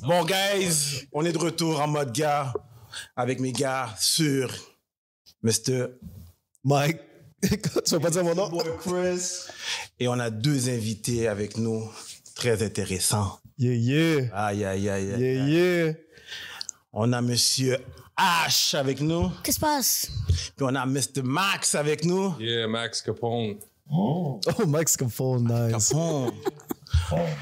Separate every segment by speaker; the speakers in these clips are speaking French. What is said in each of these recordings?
Speaker 1: Bon, guys, on est de retour en mode gars avec mes gars sur Mr.
Speaker 2: Mike. Tu vas pas dire mon nom?
Speaker 1: Boy Chris. Et on a deux invités avec nous très intéressants.
Speaker 2: Yeah, yeah.
Speaker 1: Aïe, aïe, aïe, aïe.
Speaker 2: Yeah, yeah.
Speaker 1: On a Monsieur H avec nous.
Speaker 3: Qu'est-ce qui se passe?
Speaker 1: Puis on a Mr. Max avec nous.
Speaker 4: Yeah, Max Capone.
Speaker 2: Oh, Mike's Capone, nice.
Speaker 1: Capone.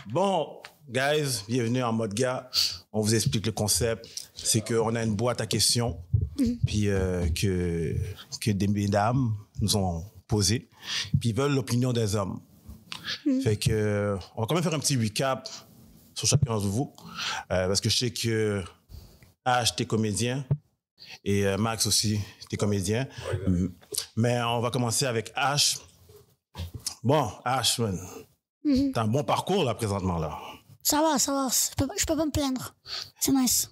Speaker 1: Bon, guys, bienvenue en mode gars. On vous explique le concept. C'est qu'on a une boîte à questions puis que des mesdames nous ont posées. Puis ils veulent l'opinion des hommes. Fait que on va quand même faire un petit recap sur chacun de vous. Parce que je sais que H, t'es comédien. Et Max aussi, t'es comédien.
Speaker 4: Ouais,
Speaker 1: Mais on va commencer avec H. Bon, H, man. T'as un bon parcours, là, présentement, là.
Speaker 3: Ça va, ça va. Je peux pas me plaindre. C'est nice.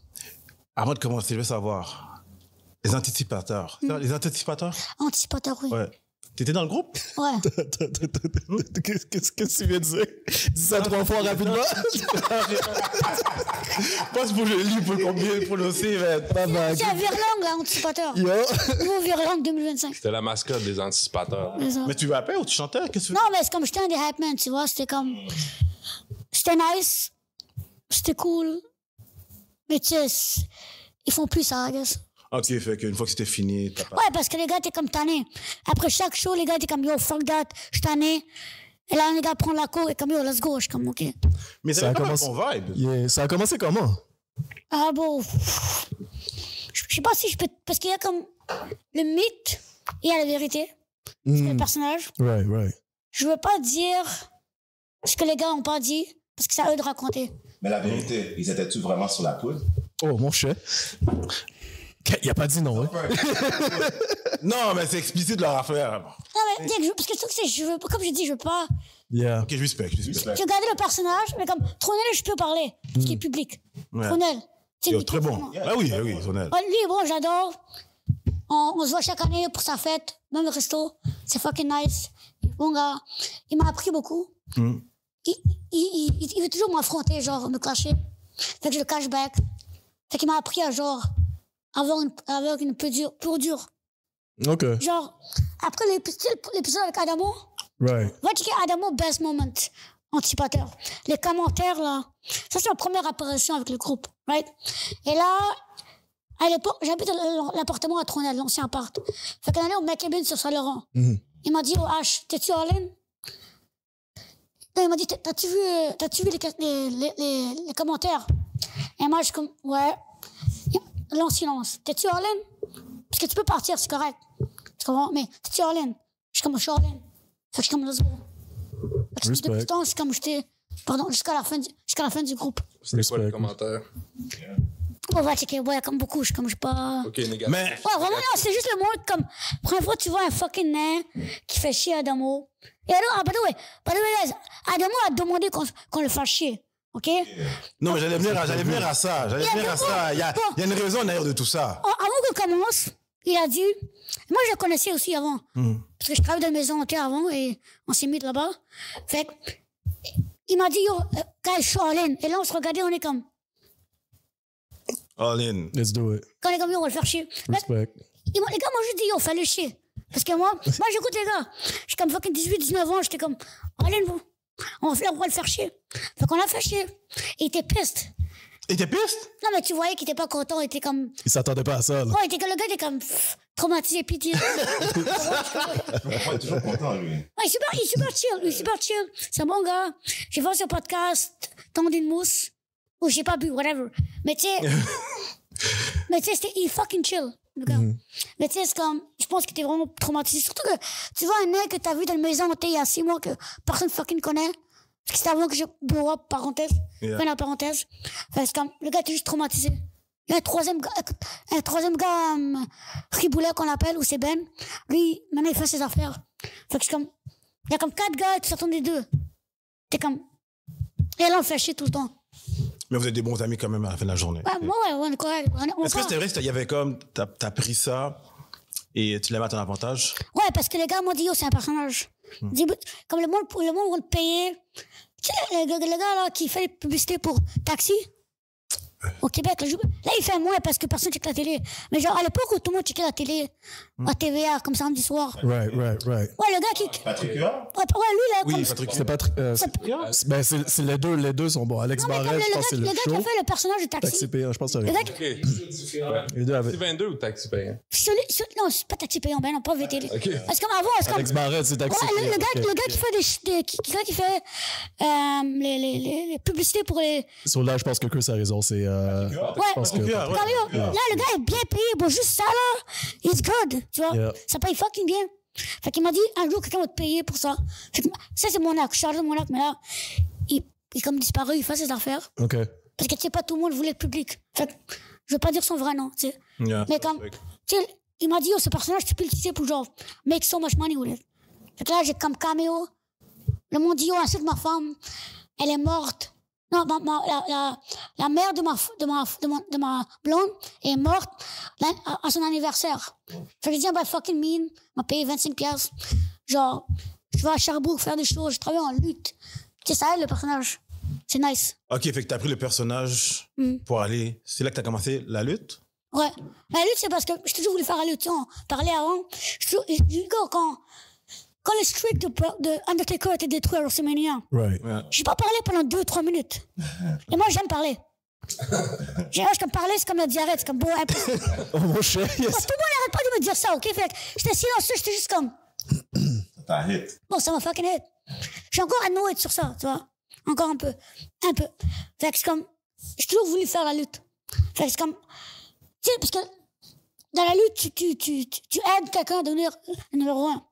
Speaker 1: Avant de commencer, je veux savoir, les anticipateurs. Les anticipateurs?
Speaker 3: Anticipateur, oui.
Speaker 1: Ouais. T'étais dans le groupe?
Speaker 3: Ouais.
Speaker 2: Qu'est-ce que tu viens de dire? Dis ça 3 fois rapidement.
Speaker 1: Pas pour que je lis pour combien de prononcer, mais...
Speaker 3: C'est un Virlang, là, anticipateur.
Speaker 2: Yo.
Speaker 3: Nouveau Virlang 2025.
Speaker 4: C'était la mascotte des anticipateurs.
Speaker 3: C'est ça.
Speaker 1: Mais tu rappais ou tu chantais? Qu'est-ce que tu
Speaker 3: Non, mais c'est comme j'étais un des hype men, tu vois. C'était comme. C'était nice. C'était cool. Mais tu sais, ils font plus ça, I guess.
Speaker 1: Ok, fait qu'une fois que c'était fini, t'as pas...
Speaker 3: Ouais, parce que les gars étaient comme tannés. Après chaque show, les gars étaient comme yo, fuck that, je suis tanné. Et là, les gars prennent la cour et comme yo, let's go. Je suis comme ok.
Speaker 1: Mais
Speaker 2: Ça
Speaker 1: ça
Speaker 2: a
Speaker 1: a
Speaker 2: commencé-
Speaker 1: bon vibe.
Speaker 2: Yeah. Ça a commencé comment?
Speaker 3: Ah bon. Je sais pas si je peux. Parce qu'il y a comme le mythe et il y a la vérité. Le personnage.
Speaker 2: Right, right.
Speaker 3: Je veux pas dire ce que les gars ont pas dit, parce que c'est à eux de raconter.
Speaker 5: Mais la vérité, ils étaient-tu vraiment sur la poudre?
Speaker 2: Oh, mon chef. Il a pas dit non, hein?
Speaker 1: Non, mais c'est explicite leur affaire.
Speaker 3: Non, mais parce que je trouve que je veux, comme je dis, je veux pas.
Speaker 2: Yeah.
Speaker 1: Ok, je respecte.
Speaker 3: Je veux garder le personnage, mais comme Tronel, je peux parler, parce qu'il est public.
Speaker 1: Ouais.
Speaker 3: Tronel. c'est
Speaker 1: Yo,
Speaker 3: le
Speaker 1: très
Speaker 3: micro,
Speaker 1: bon.
Speaker 3: vraiment.
Speaker 1: Ah oui, ah oui, Sonel.
Speaker 3: Ouais, lui, bon, j'adore. On se voit chaque année pour sa fête, même le resto. C'est fucking nice. Bon gars, il m'a appris beaucoup. Il veut toujours m'affronter, genre, me clasher. Fait que je le cache back. Fait qu'il m'a appris à, genre, avoir une pure dure.
Speaker 2: OK.
Speaker 3: Genre, après l'épisode avec Adamo,
Speaker 2: Right.
Speaker 3: va checker Adamo Best Moment, anticipateur. Les commentaires, là, ça c'est ma première apparition avec le groupe, right? Et là, à l'époque, j'habite l'appartement à Tronel, l'ancien appart. Fait qu'on allait au McKibben sur Saint-Laurent. Il m'a dit, oh H, t'es-tu Arlène? Là, il m'a dit, t'as-tu vu les commentaires? Et moi, je suis comme, ouais. Long silence. T'es-tu Arlène? Parce que tu peux partir, c'est correct. Tu comprends? Mais t'es-tu Arlène? Je suis comme, je suis Arlène. Fait que je suis comme, let's go. Fait que
Speaker 2: Respect.
Speaker 3: depuis le temps, c'est comme j'étais, pardon, jusqu'à la fin du groupe.
Speaker 4: C'est quoi le
Speaker 2: Respect.
Speaker 4: commentaire?
Speaker 3: On va checker, ouais, comme beaucoup, je suis comme, je sais pas.
Speaker 4: Ok, négatif.
Speaker 1: Mais
Speaker 3: Ouais, vraiment, non, c'est juste le monde comme, première fois, tu vois un fucking nain qui fait chier Adamo. Et alors, by the way, guys, Adamo a demandé qu'on le fasse chier. OK?
Speaker 1: non, mais j'allais venir à ça. Il y a une raison d'ailleurs de tout ça.
Speaker 3: Avant qu'on commence, il a dit, moi je le connaissais aussi avant, parce que je travaillais dans une maison hantée avant et on s'est mis là-bas. Fait que, il m'a dit, yo, quand je suis en laine, et là on se regardait, on est comme,
Speaker 1: All in.
Speaker 2: Let's do it.
Speaker 3: quand on est comme, yo, on va le faire chier. Là,
Speaker 2: Respect.
Speaker 3: les gars m'ont juste dit, yo, fais le chier. Parce que moi j'écoute les gars. J'ai comme fucking 18, 19 ans, j'étais comme, en laine, vous, on va le faire chier. Fait qu'on a fait chier. Et il était piste.
Speaker 1: Et t'es piste?
Speaker 3: Non, mais tu voyais qu'il était pas content, il était comme,
Speaker 2: Il s'attendait pas à ça, là.
Speaker 3: ouais, le gars était comme, traumatisé, pitié.
Speaker 5: Il est toujours content, lui.
Speaker 3: Ouais, il est super chill. C'est un bon gars. J'ai vu son podcast, Tendre une mousse. Ou j'ai pas bu, whatever. Mais tu sais, il est fucking chill, le gars. Mais tu sais, c'est comme, je pense qu'il était vraiment traumatisé. Surtout que, tu vois un mec que t'as vu dans une maison il y a 6 mois que personne fucking connaît. Parce que c'était avant que je blow up, parenthèse.
Speaker 1: Yeah.
Speaker 3: Fin de la parenthèse. Fait, c'est comme, le gars était juste traumatisé. Il y a un troisième gars, Riboulet qu'on appelle, ou c'est Ben. Lui, maintenant, il fait ses affaires. Fait que c'est comme, il y a comme 4 gars qui s'attendent des deux. T'es comme, et là, on fait chier tout le temps.
Speaker 1: Mais vous êtes des bons amis quand même à la fin de la journée.
Speaker 3: Ouais, moi, ouais, on est correct.
Speaker 1: Est-ce que c'était vrai qu'il y avait comme, t'as pris ça et tu l'avais à ton avantage?
Speaker 3: Ouais, parce que les gars m'ont dit, yo, c'est un personnage. Dis, comme le monde va le payer. Tu sais, le gars là qui fait les publicités pour Taxi, Au Québec, là, il fait moins parce que personne check la télé. Mais genre, à l'époque où tout le monde checkait la télé, à TVA, comme samedi soir.
Speaker 2: Right.
Speaker 3: Ouais, le gars qui...
Speaker 5: Patrick Huard?
Speaker 3: Ouais, lui, là,
Speaker 1: Oui,
Speaker 3: comme...
Speaker 1: Patrick.
Speaker 2: C'est pas... ben, c'est les deux sont bons. Alex
Speaker 3: Non, mais comme
Speaker 2: Barrette, je pense que c'est
Speaker 3: le
Speaker 2: le
Speaker 3: gars qui a
Speaker 2: show.
Speaker 3: fait le personnage de Taxi.
Speaker 2: Taxi payant, je pense que c'est
Speaker 3: Le
Speaker 2: vrai.
Speaker 3: gars qui...
Speaker 2: Les deux avaient...
Speaker 4: Taxi 22 ou Taxi payant?
Speaker 3: Non, c'est pas Taxi payant, ben non, pas VTL.
Speaker 4: Ok.
Speaker 3: Parce que comme avant, c'est comme...
Speaker 2: Alex Barrette, c'est Taxi
Speaker 3: Ouais,
Speaker 2: payant.
Speaker 3: le gars qui fait qui fait les publicités pour les...
Speaker 2: Sur là, je pense que Chris a raison. C'est...
Speaker 3: Ouais,
Speaker 2: je pense que...
Speaker 1: Ouais.
Speaker 3: Comme, yo, là, le gars est bien payé, bon, juste ça, là, it's good, tu vois.
Speaker 2: Yeah.
Speaker 3: Ça paye fucking bien. Fait qu'il m'a dit, un jour, quelqu'un va te payer pour ça. Fait que, ça, c'est mon acte, je charge de mon acte, mais là, il est comme disparu, il fait ses affaires.
Speaker 2: OK.
Speaker 3: Parce que, tu sais, pas tout le monde voulait le public. Fait que, je veux pas dire son vrai nom, tu sais.
Speaker 1: Yeah.
Speaker 3: Mais comme, tu sais, il m'a dit, oh, ce personnage, tu peux l'utiliser pour genre, make so much money with it. Fait que là, j'ai comme caméo. Le monde dit, oh, ainsi que ma femme, elle est morte. Non, la mère de ma blonde est morte à son anniversaire. Fait que je dis, bah, fucking mean, m'a payé 25$. Genre, je vais à Sherbrooke faire des choses, je travaille en lutte. Tu sais, ça aide le personnage. C'est nice.
Speaker 1: Ok, fait que t'as pris le personnage pour aller. C'est là que t'as commencé la lutte?
Speaker 3: Ouais. La lutte, c'est parce que j'ai toujours voulu faire la lutte. Tu sais, on parlait avant. Quand le streak de Undertaker a été détruit à WrestleMania,
Speaker 2: Right.
Speaker 3: j'ai pas parlé pendant 2-3 minutes. Et moi, j'aime parler. Comme parler, c'est comme la diarrhée, c'est comme beau, impossible.
Speaker 2: Oh, mon cher,
Speaker 3: Tout le monde n'arrête pas de me dire ça, ok? Fait que j'étais silencieux, j'étais juste comme,
Speaker 5: T'as hit.
Speaker 3: bon, ça m'a fucking hit. Je suis encore annoyed sur ça, tu vois? Encore un peu. Un peu. Fait que c'est comme, j'ai toujours voulu faire la lutte. Fait que c'est comme, tu sais, parce que dans la lutte, tu aides quelqu'un à devenir le numéro 1.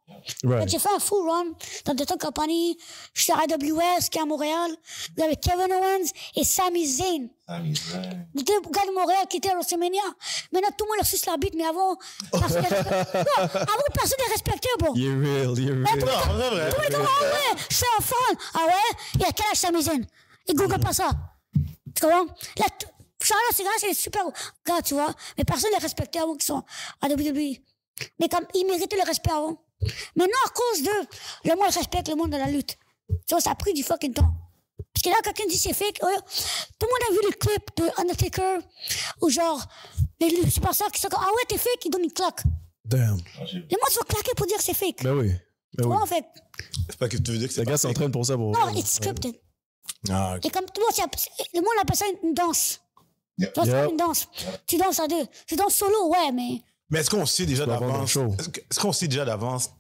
Speaker 2: Right.
Speaker 3: J'ai fait un full run dans des compagnies. Je suis à AWS, qui est à Montréal. Vous avez Kevin Owens et Sami Zayn. Les deux gars de Montréal qui étaient à WrestleMania. Maintenant, tout le monde leur suce la bite, mais avant, personne ne respectait, bro.
Speaker 2: You're real.
Speaker 3: Tout le monde dit, ah ouais, je suis un fan. Ah ouais? Il a quel âge Sami Zayn? Il google pas ça. Tu comprends? Là, Charlotte, c'est des super gars, tu vois. Mais personne ne les respectait avant qu'ils sont à WWE. Mais comme, ils méritaient le respect avant. Maintenant, à cause d'eux, le monde respecte le monde de la lutte. Tu vois, ça a pris du fucking temps. Parce que là, quelqu'un dit c'est fake. Tout le monde a vu le clip de Undertaker, ou genre, les super stars qui sont comme, ah ouais, t'es fake, ils donnent une claque.
Speaker 2: Damn.
Speaker 3: Les gens sont claqués pour dire que c'est fake.
Speaker 2: Ben oui. Ben oui.
Speaker 3: Ouais, en fait.
Speaker 1: C'est pas que tu veux dire que c'est
Speaker 2: Les gars s'entraînent pour ça. Pour
Speaker 3: Non, it's scripted.
Speaker 1: Ah, ok.
Speaker 3: Et comme tout le monde, le monde appelle ça une danse. Tu vois, c'est
Speaker 2: Yep.
Speaker 3: comme une danse. Tu danses à deux. Tu danses solo, ouais, mais.
Speaker 1: Mais est-ce qu'on sait déjà
Speaker 2: vas vendre un
Speaker 1: d'avance?
Speaker 2: show.
Speaker 1: Est-ce qu'on sait déjà d'avance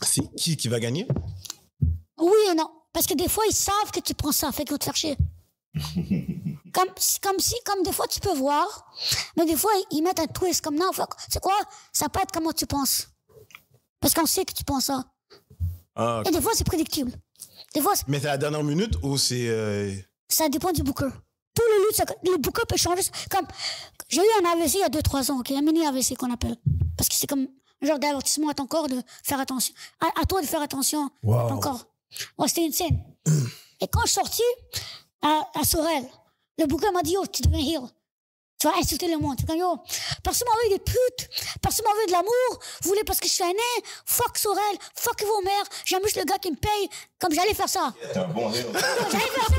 Speaker 1: c'est qui va gagner?
Speaker 3: Oui et non. Parce que des fois, ils savent que tu prends ça, fait qu'ils vont te faire chier. comme des fois, tu peux voir, mais des fois, ils mettent un twist comme non, c'est quoi? Ça peut être comment tu penses. Parce qu'on sait que tu penses ça.
Speaker 1: Ah, ok.
Speaker 3: Et des fois, c'est prédictible. Des fois,
Speaker 1: Mais c'est à la dernière minute ou c'est.
Speaker 3: ça dépend du booker. Tous les luttes, le booker peut changer. Comme, j'ai eu un AVC il y a 2-3 ans, ok? Un mini AVC qu'on appelle. Parce que c'est comme un genre d'avertissement à ton corps de faire attention. À toi de faire attention à ton corps. Ouais, c'était une scène. Et quand je suis sorti à Sorel, le booker m'a dit, yo, tu deviens heel. Tu vas insulter le monde. Tu vas dire, yo, personne m'en veut des putes, personne m'en veut de l'amour, vous voulez parce que je suis un nain, fuck Sorel, fuck vos mères, j'aime juste le gars qui me paye, comme j'allais faire ça.
Speaker 5: T'es un bon heel.
Speaker 3: J'allais faire ça.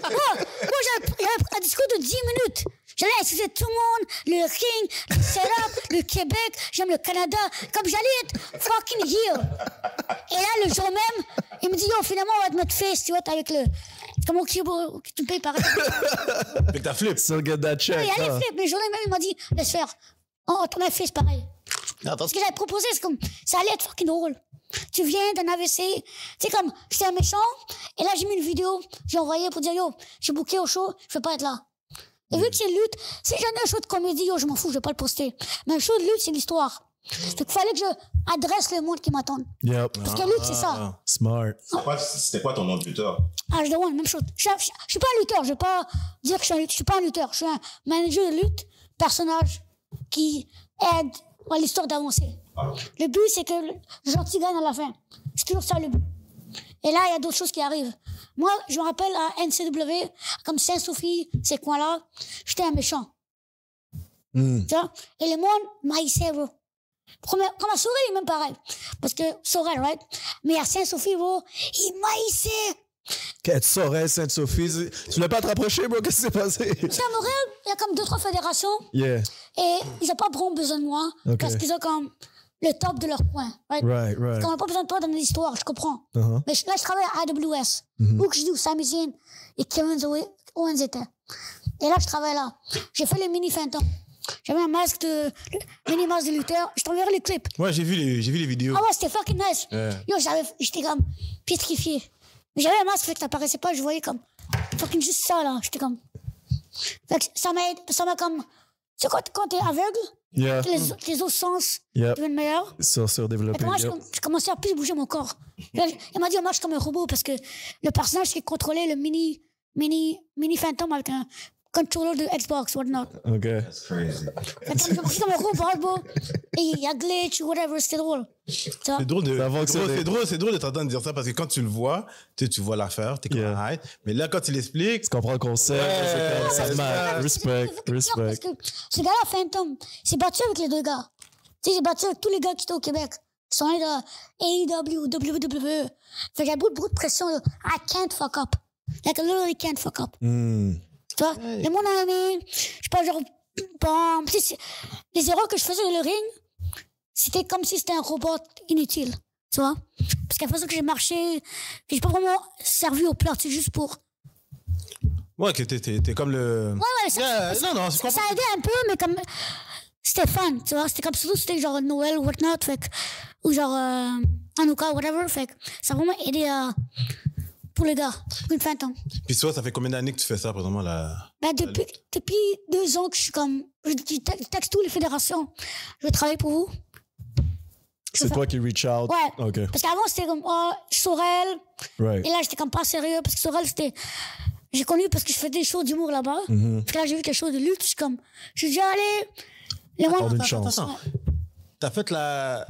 Speaker 3: Moi, j'avais un discours de 10 minutes. J'allais insulter tout le monde, le ring, le setup, le Québec, j'aime le Canada, comme j'allais être fucking heel. Et là, le jour même, il me dit, yo, finalement, on va te mettre face, tu vois, avec le... Comment tu me payes pareil?
Speaker 1: Fait que t'as flip.
Speaker 2: Still get that check.
Speaker 3: Il allait flip, mais le jour même, il m'a dit, laisse faire. On te met face pareil. Ce que j'avais proposé, c'est comme, ça allait être fucking drôle. Tu viens d'un AVC, c'est comme, j'étais un méchant, et là, j'ai mis une vidéo, j'ai envoyé pour dire, yo, j'ai booké au show, je vais pas être là. Et vu que c'est lutte, si j'en ai un show de comédie, yo, je m'en fous, je vais pas le poster. Mais un show de lutte, c'est l'histoire. Donc, il fallait que je adresse le monde qui m'attend.
Speaker 2: Yep.
Speaker 3: Parce que lutte, c'est ça.
Speaker 2: Smart.
Speaker 5: C'était quoi ton nom de lutteur?
Speaker 3: Ah, je demande, même chose. Je suis pas un lutteur, je vais pas dire que je suis pas un lutteur. Je suis un manager de lutte, personnage qui aide à l'histoire d'avancer. Le but, c'est que le gentil gagne à la fin. C'est toujours ça le but. Et là, il y a d'autres choses qui arrivent. Moi, je me rappelle à NCW, comme Saint-Sophie, ces coins-là, j'étais un méchant. Tu vois? Et le monde m'haïssait, bro. Comme à Sorel, il est même pareil. Parce que Sorel, right? Mais à Saint-Sophie, bro, il m'haïssait.
Speaker 2: Sorel, Sainte-Sophie. Tu l'as pas rapproché, bro? Qu'est-ce qui s'est passé?
Speaker 3: C'est à Montréal, il y a comme 2-3 fédérations.
Speaker 2: Yeah.
Speaker 3: Et ils n'ont pas vraiment besoin de moi.
Speaker 2: Ok.
Speaker 3: Parce qu'ils ont comme le top de leur point. Right?
Speaker 2: Right.
Speaker 3: On n'a pas besoin de toi dans l'histoire, je comprends.
Speaker 2: Uh-huh.
Speaker 3: Mais là, je travaille à AWS. Où que je dis où Sami Zayn et Kevin Owens étaient. Et là, je travaille là. J'ai fait les mini Phantom. J'avais un masque de mini masque de lutteur. Je t'enverrai les clips.
Speaker 1: Ouais, j'ai vu les vidéos.
Speaker 3: Ah ouais, c'était fucking nice. Yo, j'étais comme pétrifié. Mais j'avais un masque, fait que ça paraissait pas, je voyais comme fucking juste ça là. J'étais comme. Fait que ça m'a comme. Tu sais, quand t'es aveugle,
Speaker 2: Yeah.
Speaker 3: tes autres sens
Speaker 2: Yep.
Speaker 3: deviennent meilleurs.
Speaker 2: Surdéveloppé.
Speaker 3: Et moi,
Speaker 2: Yep.
Speaker 3: je commençais à plus bouger mon corps. Il m'a dit, on marche comme un robot parce que le personnage qui contrôlait le mini Phantom avec un controller de Xbox, whatnot.
Speaker 2: OK.
Speaker 5: That's crazy.
Speaker 3: Je marchais comme un robot, bro. Et il y a glitch ou whatever, c'était drôle. Tu vois?
Speaker 1: C'est drôle de,
Speaker 2: Ça fonctionne.
Speaker 1: c'est drôle de t'entendre dire ça parce que quand tu le vois, tu vois l'affaire, t'es comme
Speaker 2: Yeah.
Speaker 1: hype. Mais là, quand tu l'expliques,
Speaker 2: Tu comprends le concept. c'est comme, ça
Speaker 1: c'est
Speaker 2: marche.
Speaker 1: ça.
Speaker 2: Respect.
Speaker 3: Parce
Speaker 2: Respect.
Speaker 3: que ce gars-là, Phantom, s'est battu avec les deux gars. Tu sais, il s'est battu avec tous les gars qui étaient au Québec. Ils sont allés de AEW, WWE. Fait qu'il y a beaucoup de pression. Là. I can't fuck up. Like, I literally can't fuck up. Tu vois? Et mon ami, je sais pas, genre, bon, tu sais, les erreurs que je faisais dans le ring, c'était comme si c'était un robot inutile. Tu vois? Parce qu'à façon que j'ai marché, que j'ai pas vraiment servi au plat, c'est juste pour.
Speaker 1: ouais, que t'es comme le.
Speaker 3: Ouais, ça,
Speaker 1: Yeah, non, je comprends.
Speaker 3: ça aidait un peu, mais comme. C'était fun, tu vois? C'était comme surtout, c'était genre Noël ou whatnot, fait que. Ou genre Hanouka, whatever, fait que ça a vraiment aidé pour les gars, une Phantom.
Speaker 1: Puis toi, ça fait combien d'années que tu fais ça, présentement, là?
Speaker 3: Ben, depuis 2 ans que je suis comme. Je texte toutes les fédérations. Je vais travailler pour vous.
Speaker 2: C'est toi qui reach out.
Speaker 3: Ouais.
Speaker 2: OK.
Speaker 3: Parce qu'avant, c'était comme, oh, Sorel.
Speaker 2: Right.
Speaker 3: Et là, j'étais comme pas sérieux. Parce que Sorel, c'était. J'ai connu parce que je faisais des shows d'humour là-bas. Puis là, j'ai vu quelque chose de lutte. Je suis comme. Je suis déjà allé. Les mois.
Speaker 2: Une chance.
Speaker 1: Attends. T'as fait la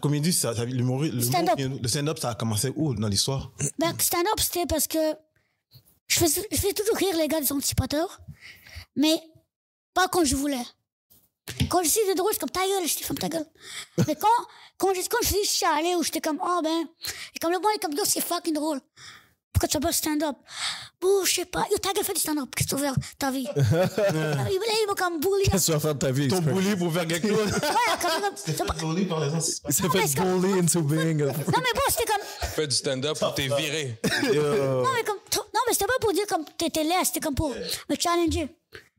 Speaker 1: comédie, le stand-up, ça a commencé où dans l'histoire?
Speaker 3: Ben, stand-up, c'était parce que je faisais toujours rire les gars des anticipateurs, mais pas quand je voulais. Quand je suis drôle, je suis comme ta gueule, je dis ferme ta gueule. Mais quand je suis chialé ou j'étais comme, oh ben, et comme le bon est comme, yo, c'est fucking drôle. Pourquoi tu fais pas stand-up? Bon, je sais pas. Yo, ta gueule, fais du stand-up. Qu'est-ce que tu veux faire ta vie? Il m'a comme bully.
Speaker 2: Qu'est-ce que tu vas faire de ta vie?
Speaker 1: Ton bully pour faire quelque chose?
Speaker 3: Ouais, comme.
Speaker 5: T'es fait voler par les anticipateurs.
Speaker 2: Il s'est fait bully into being.
Speaker 3: Non, mais bon, c'était comme.
Speaker 4: Fais du stand-up pour t'es viré.
Speaker 3: Non, mais comme. Non, mais c'était pas pour dire comme t'étais laid, c'était comme pour me challenger.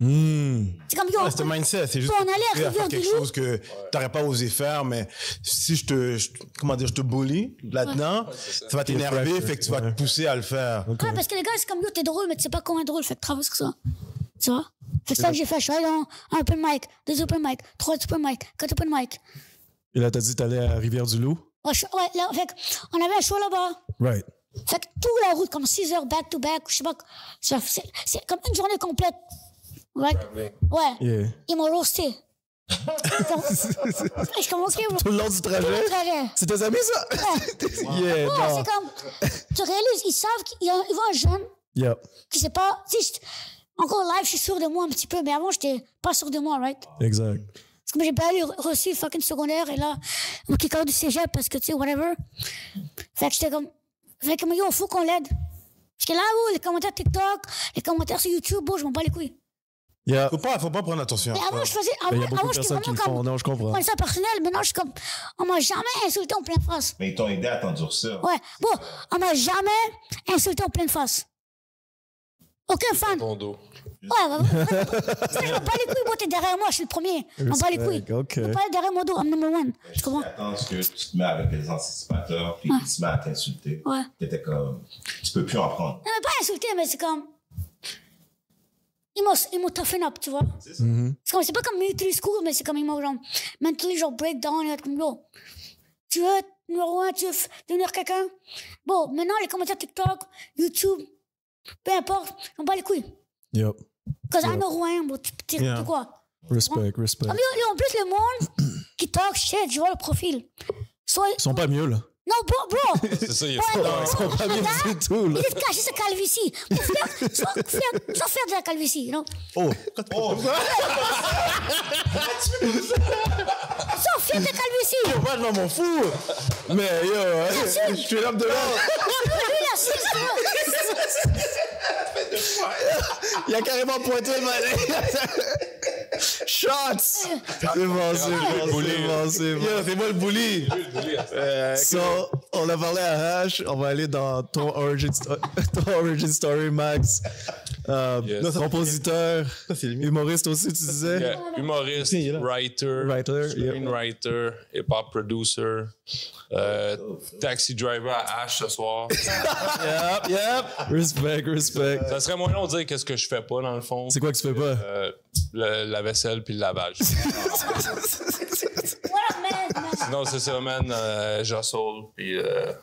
Speaker 3: C'est comme yo.
Speaker 1: Ouais, c'est un mindset, c'est juste
Speaker 3: Bon, on allait à
Speaker 1: faire
Speaker 3: Rivière du
Speaker 1: quelque
Speaker 3: Loup.
Speaker 1: chose que t'aurais pas osé faire, mais si je te bully là-dedans, ça va t'énerver, fait que tu vas te pousser à le faire.
Speaker 3: Ouais, parce que les gars, c'est comme yo, t'es drôle, mais tu sais pas comment être drôle, fait que travaille sur ça. Tu vois? C'est ça que j'ai fait. Je suis allé dans un open mic, 2 open mic, 3 open mic, 4 open mic.
Speaker 2: Et là, t'as dit que t'allais à Rivière-du-Loup?
Speaker 3: Ouais, là, fait on avait un show là-bas.
Speaker 2: Right.
Speaker 3: Fait que toute la route, comme 6 heures back to back, je sais pas. C'est comme une journée complète. Ouais. Ouais.
Speaker 2: Yeah.
Speaker 3: Ils m'ont roasté. Je commence à
Speaker 2: Tout le long du trajet? C'est tes amis, ça? Yeah,
Speaker 3: Ouais,
Speaker 2: non.
Speaker 3: c'est comme. Tu réalises, ils savent qu'ils voient un jeune
Speaker 2: Yep.
Speaker 3: qui sait pas. Tu sais, encore live, je suis sûr de moi un petit peu, mais avant, j'étais pas sûr de moi, right?
Speaker 2: Exact.
Speaker 3: Parce que moi, j'ai pas reçu fucking secondaire et là, mon kick-out du cégep parce que, tu sais, whatever. Fait que j'étais comme. Fait que, yo, faut qu'on l'aide. Parce que là, oh, les commentaires TikTok, les commentaires sur YouTube, bon, je m'en bats les couilles.
Speaker 2: Yeah.
Speaker 1: Faut pas prendre attention.
Speaker 3: Mais avant, je faisais.
Speaker 2: Il y a
Speaker 3: Avant,
Speaker 2: beaucoup de
Speaker 3: j'étais
Speaker 2: personnes qui
Speaker 3: vraiment
Speaker 2: le font.
Speaker 3: comme.
Speaker 2: Non, je comprends.
Speaker 3: Ouais, ça personnel, maintenant, je suis comme. On m'a jamais insulté en pleine face.
Speaker 5: Mais ils t'ont aidé à t'endurcir.
Speaker 3: Ouais, bon, on m'a jamais insulté en pleine face. Aucun fan.
Speaker 4: Ton dos.
Speaker 3: Ouais, je m'en bats les couilles, moi, t'es derrière moi, je suis le premier. Je m'en bats les couilles.
Speaker 2: Respect, OK.
Speaker 3: Je m'en bats derrière mon dos, I'm number one. Tu comprends?
Speaker 5: Attends que tu te mets avec les anticipateurs, puis ils se mettent à t'insulter.
Speaker 3: Ouais.
Speaker 5: T'étais comme, tu peux plus en prendre.
Speaker 3: Non, mais pas insulté, mais c'est comme. Ils m'ont toughen up, tu vois. C'est comme, c'est pas comme military school, mais c'est comme ils m'ont genre, mentally, genre, breakdown, et être comme, yo, tu veux être numéro 1, tu veux devenir quelqu'un? Bon, maintenant, les commentaires TikTok, YouTube, peu importe, j'en bats les couilles.
Speaker 2: Yep.
Speaker 3: Parce que I know who I am, bro, tu
Speaker 1: Yeah.
Speaker 3: quoi?
Speaker 2: Respect, respect.
Speaker 3: Ah, mais en plus, le monde qui talk shit, je vois le profil. Soit.
Speaker 2: Ils sont pas mieux, là.
Speaker 3: Non, bro!
Speaker 4: C'est ça, il est
Speaker 3: Ouais,
Speaker 2: Ils sont pas mieux du tout, là.
Speaker 3: Il est caché sa calvitie. Soit faire de la calvitie, non?
Speaker 1: Oh!
Speaker 3: Soit faire de la calvitie.
Speaker 1: Moi, je m'en fous! Mais yo, je suis l'homme de l'ordre!
Speaker 3: Lui, il a
Speaker 2: Il a carrément pointé le malin. Shots! C'est bon, c'est bon.
Speaker 1: C'est moi le bully.
Speaker 2: So, on a parlé à Hash, on va aller dans ton origin story, Max.
Speaker 4: Yes.
Speaker 2: Compositeur, humoriste aussi, tu disais?
Speaker 4: Yeah, humoriste, writer, screenwriter, hip-hop producer, taxi driver à H ce soir.
Speaker 2: Yep. Respect.
Speaker 4: Ça serait moins long de dire qu'est-ce que je fais pas, dans le fond.
Speaker 2: C'est quoi que tu fais pas?
Speaker 4: La vaisselle puis le lavage.
Speaker 3: Voilà, man.
Speaker 4: Sinon, c'est ça, man. J'hustle, puis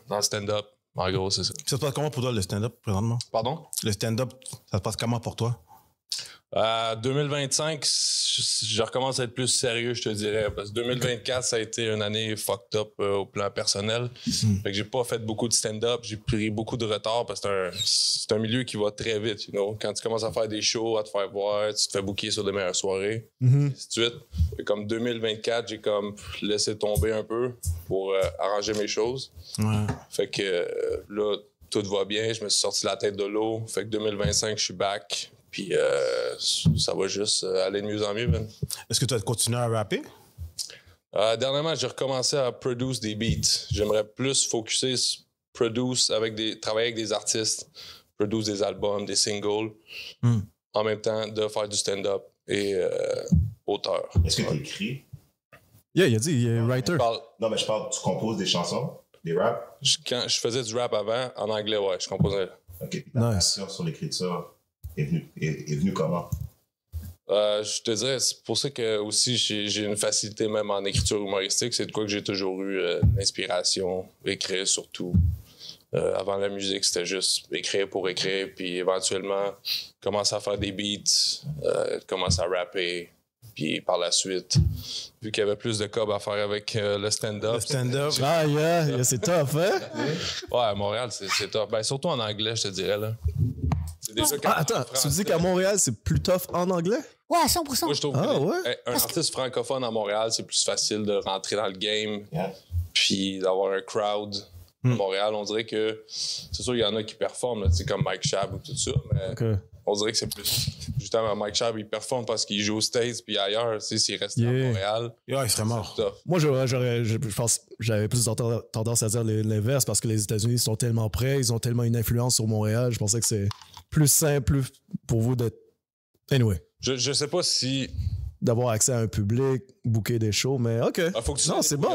Speaker 4: dans le stand-up. En gros, c'est ça.
Speaker 1: Ça se passe comment pour toi, le stand-up, présentement?
Speaker 4: Pardon?
Speaker 1: Le stand-up, ça se passe comment pour toi?
Speaker 4: 2025, je recommence à être plus sérieux, je te dirais. Parce que 2024, ça a été une année fucked up au plan personnel. Fait que j'ai pas fait beaucoup de stand-up. J'ai pris beaucoup de retard parce que c'est un milieu qui va très vite. You know? Quand tu commences à faire des shows, à te faire voir, tu te fais booker sur des meilleures soirées, et ainsi de suite. Et comme 2024, j'ai comme laissé tomber un peu pour arranger mes choses.
Speaker 1: Ouais.
Speaker 4: Fait que là, tout va bien. Je me suis sorti la tête de l'eau. Fait que 2025, je suis back. Puis ça va juste aller de mieux en mieux, man.
Speaker 1: Est-ce que tu vas continuer à rapper?
Speaker 4: Dernièrement, j'ai recommencé à produire des beats. J'aimerais plus focuser sur travailler avec des artistes, produire des albums, des singles, en même temps de faire du stand-up et auteur.
Speaker 5: Est-ce que tu écris?
Speaker 2: Yeah, il a dit, il est writer.
Speaker 5: Non, mais je parle, tu composes des chansons, des raps?
Speaker 4: Quand je faisais du rap avant, en anglais, ouais, je composais.
Speaker 5: OK. Puis ta passion sur l'écriture est venue comment?
Speaker 4: Je te dirais, c'est pour ça que aussi j'ai une facilité même en écriture humoristique. C'est de quoi que j'ai toujours eu l'inspiration, écrire surtout. Avant la musique, c'était juste écrire pour écrire, puis éventuellement commencer à faire des beats, commencer à rapper, puis par la suite, vu qu'il y avait plus de cob à faire avec le stand-up.
Speaker 1: Le stand-up.
Speaker 2: Ah, yeah, c'est tough, hein?
Speaker 4: Ouais, à Montréal, c'est top. Ben, surtout en anglais, je te dirais, là. C'est déjà
Speaker 2: Attends, tu dis qu'à Montréal, c'est plus tough en anglais?
Speaker 3: Ouais, 100%.
Speaker 4: Moi, je trouve
Speaker 2: ouais?
Speaker 4: un artiste francophone à Montréal, c'est plus facile de rentrer dans le game, puis d'avoir un crowd. À Montréal, on dirait que c'est sûr, il y en a qui performent, là, comme Mike Schaab ou tout ça, mais on dirait que c'est plus. Justement, Mike Schaab, il performe parce qu'il joue aux States puis ailleurs. S'il restait à Montréal,
Speaker 1: Yeah, il serait mort.
Speaker 2: Moi, je pense j'avais plus tendance à dire l'inverse parce que les États-Unis sont tellement près, ils ont tellement une influence sur Montréal. Je pensais que c'est plus simple pour vous d'être. Anyway.
Speaker 4: Je sais pas si.
Speaker 2: D'avoir accès à un public, booker des shows, mais OK.
Speaker 4: Faut que tu
Speaker 2: non, c'est bon.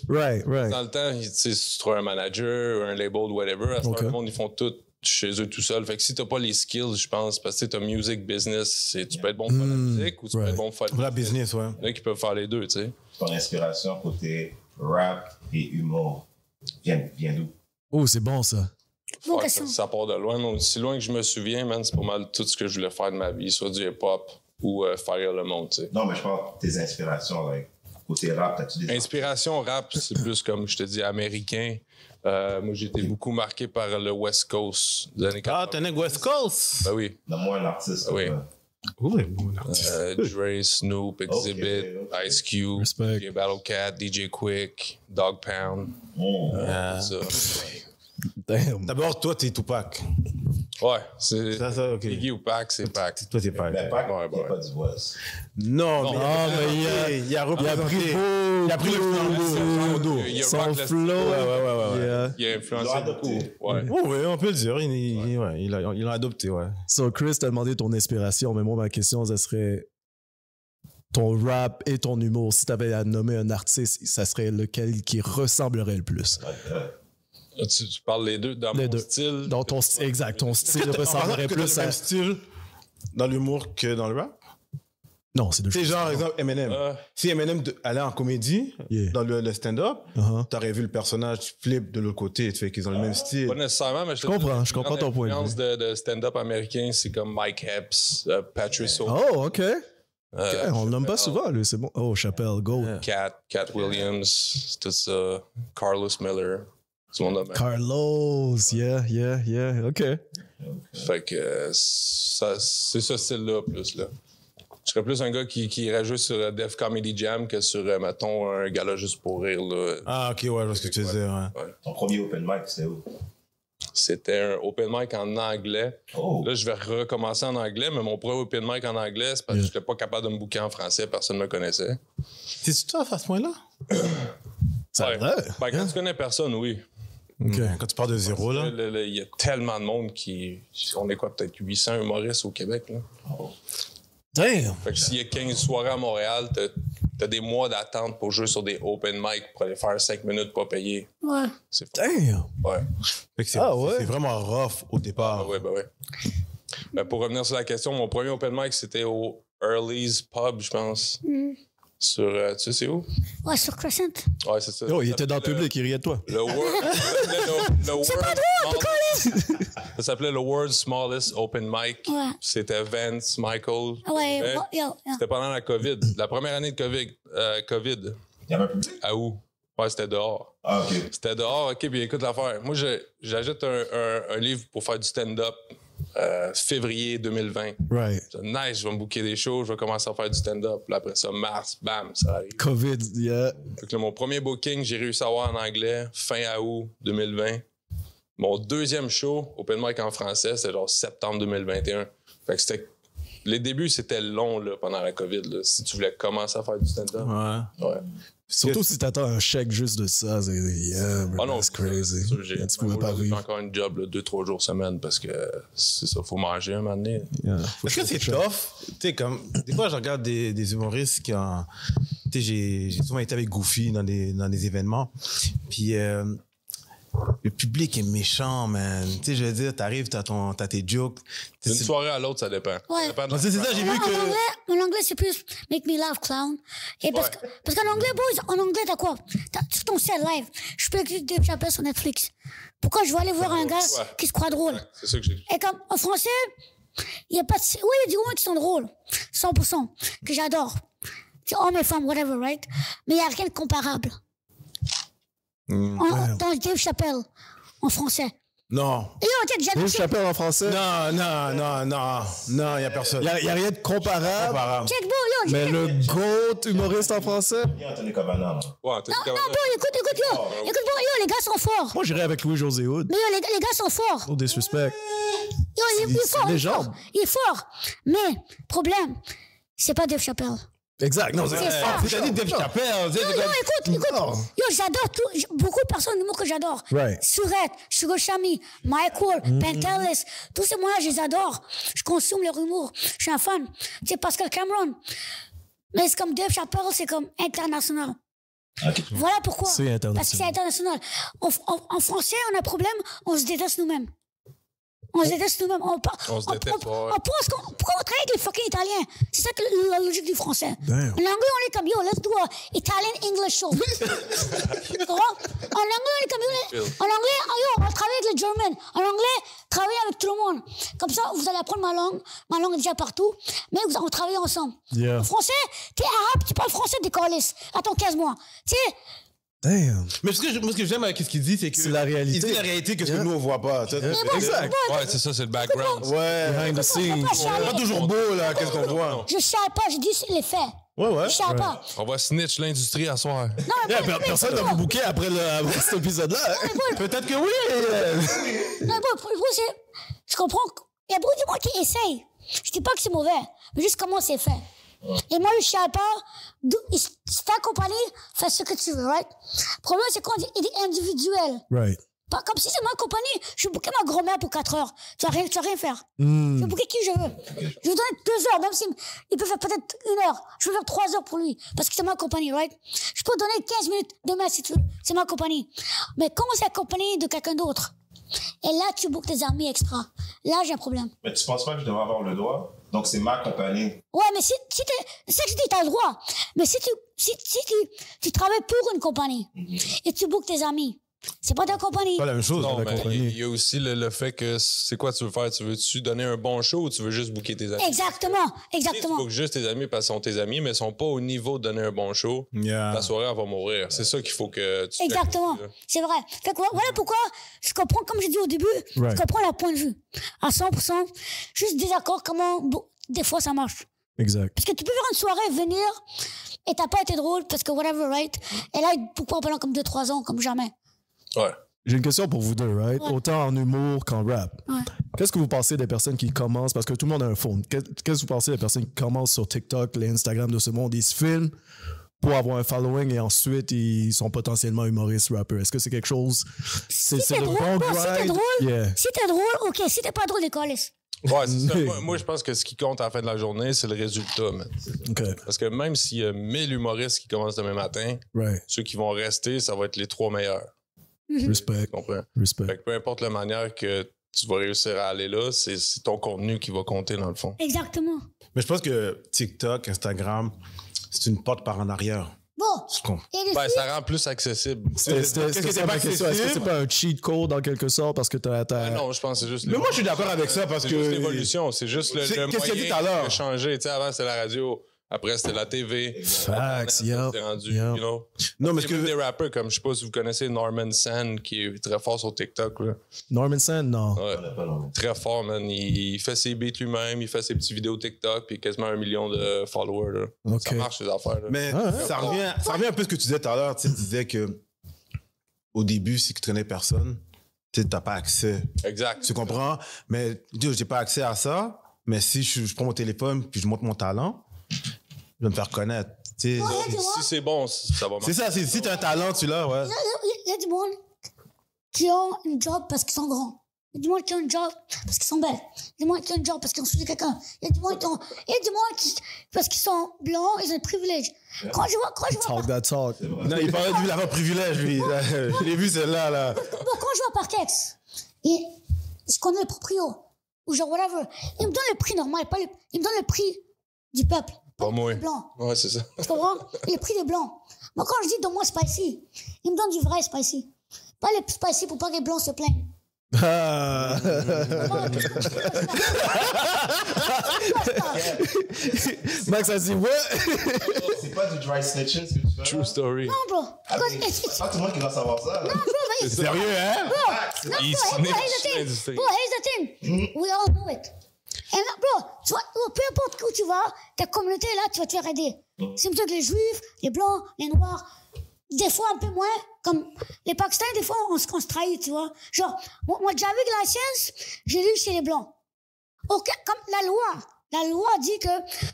Speaker 4: Right. Dans le temps, si tu trouves un manager, un label, whatever, à ce moment, le monde, ils font tout chez eux tout seul. Fait que si t'as pas les skills, je pense, parce que t'as music business, tu peux être bon pour faire la musique ou tu peux être bon pour faire
Speaker 1: la business, ouais.
Speaker 4: Il y en a qui peuvent faire les deux, tu sais.
Speaker 5: Ton inspiration côté rap et humour vient d'où?
Speaker 2: Oh, c'est bon, ça.
Speaker 3: Bonne question.
Speaker 4: Ça part de loin. Non, si loin que je me souviens, man, c'est pas mal tout ce que je voulais faire de ma vie, soit du hip-hop ou faire rire le monde, tu sais.
Speaker 5: Non, mais je parle de tes inspirations, like, côté rap, t'as-tu des...
Speaker 4: Inspiration rap, c'est plus comme, je te dis, américain. Moi, j'ai été beaucoup marqué par le West Coast des années 80.
Speaker 1: Ah, t'es un West Coast?
Speaker 4: Ben oui.
Speaker 5: Donne-moi un artiste.
Speaker 4: Oui.
Speaker 1: Oui, bon artiste.
Speaker 4: Dre, Snoop, Exhibit, Ice Cube,
Speaker 2: Respect.
Speaker 4: DJ Battlecat, DJ Quick, Dog Pound. Ça.
Speaker 2: Damn.
Speaker 1: D'abord, toi, t'es Tupac.
Speaker 4: Ouais, c'est.
Speaker 1: Ça, OK.
Speaker 4: Biggie ou Pac, c'est Pac.
Speaker 1: Toi, t'es Pac.
Speaker 5: Mais pas,
Speaker 4: Ouais,
Speaker 5: il n'y a
Speaker 4: ouais.
Speaker 5: pas du West.
Speaker 1: Non, mais il a repris il a pris le flow.
Speaker 4: Il a
Speaker 2: Son
Speaker 4: rock le
Speaker 2: flow.
Speaker 1: Ouais.
Speaker 2: Yeah.
Speaker 4: Il a influencé
Speaker 5: Ils l'ont adopté.
Speaker 4: beaucoup. Ouais.
Speaker 1: Oh, oui, on peut le dire. Il l'a adopté, ouais.
Speaker 2: So, Chris t'a demandé ton inspiration, mais moi, ma question, ça serait ton rap et ton humour. Si t'avais à nommer un artiste, ça serait lequel qui ressemblerait le plus?
Speaker 4: Tu parles les deux dans
Speaker 2: Les
Speaker 4: mon
Speaker 2: deux.
Speaker 4: style.
Speaker 2: Dans ton exact, ton style ressemblerait plus
Speaker 1: le
Speaker 2: à...
Speaker 1: même style dans l'humour que dans le rap?
Speaker 2: Non, c'est deux
Speaker 1: C'est
Speaker 2: choses.
Speaker 1: genre, exemple, Eminem. Si Eminem allait en comédie,
Speaker 2: Yeah.
Speaker 1: dans le stand-up, t'aurais vu le personnage flip de l'autre côté, tu fais qu'ils ont le même style.
Speaker 4: Pas nécessairement, mais je
Speaker 2: comprends ton point de vue.
Speaker 4: L'influence de stand-up américain, c'est comme Mike Epps, Patrice O'Neal,
Speaker 2: Oh, OK. On le nomme pas souvent, lui, c'est bon. Oh, Chappelle, go.
Speaker 4: Cat Williams, tout ça, Carlos Miller, tout le monde a
Speaker 2: Carlos, yeah, OK.
Speaker 4: Fait que c'est ce style-là, plus, là. Je serais plus un gars qui irait jouer sur Def Comedy Jam que sur, mettons, un gars-là juste pour rire, là.
Speaker 1: Ah, OK, ouais, je vois ce que tu veux dire, ouais.
Speaker 5: Ton premier open mic, c'était où?
Speaker 4: C'était un open mic en anglais.
Speaker 5: Oh.
Speaker 4: Là, je vais recommencer en anglais, mais mon premier open mic en anglais, c'est parce que je n'étais pas capable de me booker en français. Personne ne me connaissait.
Speaker 1: C'est toi à ce point-là?
Speaker 2: Ça a
Speaker 4: Ouais.
Speaker 2: l'air.
Speaker 4: Ben, quand tu connais personne, oui.
Speaker 2: OK.
Speaker 1: Quand tu pars de zéro, là.
Speaker 4: Il y a tellement de monde qui... On est quoi, peut-être 800 humoristes au Québec, là?
Speaker 2: Damn.
Speaker 4: Fait que s'il y a 15 soirées à Montréal, t'as des mois d'attente pour jouer sur des open mic pour aller faire 5 minutes pas payées.
Speaker 3: Ouais.
Speaker 4: C'est fou.
Speaker 2: Damn.
Speaker 4: Ouais.
Speaker 1: Fait que c'est
Speaker 2: ouais?
Speaker 1: c'est vraiment rough au départ.
Speaker 4: Ben ouais. Ben, pour revenir sur la question, mon premier open mic, c'était au Early's Pub, je pense. Sur, tu sais, c'est où?
Speaker 3: Ouais, sur Crescent.
Speaker 4: Ouais, c'est ça.
Speaker 2: Yo, il était dans le public, il riait de toi.
Speaker 4: Le
Speaker 3: C'est pas drôle,
Speaker 4: Ça s'appelait le World's Smallest Open Mic.
Speaker 3: Ouais.
Speaker 4: C'était Vance, Michael.
Speaker 3: Ouais,
Speaker 4: Hein?
Speaker 3: yo.
Speaker 4: C'était pendant la COVID. La première année de COVID.
Speaker 5: Il y avait un public?
Speaker 4: À où? Ouais, c'était dehors.
Speaker 5: Ah, OK.
Speaker 4: C'était dehors, OK, puis écoute l'affaire. Moi, j'ajoute un livre pour faire du stand-up février 2020.
Speaker 2: Right.
Speaker 4: C'est nice, je vais me booker des shows, je vais commencer à faire du stand-up. Puis après ça, mars, bam, ça arrive.
Speaker 2: COVID, yeah.
Speaker 4: Fait que là, mon premier booking, j'ai réussi à avoir en anglais fin août 2020. Mon deuxième show, open mic en français, c'était genre septembre 2021. Fait que c'était... Les débuts, c'était long là, pendant la COVID. Là, si tu voulais commencer à faire du stand-up.
Speaker 1: Ouais.
Speaker 4: Ouais.
Speaker 2: Surtout si t'attends un chèque juste de ça, c'est yeah, bro,
Speaker 4: Ah non,
Speaker 2: that's crazy.
Speaker 4: c'est sûr, j'ai
Speaker 2: Tu pouvais pas
Speaker 4: j'ai
Speaker 2: vivre.
Speaker 4: encore une job 2-3 jours semaine parce que c'est ça, faut manger un moment donné.
Speaker 2: Yeah.
Speaker 1: Est-ce que c'est tough? Tu sais, comme, des fois, je regarde des humoristes qui ont. Tu sais, j'ai souvent été avec Goofy dans des événements. Puis, le public est méchant, man. Tu sais, je veux dire, t'arrives, t'as tes jokes.
Speaker 4: D'une soirée à l'autre, ça dépend.
Speaker 3: Ouais.
Speaker 4: Ça dépend de-
Speaker 1: Non, c'est ça, j'ai vu que.
Speaker 3: En anglais, c'est plus make me laugh, clown. Et parce qu'en anglais, boys, en anglais, t'as quoi? T'as ton set live. Je peux écouter Dave Chappelle sur Netflix. Pourquoi je vais aller voir un gars qui se croit drôle?
Speaker 4: C'est ça que j'ai.
Speaker 3: Et comme en français, il y a pas de... Oui, il y a des moments qui sont drôles. 100%. Que j'adore. C'est hommes et femmes, whatever, right? Mais il n'y a rien de comparable. Dans Dave Chappelle, en français.
Speaker 1: Non.
Speaker 3: Et yo, t'as déjà
Speaker 2: Dave
Speaker 3: vu...
Speaker 2: Chappelle en français?
Speaker 1: Non, il y a personne.
Speaker 2: Il y a rien de comparable.
Speaker 1: Comparable.
Speaker 3: Check, bro, yo.
Speaker 2: Mais le GOAT humoriste en français?
Speaker 5: Bien Anthony Cavana, là.
Speaker 4: Ouais, t'as dit
Speaker 3: Non, bro, écoute, yo. Écoute, bro, yo, les gars sont forts.
Speaker 2: Moi, j'irais avec Louis-José Hood.
Speaker 3: Mais yo, les gars sont forts.
Speaker 2: No disrespect.
Speaker 3: Yo, il est
Speaker 2: C'est
Speaker 3: fort.
Speaker 2: légende.
Speaker 3: Il est fort. Mais, problème, c'est pas Dave Chappelle.
Speaker 2: Exact. Non,
Speaker 3: C'est ça.
Speaker 1: T'as dit Dave Chappelle. tu sais,
Speaker 3: Yo,
Speaker 1: c'est
Speaker 3: yo,
Speaker 1: comme-
Speaker 3: écoute.
Speaker 2: Non.
Speaker 3: Yo, j'adore beaucoup de personnes d'humour que j'adore.
Speaker 2: Right.
Speaker 3: Surette, Sugar Shami, Michael, Pentelis, tous ces moyens, je les adore. Je consomme leur humour. Je suis un fan. Tu sais, Pascal Cameron. Mais c'est comme Dave Chappelle, c'est comme international. Voilà pourquoi.
Speaker 2: C'est international.
Speaker 3: Parce que c'est international. En français, on a un problème, on se déteste nous-mêmes. On se déteste nous-mêmes.
Speaker 4: On se déteste, ouais.
Speaker 3: On pense pourquoi on travaille avec les fucking Italiens? C'est ça que la logique du français.
Speaker 2: Damn.
Speaker 3: En anglais, on est comme, yo, let's do a Italian-English show. Tu comprends? En anglais, on est comme, yo, en anglais, yo, on travaille avec les Germans. En anglais, travailler avec tout le monde. Comme ça, vous allez apprendre ma langue. Ma langue est déjà partout. Mais on travaille ensemble.
Speaker 2: Yeah.
Speaker 3: En français, t'es arabe, tu parles français, t'es colis. Attends 15 mois. Tu sais,
Speaker 2: Damn.
Speaker 1: Mais moi, ce que j'aime avec ce qu'il dit, c'est que.
Speaker 2: C'est la réalité.
Speaker 1: Il dit la réalité que ce que nous, on voit pas. tu sais.
Speaker 2: Exact.
Speaker 4: Ouais, c'est ça, c'est le background.
Speaker 1: Ouais.
Speaker 2: Behind the scenes.
Speaker 3: pas chialer.
Speaker 1: Pas toujours beau, là, qu'est-ce qu'on voit.
Speaker 3: je chiale pas, je dis les faits.
Speaker 1: Ouais.
Speaker 3: Je chiale pas.
Speaker 4: On va snitch l'industrie à soir.
Speaker 3: Non, mais
Speaker 2: Yeah,
Speaker 3: bon,
Speaker 2: personne n'a vous booké après cet épisode-là.
Speaker 1: Peut-être que oui.
Speaker 3: non, bon, je comprends. Il y a beaucoup de gens qui essayent. Je dis pas que c'est mauvais, mais juste comment c'est fait. Et moi, je chiale pas. Si ta compagnie, fais ce que tu veux, right? Le problème, c'est quand il est individuel.
Speaker 2: Right.
Speaker 3: Pas comme si c'est ma compagnie, je vais booker ma grand-mère pour 4 heures. Tu vas rien faire. Je vais booker qui je veux. Je vais donner 2 heures, même s'il peut faire peut-être 1 heure. Je vais faire 3 heures pour lui, parce que c'est ma compagnie, right? Je peux donner 15 minutes demain si tu veux. C'est ma compagnie. Mais quand c'est la compagnie de quelqu'un d'autre, et là, tu bookes tes amis extra. Là, j'ai un problème.
Speaker 5: Mais tu penses pas que je devrais avoir le droit? Donc, c'est ma compagnie.
Speaker 3: Ouais, mais si t'es, c'est ça que je dis, t'as le droit. Mais si tu travailles pour une compagnie, et tu bookes tes amis, c'est pas ta compagnie.
Speaker 1: Pas la même chose.
Speaker 4: Non,
Speaker 1: la
Speaker 4: mais
Speaker 1: compagnie.
Speaker 4: il y a aussi le fait que c'est quoi tu veux faire? Tu veux-tu donner un bon show ou tu veux juste booker tes amis?
Speaker 3: Exactement,
Speaker 4: Si tu
Speaker 3: exactement.
Speaker 4: bookes juste tes amis parce qu'ils sont tes amis, mais ils sont pas au niveau de donner un bon show,
Speaker 1: Yeah.
Speaker 4: la soirée, elle va mourir. C'est ça qu'il faut que tu
Speaker 3: Exactement. C'est vrai. Fait que voilà pourquoi je comprends, comme j'ai dit au début,
Speaker 2: Right.
Speaker 3: je comprends leur point de vue. À 100%. Juste désaccord comment, des fois, ça marche.
Speaker 2: Exact.
Speaker 3: Parce que tu peux faire une soirée, venir, et t'as pas été drôle, parce que whatever, right? Et là, pourquoi pendant comme 2-3 ans, comme jamais?
Speaker 4: Ouais.
Speaker 2: J'ai une question pour vous deux, right?
Speaker 3: Ouais.
Speaker 2: Autant en humour qu'en rap.
Speaker 3: Ouais.
Speaker 2: Qu'est-ce que vous pensez des personnes qui commencent, parce que tout le monde a un phone, qu'est-ce que vous pensez des personnes qui commencent sur TikTok, les Instagram de ce monde, ils se filment pour avoir un following et ensuite ils sont potentiellement humoristes, rappeurs? Est-ce que c'est quelque chose... C'est
Speaker 3: t'es
Speaker 2: le
Speaker 3: drôle,
Speaker 2: bon
Speaker 3: bon, si t'es
Speaker 2: grind?
Speaker 3: drôle,
Speaker 2: Yeah.
Speaker 3: Si t'es drôle, ok. Si t'es pas drôle, école.
Speaker 4: Ouais, c'est ça. Moi, je pense que ce qui compte à la fin de la journée, c'est le résultat, man.
Speaker 2: OK,
Speaker 4: Parce que même s'il y a 1000 humoristes qui commencent demain matin,
Speaker 2: right.
Speaker 4: ceux qui vont rester, ça va être les 3 meilleurs.
Speaker 2: Respect.
Speaker 4: Tu comprends?
Speaker 2: Respect.
Speaker 4: Fait que peu importe la manière que tu vas réussir à aller là, c'est ton contenu qui va compter dans le fond.
Speaker 3: Exactement.
Speaker 1: Mais je pense que TikTok, Instagram, c'est une porte par en arrière.
Speaker 3: Bon.
Speaker 1: C'est con.
Speaker 3: Et les
Speaker 4: Ben,
Speaker 3: filles,
Speaker 4: ça rend plus accessible.
Speaker 2: C'était
Speaker 1: Qu'est-ce que
Speaker 2: ça
Speaker 1: c'est
Speaker 2: ma
Speaker 1: pas
Speaker 2: question. Est-ce que c'est
Speaker 1: accessible?
Speaker 2: pas un cheat code en quelque sorte parce que t'as...
Speaker 4: Non, je pense que c'est juste...
Speaker 1: Mais moi, je suis d'accord avec ça parce
Speaker 4: c'est
Speaker 1: que...
Speaker 4: juste l'évolution. C'est juste le
Speaker 1: Qu'est-ce qu'il a dit
Speaker 4: moyen
Speaker 1: tout à l'heure?
Speaker 4: de changer. Tu sais, avant, c'était la radio. Après, c'était la TV.
Speaker 2: Facts,
Speaker 4: Internet,
Speaker 2: yep,
Speaker 4: c'est rendu,
Speaker 2: yep.
Speaker 4: you know.
Speaker 1: Non, mais
Speaker 4: Il
Speaker 1: ce
Speaker 4: y a
Speaker 1: que...
Speaker 4: des rappeurs comme, je sais pas si vous connaissez Norman Sand, qui est très fort sur TikTok. Là.
Speaker 2: Norman Sand, non.
Speaker 4: Ouais.
Speaker 5: On n'a pas l'envie.
Speaker 4: Très fort, man. Il fait ses beats lui-même, il fait ses petites vidéos TikTok, puis quasiment 1 million de followers. Là.
Speaker 2: Ok.
Speaker 4: Ça marche, ces affaires. Là.
Speaker 1: Mais ça revient un peu à ce que tu disais tout à l'heure. Tu sais, tu disais que au début, si tu traînais personne, tu n'as pas accès.
Speaker 4: Exact.
Speaker 1: Tu comprends? Mais je n'ai pas accès à ça. Mais si je prends mon téléphone puis je montre mon talent, je vais me faire connaître. Tu sais,
Speaker 3: Ouais,
Speaker 4: Si,
Speaker 3: tu vois.
Speaker 4: si c'est bon, ça va marcher.
Speaker 1: c'est ça. Si tu as un talent, tu l'as, ouais.
Speaker 3: il y a du monde qui ont une job parce qu'ils sont grands. Il y a du monde qui ont une job parce qu'ils sont belles. Il y a du monde qui ont une job parce qu'ils ont suivi quelqu'un. Il y a du monde qui parce qu'ils sont blancs, ils ont des privilèges. Quand je vois
Speaker 2: Talk that talk.
Speaker 1: Non, il parlait de lui d'avoir privilège, lui. Je l'ai vu, celle-là. Là.
Speaker 3: Bon, quand je vois Parkex, et je connais le proprio, ou genre whatever, il me donne le prix normal, pas il me donne le prix du peuple.
Speaker 4: Pas moi.
Speaker 3: Des blancs.
Speaker 4: Ouais, c'est ça.
Speaker 3: Tu comprends? Le prix des blancs. Moi, quand je dis donne-moi spicy, il me donne du vrai spicy. Pas le spicy pour pas que les blancs se plaignent.
Speaker 2: Ah. Max a dit what?
Speaker 5: C'est pas du dry snitching ce que tu fais.
Speaker 4: True
Speaker 5: là?
Speaker 4: story.
Speaker 3: Non, bro.
Speaker 5: Ah,
Speaker 3: Because
Speaker 5: mais
Speaker 3: it's
Speaker 5: pas tout le monde qui va savoir ça. là.
Speaker 3: bro, but it's,
Speaker 1: Sérieux, hein?
Speaker 3: bro,
Speaker 4: Il
Speaker 3: bro,
Speaker 4: snitch
Speaker 3: here's the thing.
Speaker 4: l'industrie.
Speaker 3: Bro, here's the thing. We all know it. And bro, tu vois, peu importe où tu vas, ta communauté là, tu vas te faire aider. C'est plutôt que les juifs, les blancs, les noirs. Des fois un peu moins, comme les Pakistanais, des fois on se trahit, tu vois. Genre, moi j'avais de la science, j'ai lu chez les blancs. Ok, comme la loi dit que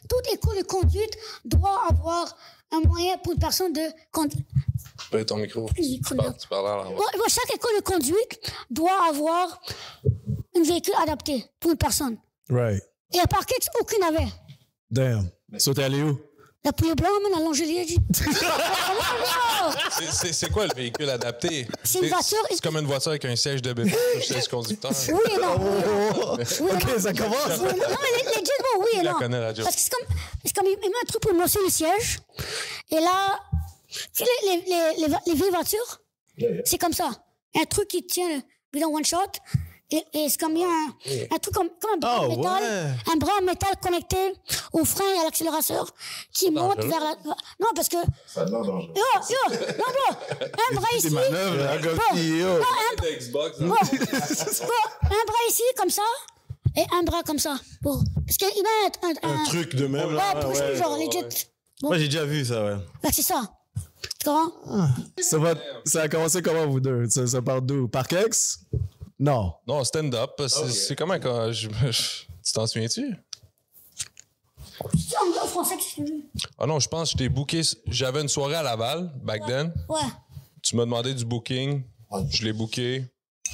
Speaker 3: toute école de conduite doit avoir un moyen pour une personne de conduire.
Speaker 4: Paye ton micro. Tu parles à l'envers.
Speaker 3: Bon, chaque école de conduite doit avoir un véhicule adapté pour une personne.
Speaker 2: Right.
Speaker 3: Et à Parkex, aucune n'avait.
Speaker 2: Damn. So t'es allé où?
Speaker 3: La poulet blanc, man, à l'Angélie, dit.
Speaker 4: C'est quoi le véhicule adapté?
Speaker 3: C'est une voiture.
Speaker 4: C'est comme une voiture avec un siège de bébé, un siège conducteur.
Speaker 3: Oui et non.
Speaker 2: Oh,
Speaker 3: Oui et
Speaker 2: ok,
Speaker 3: non.
Speaker 2: ça commence.
Speaker 3: Oui, non, mais les jets, bon, oui et
Speaker 4: Je la
Speaker 3: non.
Speaker 4: connais, la joke.
Speaker 3: Parce que c'est comme il met un truc pour brosser le siège. Et là, tu sais, les vieilles voitures, c'est comme ça. Un truc qui tient le bidon one shot. Et c'est comme il y a un truc comme un bras en métal.
Speaker 1: ouais.
Speaker 3: Un bras en métal connecté au frein et à l'accélérateur qui monte vers la. Non, parce que.
Speaker 5: Ça a de l'air dangereux.
Speaker 3: Non, bro. Un bras ici.
Speaker 1: manœuvres, là, comme
Speaker 3: Bon,
Speaker 1: CEO.
Speaker 3: non,
Speaker 4: Xbox.
Speaker 3: Bon, un bras ici, comme ça, et un bras comme ça. Bon, parce qu'il met
Speaker 1: Un truc de même,
Speaker 3: Ouais,
Speaker 1: là.
Speaker 3: pour
Speaker 1: Ouais.
Speaker 3: genre, legit. Bon,
Speaker 1: Moi, j'ai déjà vu ça, ouais.
Speaker 3: bah, c'est ça. Tu comprends?
Speaker 2: Ça a commencé comment vous deux? Ça part d'où? Parkex? Non.
Speaker 4: Non, stand-up. C'est comment quand tu t'en souviens-tu?
Speaker 3: C'est en français que j'ai vu.
Speaker 4: Ah non, je pense que je t'ai booké. J'avais une soirée à Laval, back then.
Speaker 3: Ouais.
Speaker 4: Tu m'as demandé du booking. Je l'ai booké.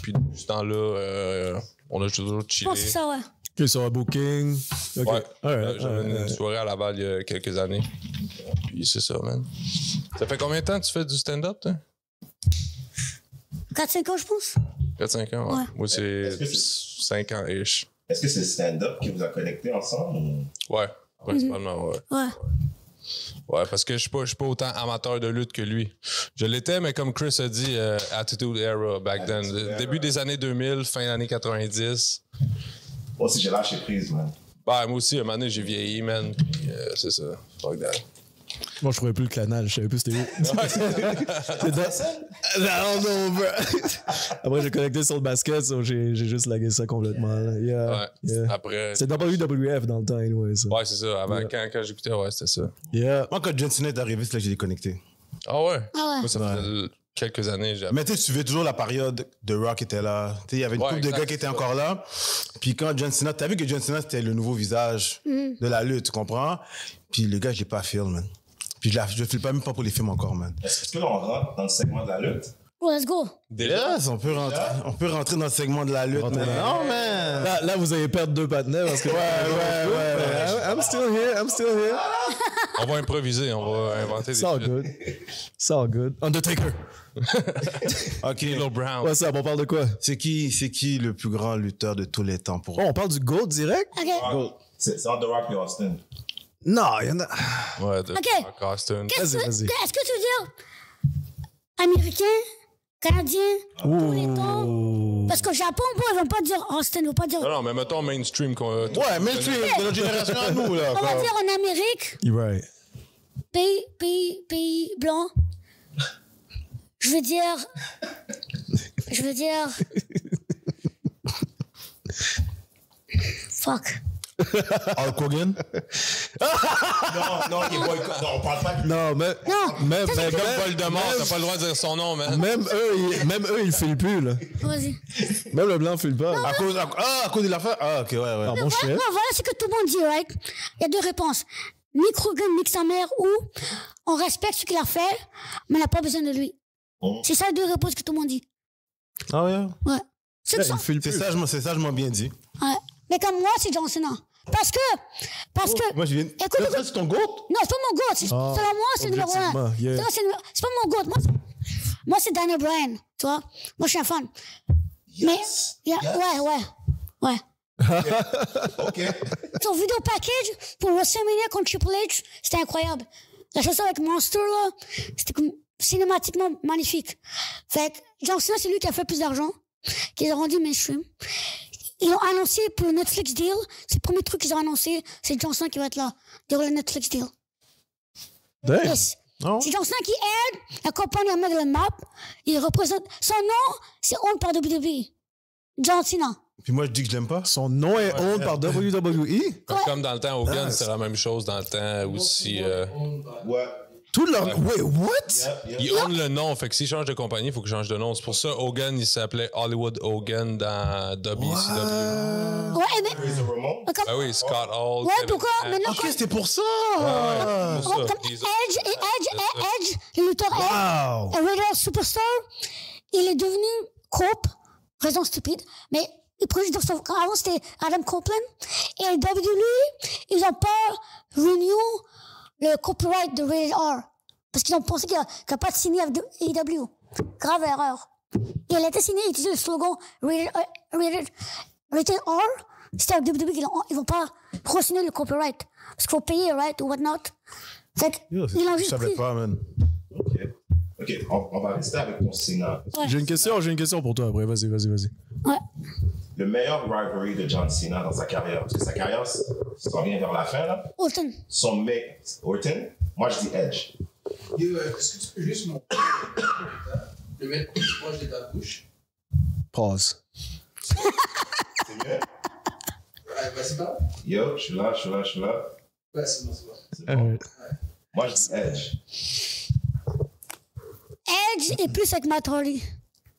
Speaker 4: Puis, depuis ce temps-là, on a toujours
Speaker 3: Je
Speaker 4: chillé.
Speaker 3: pense que c'est ça, ouais.
Speaker 2: Ok, sur un booking. Ok.
Speaker 4: Ouais.
Speaker 2: Alright,
Speaker 4: J'avais une
Speaker 2: alright.
Speaker 4: soirée à Laval il y a quelques années. Puis c'est ça, man. Ça fait combien de temps que tu fais du stand-up, toi?
Speaker 3: 4-5 ans, je pense.
Speaker 4: 4-5 ans, ouais.
Speaker 3: Ouais.
Speaker 4: Moi, c'est
Speaker 5: Est-ce que c'est-
Speaker 4: 5 ans-ish.
Speaker 5: Est-ce que c'est le stand-up qui vous a connecté ensemble ou...
Speaker 4: Ouais, principalement, ouais.
Speaker 3: Ouais.
Speaker 4: Ouais, parce que je suis pas autant amateur de lutte que lui. Je l'étais, mais comme Chris a dit, Attitude Era back then.
Speaker 5: Attitude Era.
Speaker 4: Début des années 2000, fin des années 90.
Speaker 5: Moi aussi, j'ai lâché prise, man.
Speaker 4: Bah, moi aussi, à un moment donné, j'ai vieilli, man. Puis, c'est ça. Fuck that.
Speaker 2: Moi, je trouvais plus le canal. Je savais plus c'était où. C'est dans... Non, bro. Après, j'ai connecté sur le basket, so j'ai juste lagué ça complètement. Là. Yeah,
Speaker 4: Ouais.
Speaker 2: yeah.
Speaker 4: Après.
Speaker 2: C'est WWF dans le temps, anyway, ça.
Speaker 4: Ouais, c'est ça. Avant,
Speaker 2: Yeah.
Speaker 4: quand j'écoutais, ouais, c'était ça.
Speaker 2: Yeah.
Speaker 1: Moi, quand John Cena est arrivé, c'est là que j'ai déconnecté.
Speaker 4: Ah ouais?
Speaker 3: Ah ouais.
Speaker 4: Moi, ça faisait quelques années.
Speaker 1: Mais tu suivais toujours la période de Rock était là. Tu sais, il y avait une couple de gars qui étaient encore là. Puis quand John Cena, t'as vu que John Cena, c'était le nouveau visage de la lutte, tu comprends? Puis le gars, je l'ai pas film, man. Puis je file pas même pas pour les films encore, man.
Speaker 5: Est-ce que l'on rentre dans le segment de la lutte?
Speaker 3: Oh, let's go.
Speaker 1: Yes, on peut rentrer dans le segment de la lutte.
Speaker 2: Rentrer
Speaker 1: Non, man.
Speaker 2: Là, vous allez perdre 2 partenaires parce que. Ouais. I'm still here.
Speaker 4: On va improviser, on va inventer des
Speaker 2: It's all
Speaker 4: trucs.
Speaker 2: good. It's all good. Undertaker.
Speaker 1: OK.
Speaker 4: Lil Brown.
Speaker 2: Ouais, ça, on parle de quoi?
Speaker 1: C'est qui le plus grand lutteur de tous les temps pour
Speaker 2: Oh, on parle du GOAT direct?
Speaker 3: OK.
Speaker 5: C'est entre The Rock et Austin.
Speaker 2: Non, il y en a.
Speaker 4: Ouais, de
Speaker 3: OK.
Speaker 4: Rock Austin.
Speaker 3: Est-ce
Speaker 2: Vas-y.
Speaker 3: que tu veux dire américain, canadien, tous les temps? Parce qu'au Japon, ils ne vont pas dire Austin, ils ne vont pas dire...
Speaker 4: Non, mais mettons mainstream.
Speaker 1: Ouais, mais tu es de notre génération à nous, là.
Speaker 3: On va
Speaker 1: quoi.
Speaker 3: dire en Amérique,
Speaker 2: You're right.
Speaker 3: pays blanc. Je veux dire... Fuck.
Speaker 1: Hulk Hogan?
Speaker 5: Non, il boycott. Non, on parle pas de
Speaker 2: Non, mais.
Speaker 3: Non,
Speaker 2: Même,
Speaker 3: ça, c'est
Speaker 2: mais
Speaker 3: que-
Speaker 4: Voldemort, t'as pas le droit de dire son nom, man.
Speaker 2: même eux, ils filent plus, là.
Speaker 3: Vas-y.
Speaker 2: Même le blanc file pas.
Speaker 1: À cause de l'affaire? Ah, OK, ouais.
Speaker 2: Ah, bon
Speaker 3: Voilà,
Speaker 2: chef.
Speaker 3: voilà ce que tout le monde dit, right? Il y a deux réponses. Nick Hogan, nique sa mère, ou on respecte ce qu'il a fait, mais on n'a pas besoin de lui.
Speaker 5: Oh.
Speaker 3: C'est ça les deux réponses que tout le monde dit.
Speaker 1: Ah, ouais?
Speaker 3: Ouais. C'est ça.
Speaker 2: Il file
Speaker 1: C'est
Speaker 2: plus.
Speaker 1: sagement bien dit.
Speaker 3: Ouais. Mais comme moi, c'est John Cena. Parce que...
Speaker 1: Moi, je viens.
Speaker 3: Écoute,
Speaker 1: Ça, c'est ton goat?
Speaker 3: Non, c'est pas mon goat. Selon moi, c'est numéro un.
Speaker 2: objectivement, yeah.
Speaker 3: Selon- c'est pas mon goat. Moi, c'est Daniel Bryan. Tu vois? Moi, je suis un fan.
Speaker 5: Yes.
Speaker 3: Mais,
Speaker 5: Yes.
Speaker 3: ouais.
Speaker 5: OK.
Speaker 3: Son vidéo package pour WrestleMania contre Triple H, c'était incroyable. La chanson avec Monster, là, c'était comme cinématiquement magnifique. Fait que John Cena, c'est lui qui a fait plus d'argent, qui les a rendus mainstream. Ils ont annoncé pour le Netflix deal, c'est le premier truc qu'ils ont annoncé, c'est John Cena qui va être là, durant le Netflix deal.
Speaker 2: Damn.
Speaker 3: Yes.
Speaker 1: Non?
Speaker 3: C'est John Cena qui aide la compagnie à mettre le map. Il représente, son nom, c'est owned par WWE. John Cena.
Speaker 1: Puis moi, je dis que je l'aime pas.
Speaker 2: Son nom est owned par WWE.
Speaker 4: Comme dans le temps, Hogan, c'était la même chose dans le temps aussi.
Speaker 5: Ouais.
Speaker 2: Tout leur. Wait, what?
Speaker 4: Il own le nom, fait que s'il change de compagnie, il faut qu'il change de nom. C'est pour ça Hogan, il s'appelait Hollywood Hogan dans WCW.
Speaker 3: Ouais, mais,
Speaker 5: Razor Ramon.
Speaker 3: comme,
Speaker 4: Ben oui, Scott Hall.
Speaker 3: ouais,
Speaker 4: Kevin
Speaker 3: pourquoi?
Speaker 4: Nash.
Speaker 3: Maintenant,
Speaker 1: OK, c'était pour ça!
Speaker 3: ouais, comme Edge, le lutteur
Speaker 2: Wow.
Speaker 3: Edge, Raider Superstar, il est devenu Cope, raison stupide, mais il produit dans son... Avant, c'était Adam Copeland, et WWE, ils ont pas renew le copyright de Rated R, parce qu'ils ont pensé qu'il n'a pas signé avec AEW. Grave erreur. Et il a été signé, il utilisait le slogan Rated R, c'était avec WWE qu'ils vont pas re-signer le copyright, parce qu'il faut payer, right, ou whatnot. Fait que, ils l'ont
Speaker 1: Je
Speaker 3: juste
Speaker 1: savais
Speaker 3: pris.
Speaker 1: pas, man.
Speaker 5: OK, on va rester avec ton Cena.
Speaker 2: J'ai une question pour toi après. Vas-y.
Speaker 3: Ouais.
Speaker 5: Le meilleur rivalry de John Cena dans sa carrière. Parce que sa carrière s'en vient vers la fin, là.
Speaker 3: Orton.
Speaker 5: Son mec, Orton, moi je dis Edge.
Speaker 6: Est-ce que tu peux juste monter le mettre plus proche de ta bouche?
Speaker 2: Pause.
Speaker 5: C'est mieux?
Speaker 6: Ouais, vas-y, pas.
Speaker 5: Yo, je suis là.
Speaker 6: Ouais, c'est bon.
Speaker 5: C'est bon. Moi je dis Edge.
Speaker 3: Edge est plus avec Matt Hardy.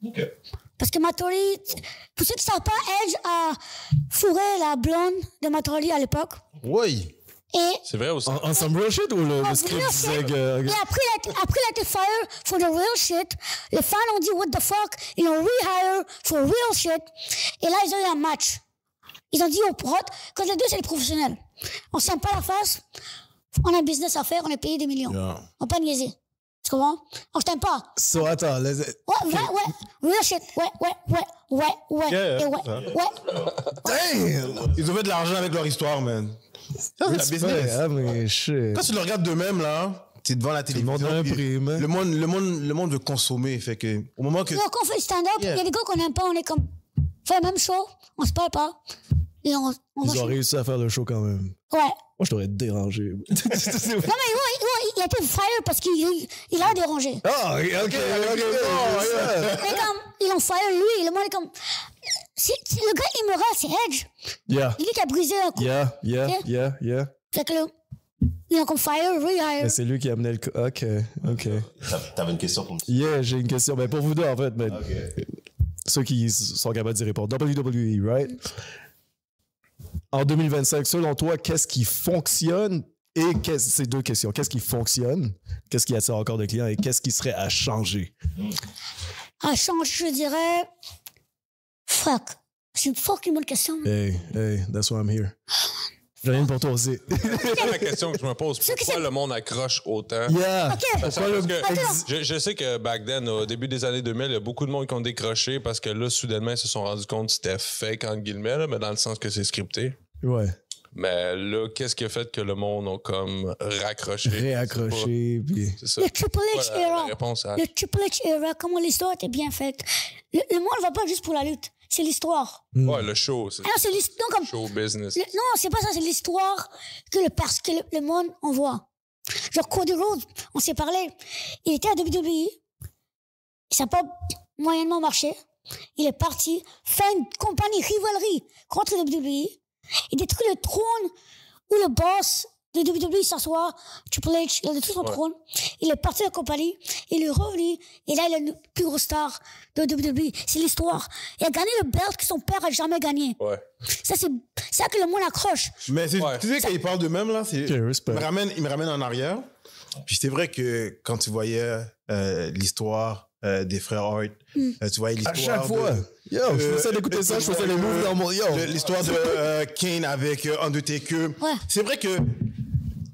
Speaker 5: OK.
Speaker 3: Parce que Matt Hardy, pour ceux qui ne savent pas, Edge a fourré la blonde de Matt Hardy à l'époque.
Speaker 1: Oui.
Speaker 3: Et
Speaker 4: C'est vrai aussi.
Speaker 2: En some real shit ou le
Speaker 3: en
Speaker 2: script
Speaker 3: real
Speaker 2: disait
Speaker 3: shit.
Speaker 2: que.
Speaker 3: Et après, il a été fired for the real shit. Les fans ont dit what the fuck. Ils l'ont rehire for real shit. Et là, ils ont eu un match. Ils ont dit au prod, quand les deux, c'est les professionnels. On s'aime pas la face. On a un business à faire, on est payé des millions.
Speaker 1: Yeah.
Speaker 3: On peut pas niaiser. Tu comprends? On s'aime pas.
Speaker 2: So, attends.
Speaker 3: Ouais, real shit. Ouais.
Speaker 1: Yeah,
Speaker 3: Et ouais.
Speaker 2: Damn!
Speaker 1: Ils ont fait de l'argent avec leur histoire, man. Ça, c'est la business.
Speaker 2: Ah, mais shit.
Speaker 1: Quand tu le regardes d'eux-mêmes, là, t'es devant la télévision.
Speaker 2: monde a un
Speaker 1: puis
Speaker 2: prix, man.
Speaker 1: le monde veut consommer. Fait que, au moment que.
Speaker 3: Quand on fait stand-up, il
Speaker 1: Yeah.
Speaker 3: y a des gars qu'on n'aime pas, on est comme, fait le même show, on se parle pas. Et on va
Speaker 2: Ils
Speaker 3: chez-
Speaker 2: ont réussi à faire le show quand même.
Speaker 3: Ouais.
Speaker 2: Moi, je t'aurais dérangé.
Speaker 3: Non, mais il a été fire parce qu'il a dérangé.
Speaker 2: Ah, ok.
Speaker 3: Mais comme, ils l'ont fire lui, le monde est comme, si le gars immoral, c'est Edge.
Speaker 2: Yeah.
Speaker 3: C'est lui qui a brisé un coup.
Speaker 2: Yeah.
Speaker 3: Fait que Ils ont comme fire, rehire.
Speaker 2: Mais c'est lui qui a amené le... OK.
Speaker 5: T'avais une question pour me dire?
Speaker 2: Yeah, j'ai une question. Mais pour vous deux, en fait. Mais
Speaker 5: OK.
Speaker 2: ceux qui sont capables d'y répondre. WWE, right? En 2025, selon toi, qu'est-ce qui fonctionne et ces deux questions. Qu'est-ce qui fonctionne? Qu'est-ce qui attire encore des clients et qu'est-ce qui serait à changer?
Speaker 3: À changer, je dirais. Fuck. C'est une fucking bonne question.
Speaker 2: Hey, that's why I'm here. J'ai rien pour toi aussi.
Speaker 4: C'est la question que je me pose. Pourquoi le monde accroche autant?
Speaker 2: Yeah!
Speaker 3: OK.
Speaker 4: Parce que je sais que back then, au début des années 2000, il y a beaucoup de monde qui ont décroché parce que là, soudainement, ils se sont rendus compte que c'était fake, entre guillemets, là, mais dans le sens que c'est scripté.
Speaker 2: Ouais.
Speaker 4: Mais là, qu'est-ce qui a fait que le monde a comme raccroché?
Speaker 2: Réaccroché, puis...
Speaker 4: C'est ça.
Speaker 3: Le Triple H
Speaker 4: La
Speaker 3: era.
Speaker 4: réponse à...
Speaker 3: Le Triple H era, comment l'histoire était bien faite. Le monde ne va pas juste pour la lutte. C'est l'histoire.
Speaker 4: Ouais, le show, c'est
Speaker 3: Alors, c'est l'histoire comme.
Speaker 4: show business.
Speaker 3: Non, c'est pas ça, c'est l'histoire que le monde envoie. Genre, Cody Rhodes, on s'est parlé. Il était à WWE. Ça n'a pas moyennement marché. Il est parti, fait une compagnie rivalry contre WWE. Il détruit le trône où le boss de WWE s'assoit. Triple H, il a détruit son trône. Il est parti de la compagnie. Il est revenu. Et là, il est le plus gros star de WWE. C'est l'histoire. Il a gagné le belt que son père a jamais gagné.
Speaker 4: Ouais.
Speaker 3: Ça, c'est ça que le monde accroche.
Speaker 1: Mais
Speaker 4: Ouais.
Speaker 1: tu sais, quand il parle d'eux-mêmes, là,
Speaker 2: Ok, respect.
Speaker 1: il me ramène en arrière. Puis c'est vrai que quand tu voyais l'histoire des frères Hart, tu voyais
Speaker 2: À
Speaker 1: l'histoire.
Speaker 2: chaque fois. Yo, je faisais d'écouter ça, je faisais les moves dans mon... Yo.
Speaker 1: L'histoire de Kane avec Undertaker.
Speaker 3: Ouais.
Speaker 1: C'est vrai que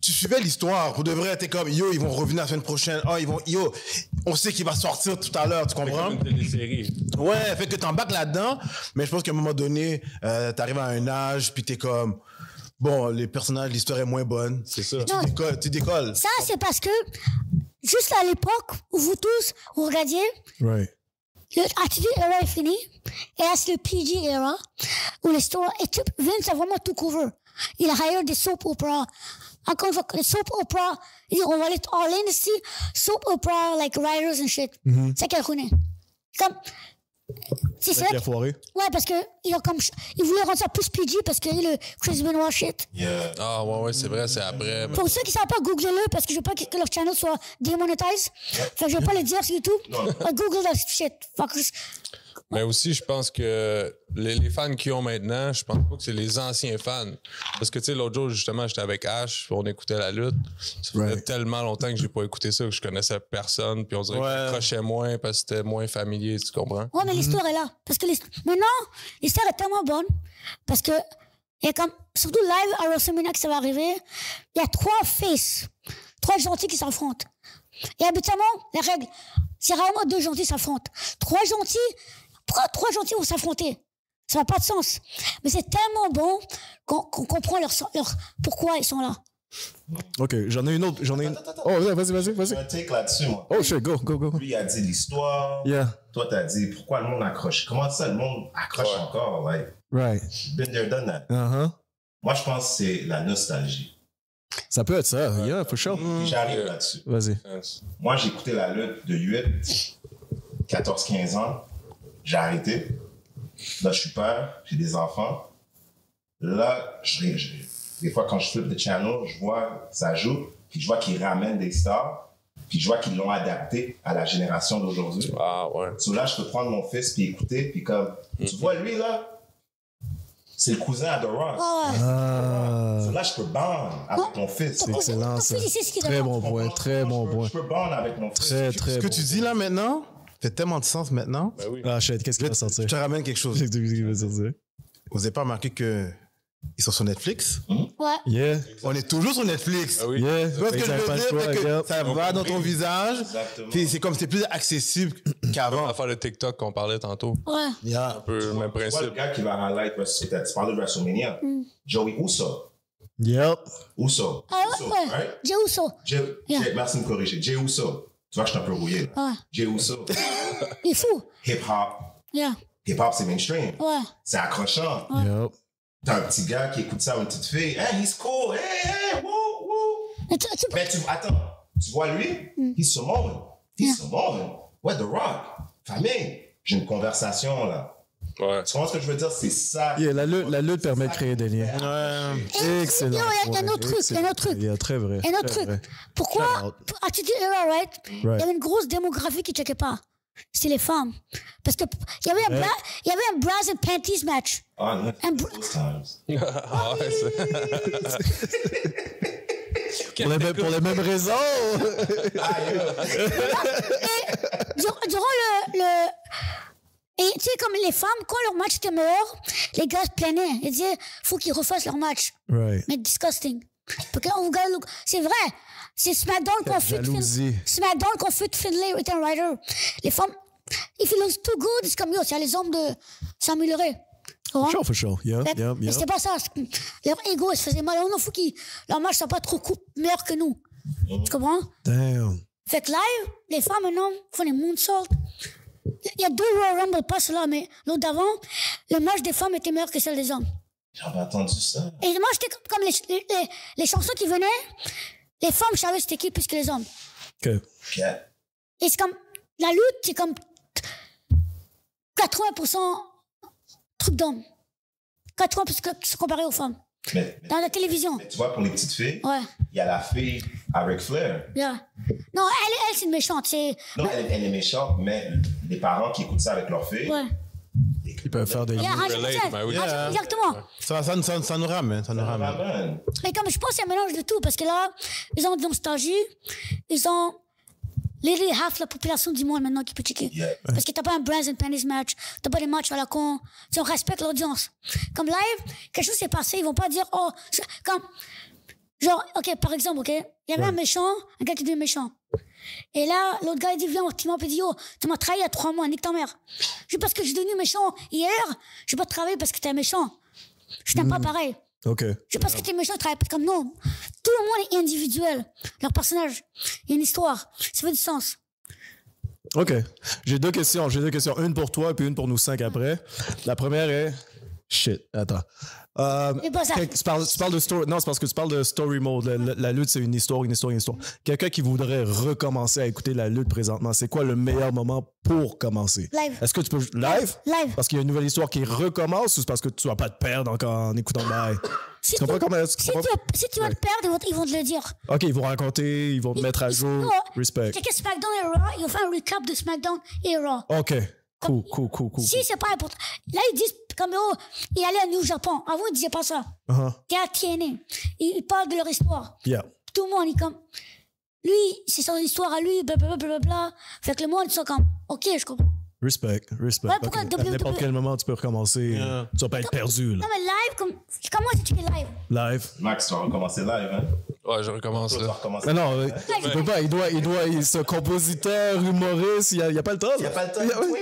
Speaker 1: tu suivais l'histoire. Pour de vrai, t'es comme, yo, ils vont revenir la semaine prochaine. Oh, yo, on sait qu'il va sortir tout à l'heure, tu comprends?
Speaker 4: Une télésérie.
Speaker 1: Ouais, fait que t'embarques là-dedans, mais je pense qu'à un moment donné, t'arrives à un âge, puis t'es comme, bon, les personnages, l'histoire est moins bonne.
Speaker 4: C'est ça.
Speaker 1: Tu décolles.
Speaker 3: Ça, c'est parce que, juste à l'époque où vous tous, vous regardiez,
Speaker 2: Right.
Speaker 3: le Attitude Era est fini, et là, c'est le PG Era, où l'histoire, et Vince a vraiment tout couvert. Il a hire des soap opera. Encore une fois, les soap opera, il dit, on va aller all in ici, soap opera, like writers and shit. C'est ça qu'il connaît. Comme, c'est ça.
Speaker 2: Qui a foiré.
Speaker 3: Ouais, parce que, il voulait rendre ça plus PG parce qu'il y a eu le Chris Benoit shit.
Speaker 5: Yeah.
Speaker 4: Ah, ouais, c'est vrai, c'est après.
Speaker 3: Pour ceux qui ne savent pas, googlez-le parce que je veux pas que leur channel soit démonétisé. Fait que je vais pas le dire sur YouTube. Google that shit, fuckers.
Speaker 4: Mais aussi, je pense que les fans qui ont maintenant, je pense pas que c'est les anciens fans. Parce que, tu sais, l'autre jour, justement, j'étais avec Ash, on écoutait la lutte. Ça faisait tellement longtemps que j'ai pas écouté ça, que je connaissais personne, puis on dirait que j'accrochais moins parce que c'était moins familier, tu comprends?
Speaker 3: Ouais, mais l'histoire est là. Parce que maintenant, l'histoire est tellement bonne. Parce que, il y a comme, surtout live à WrestleMania que ça va arriver, il y a 3 faces, 3 gentils qui s'affrontent. Et habituellement, la règle, c'est rarement 2 gentils s'affrontent. 3 gentils vont s'affronter. Ça n'a pas de sens. Mais c'est tellement bon qu'on comprend pourquoi ils sont là.
Speaker 2: OK, j'en ai une autre. Oh, ouais, vas-y.
Speaker 5: J'ai un take là-dessus, moi.
Speaker 2: Oh, shit, go.
Speaker 5: Lui, il a dit l'histoire.
Speaker 2: Yeah.
Speaker 5: Toi, t'as dit pourquoi le monde accroche. Comment ça, le monde accroche encore? Like,
Speaker 2: Right.
Speaker 5: been there, done that.
Speaker 2: Uh-huh.
Speaker 5: Moi, je pense que c'est la nostalgie.
Speaker 2: Ça peut être ça. Yeah, for sure.
Speaker 5: Puis j'arrive là-dessus.
Speaker 2: Vas-y.
Speaker 5: Moi, j'ai écouté la lutte de 8, 14, 15 ans. J'ai arrêté. Là, je suis père, j'ai des enfants. Là, des fois, quand je flip the channel, je vois ça joue, puis je vois qu'ils ramènent des stars, puis je vois qu'ils l'ont adapté à la génération d'aujourd'hui.
Speaker 4: Ah, ouais.
Speaker 5: So là, je peux prendre mon fils puis écouter, puis comme, tu vois, lui, là, c'est le cousin à The Rock. So là, je peux bond avec mon fils.
Speaker 2: C'est excellent, ça. Très bon point, très bon point.
Speaker 5: Je peux bond avec mon fils.
Speaker 2: Très
Speaker 1: Ce que
Speaker 2: bon.
Speaker 1: tu dis là maintenant fait tellement de sens maintenant.
Speaker 4: Ben oui.
Speaker 2: Ah, shit, qu'est-ce qu'il va sortir?
Speaker 1: Je te ramène quelque chose.
Speaker 2: Qu'est-ce qu'il va sortir?
Speaker 1: Vous n'avez pas remarqué que ils sont sur Netflix?
Speaker 3: Ouais.
Speaker 2: Yeah.
Speaker 1: On est toujours sur Netflix.
Speaker 4: Ah oui.
Speaker 2: Yeah.
Speaker 1: Tu vois ce que je veux dire? Fait que ça va dans ton visage.
Speaker 5: Exactement.
Speaker 1: Puis c'est comme c'est plus accessible qu'avant.
Speaker 4: L'affaire de TikTok qu'on parlait tantôt.
Speaker 3: Ouais.
Speaker 1: Yeah.
Speaker 4: Un peu le même
Speaker 5: Tu vois le
Speaker 4: principe.
Speaker 5: gars qui va highlight, tu parles de WrestleMania, Joey Uso.
Speaker 2: Yep.
Speaker 5: Uso.
Speaker 3: Ah
Speaker 5: Uso,
Speaker 3: ouais.
Speaker 5: right?
Speaker 3: Jey Uso.
Speaker 5: Merci de me corriger. Jey Uso. Tu vois que je suis un peu rouillé.
Speaker 3: Ouais.
Speaker 5: Jey Uso.
Speaker 3: Il est fou.
Speaker 5: Hip-hop.
Speaker 3: Yeah.
Speaker 5: Hip-hop, c'est mainstream.
Speaker 3: Ouais.
Speaker 5: C'est accrochant.
Speaker 2: Yep.
Speaker 5: T'as un petit gars qui écoute ça, une petite fille. Hey, he's cool. Hey, woo, woo.
Speaker 3: Mais
Speaker 5: Mais attends, tu vois lui? He's Samoan. He's Samoan. Ouais, The Rock. Famille. J'ai une conversation, là.
Speaker 4: Ouais.
Speaker 5: Tu comprends ce que je veux dire? C'est ça.
Speaker 2: Yeah, la lutte permet de créer des liens.
Speaker 1: Ouais.
Speaker 2: Excellent.
Speaker 3: Il y a un autre truc, il y a un autre truc.
Speaker 2: Il y a très vrai.
Speaker 3: Un autre
Speaker 2: très
Speaker 3: truc.
Speaker 2: vrai.
Speaker 3: Pourquoi,
Speaker 2: Shout out.
Speaker 3: as-tu dit era, right? Il y avait une grosse démographie qui ne checkait pas. C'était les femmes. Parce que il y avait un bras and panties match.
Speaker 5: Ah, non.
Speaker 3: Un
Speaker 5: Those times.
Speaker 4: Ah ouais,
Speaker 2: Pour les mêmes raisons.
Speaker 3: Durant le et tu sais, comme les femmes, quand leur match était meilleur, les gars se plaignaient. Ils disaient, faut qu'ils refassent leur match.
Speaker 2: Right.
Speaker 3: Mais disgusting. Parce qu'on regarde, c'est vrai. C'est SmackDown qu'on fait
Speaker 2: jalousie.
Speaker 3: SmackDown qu'on fait de Finlay, Ethan Ryder. Les femmes, if it looks too good, c'est comme yo, c'est à les hommes de s'améliorer. Tu comprends?
Speaker 2: For sure. Yeah,
Speaker 3: Mais,
Speaker 2: yeah,
Speaker 3: mais
Speaker 2: yeah.
Speaker 3: c'était pas ça. Leur ego, ils se faisaient mal. Non, faut qu'ils, leur match soit pas trop meilleur que nous. Tu comprends?
Speaker 2: Damn.
Speaker 3: Fait que live, les femmes maintenant font des moonsaults. Il y a 2 Royal Rumble, pas cela, mais l'autre d'avant, le match des femmes était meilleur que celle des hommes.
Speaker 5: J'avais entendu ça.
Speaker 3: Et moi, j'étais comme les chansons qui venaient, les femmes savaient c'était qui plus que les hommes.
Speaker 2: OK.
Speaker 5: Yeah.
Speaker 3: Et c'est comme, la lutte, c'est comme 80% truc d'hommes. 80% comparé aux femmes.
Speaker 5: Mais
Speaker 3: Dans la télévision.
Speaker 5: tu vois, pour les petites filles,
Speaker 3: Ouais.
Speaker 5: il y a la fille à Ric Flair.
Speaker 3: Yeah. Non, elle c'est une méchante. C'est,
Speaker 5: Non, elle est méchante, mais les parents qui écoutent ça avec leurs filles,
Speaker 3: ouais.
Speaker 2: Ils peuvent faire des
Speaker 3: Il y a
Speaker 2: liens.
Speaker 4: relate, ben oui.
Speaker 3: Exactement.
Speaker 1: Ça nous ramène, ça nous ramène.
Speaker 5: maman.
Speaker 3: Mais comme je pense qu'il y a un mélange de tout, parce que là, ils ont de nostalgie, ils ont literally half la population du monde maintenant qui peut checker.
Speaker 5: Yeah.
Speaker 3: Parce que t'as pas un Brands and Pennies match, t'as pas des matchs à la con, tu sais, on respecte l'audience. Comme live, quelque chose s'est passé, ils vont pas dire, oh, comme, genre, ok, par exemple, ok, il y avait un méchant, un gars qui devient méchant. Et là, l'autre gars, il dit, viens, on t'y puis il dit, oh, tu m'as trahi il y a 3 mois, nique ta mère. Juste parce que je suis devenu méchant hier, je vais pas te travailler parce que t'es méchant. Je t'aime pas pareil.
Speaker 2: OK.
Speaker 3: Je parce que t'es méchant, travaille pas comme non. Tout le monde est individuel. Leur personnage, il y a une histoire. Ça fait du sens.
Speaker 2: OK. J'ai deux questions. Une pour toi et puis une pour nous 5 après. La première est... Shit, attends.
Speaker 3: Et pas ça.
Speaker 2: Tu parles de story... Non, c'est parce que tu parles de story mode. La lutte, c'est une histoire. Quelqu'un qui voudrait recommencer à écouter la lutte présentement, c'est quoi le meilleur moment pour commencer?
Speaker 3: Live.
Speaker 2: Est-ce que tu peux... Live?
Speaker 3: Live.
Speaker 2: Parce qu'il y a une nouvelle histoire qui recommence ou c'est parce que tu vas pas te perdre encore en écoutant le bail?
Speaker 3: Si
Speaker 2: Tu comprends comment...
Speaker 3: si tu vas te perdre, ils vont te le dire.
Speaker 2: OK, ils vont raconter, ils vont te mettre à jour.
Speaker 3: Non,
Speaker 2: Respect.
Speaker 3: checker SmackDown et Raw, ils vont faire un recap de SmackDown et Raw.
Speaker 2: OK. Cool.
Speaker 3: Si c'est pas important. Là, ils disent comme, oh, il allait à New Japon. Avant, ils disaient pas ça.
Speaker 2: Uh-huh.
Speaker 3: T'es à TNA. Ils parlent de leur histoire.
Speaker 2: Yeah.
Speaker 3: Tout le monde, il comme, lui, c'est son histoire à lui, blablabla. Fait que le monde, ils sont comme, ok, je comprends.
Speaker 2: Respect.
Speaker 3: Ouais, pourquoi
Speaker 2: Ok. À n'importe quel moment, tu peux recommencer. Tu vas pas être perdu, là.
Speaker 3: Non, mais live, comment est-ce que tu fais live?
Speaker 2: Live.
Speaker 5: Max, tu vas recommencer live, hein?
Speaker 4: Ouais, je recommence
Speaker 5: Tu vas
Speaker 4: là.
Speaker 5: recommencer.
Speaker 2: Mais non, il peut pas. Ce compositeur, humoriste, il y a pas le temps.
Speaker 5: Il n'y a pas le temps. Oui.